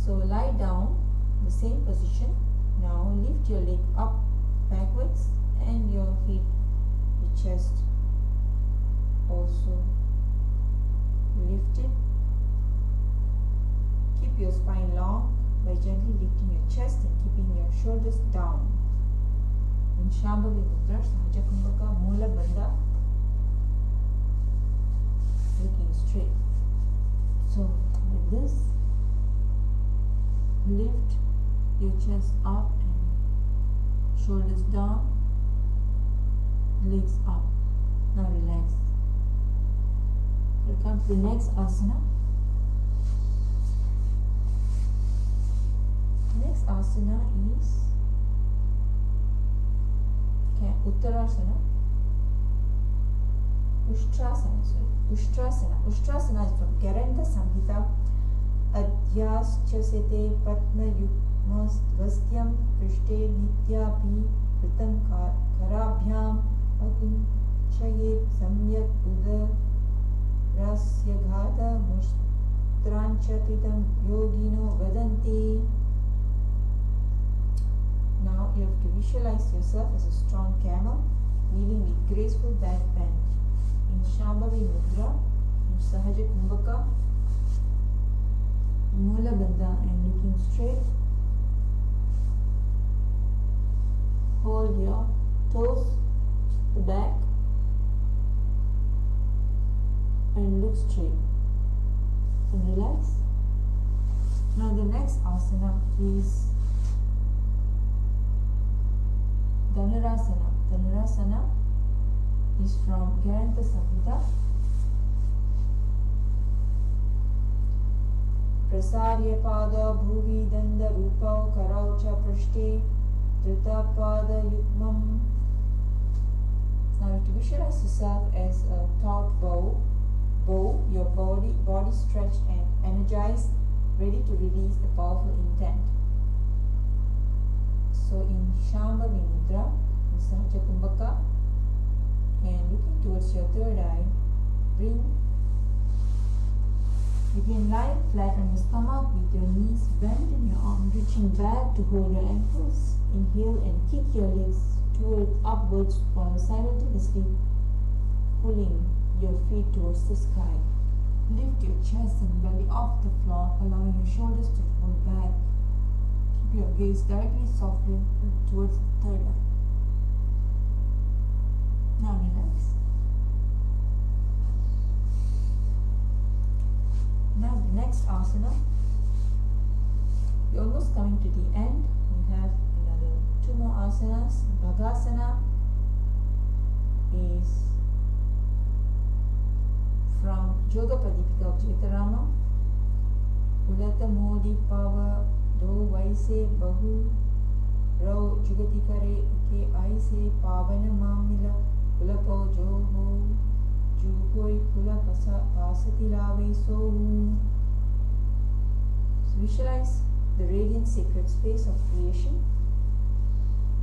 S1: So lie down, the same position. Now lift your leg up backwards and your head, your chest also lifted. Keep your spine long by gently lifting your chest and keeping your shoulders down. In Shambhavi Mudra, Sahaja Kumbhaka, Mula Bandha, looking straight. So with this, lift your chest up and shoulders down, legs up. Now relax. We'll come to the next asana. Next asana is Uttarasana. Ushtrasana is from Garantha Samhita. Adhyascha sete patna yukmasvastyam prishte nityapi pritam karabhyam akunchayet samyak udarasya ghata mushtrancha kritam yogino vadanti. Now you have to visualize yourself as a strong camel kneeling with graceful back bend. In Shambhavi Mudra, in Sahaja Kumbhaka, Mula Bandha and looking straight. Hold your toes to the back and look straight and relax. Now the next asana is Dhanurasana. Dhanurasana is from Garantha Samhita. Prasarya pada bhuvi danda rupau karau cha prashte drita pada yukmam. Now to visualize yourself as a taut bow, your body stretched and energized, ready to release the powerful intent. So in Shambhavi Mudra, in Sahaja Kumbhaka, and looking towards your third eye, bring Begin lying flat on your stomach with your knees bent and your arm reaching back to hold your ankles. Inhale and kick your legs upwards while simultaneously pulling your feet towards the sky. Lift your chest and belly off the floor, allowing your shoulders to roll back. Keep your gaze directly softly towards the third eye. Now relax. Now the next asana. We're almost coming to the end. We have another 2 more asanas. Bhagasana is from Yoga Pradipika of Jetarama. Ulata modi pava do vaise bahu rao jugati kare ke aise pavana mamila ulapo joho juhoi kula pasati lave so. Visualize the radiant sacred space of creation.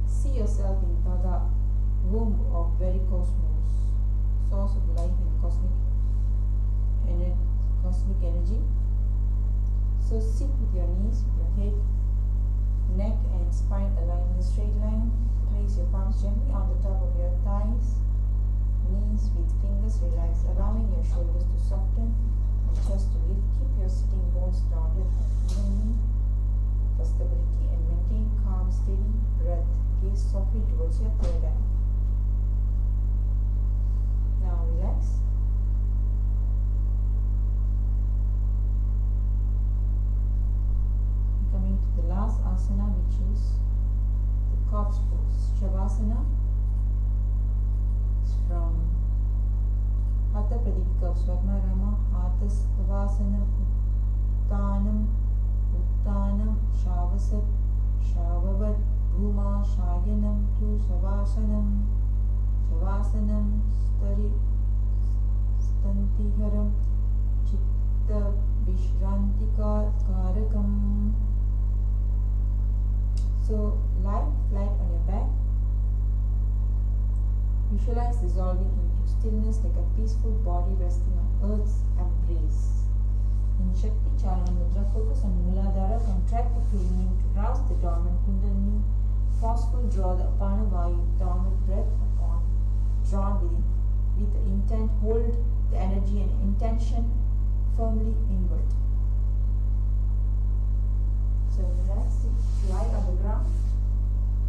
S1: See yourself in Bhaga, womb of very cosmos, source of life and cosmic energy. So sit with your knees, with your head, neck and spine aligned in a straight line. Place your palms gently on the top of your thighs. Knees with fingers relaxed, allowing your shoulders to soften and chest to lift. Keep your sitting bones grounded evenly for stability and maintain calm, steady breath. Gaze softly towards your third eye. Now relax. Coming to the last asana, which is the corpse pose, Shavasana. It's from Hatha Pradipika of Swarmarama, Atasvasana, Uttanam, Shavasat, Shavavat, Bhuma, Shayanam, Tu Savasanam, Stantiharam, Chitta Vishrantika Karakam. So lie flat on your back. Visualize dissolving into stillness like a peaceful body resting on earth's embrace. In Shakti Chalana Mudra, focus on Muladhara, contract the perineum to rouse the dormant Kundalini. Forceful draw the Apana Vayu, dormant breath upon, drawn with the intent, hold the energy and intention firmly inward. So relax, lie on the ground,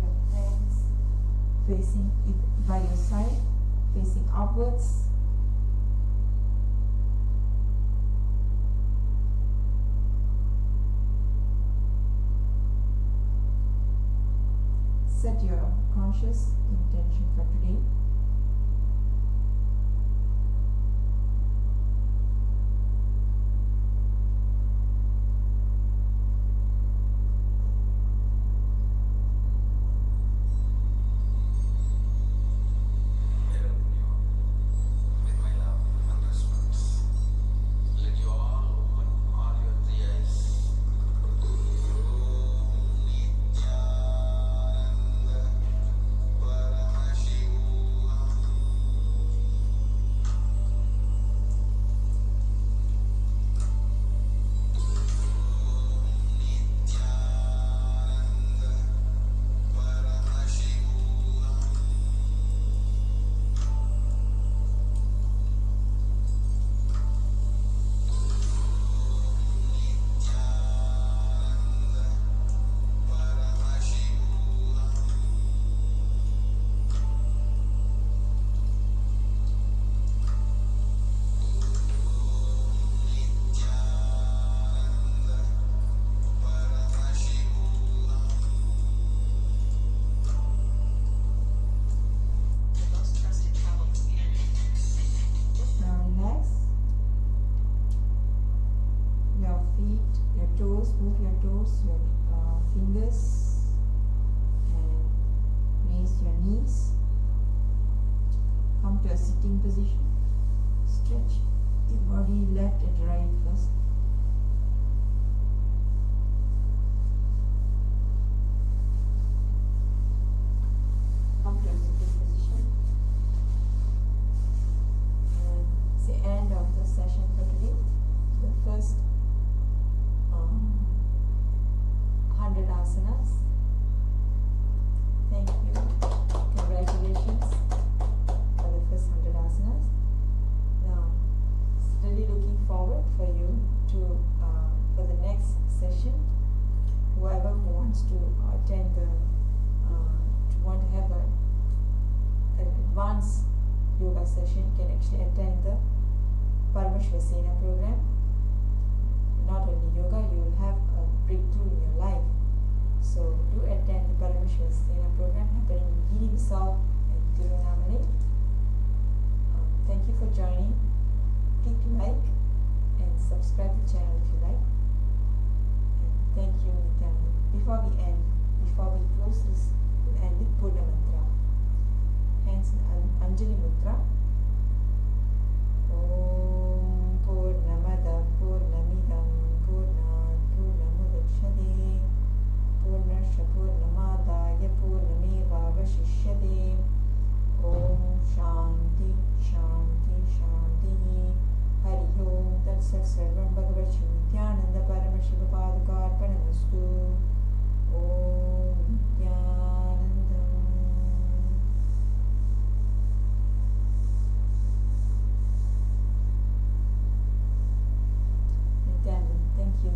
S1: your hands facing it by your side, facing upwards. Set your conscious intention for today.
S2: Om. Nithyananda Yoga.
S1: 100 asanas. Thank you. Congratulations for the first 100 asanas. Now, really looking forward for you to for the next session. Whoever who wants to attend the want to have an advanced yoga session can actually attend the Parameshwasena program. Not only yoga, you will have a breakthrough in your life. So do attend the Parameshwasena program happening in Guinea-Bissau and Tirunelveli. Thank you for joining. Click like and subscribe to the channel if you like. And thank you, Nithyananda. Before we close this, we'll end with Purna Mantra. Hands Anjali Mudra. Om Purnamada Purnamidam Purnat Purnamudachyate Purnasya Purnamadaya Purnameva Vashishyate. Om Shanti Shanti Shanti. Hari Om Tat Sat Sarvam Bhagavad Nithyananda Paramashiva Padukarpanamastu. Om Nithyananda. Nithyananda, thank you.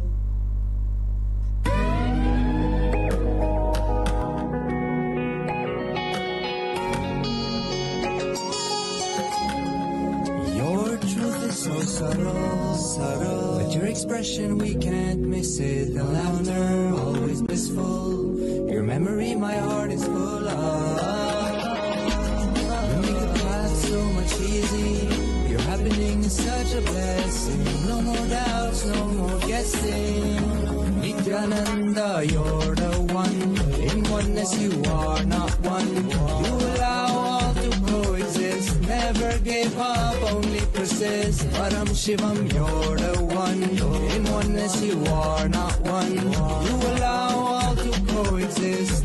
S2: Your truth is so subtle, subtle. But your expression, we can't miss it. The laughter, always blissful. Your memory, my heart is full of. You make the path so much easy. Your happening is such a blessing. No more doubts, no more guessing. Nithyananda, you're the one. In oneness, you are not one. You allow all to coexist. Never give up, only persist. Param Shivam, you're the one. In oneness, you are not one. You allow all to coexist.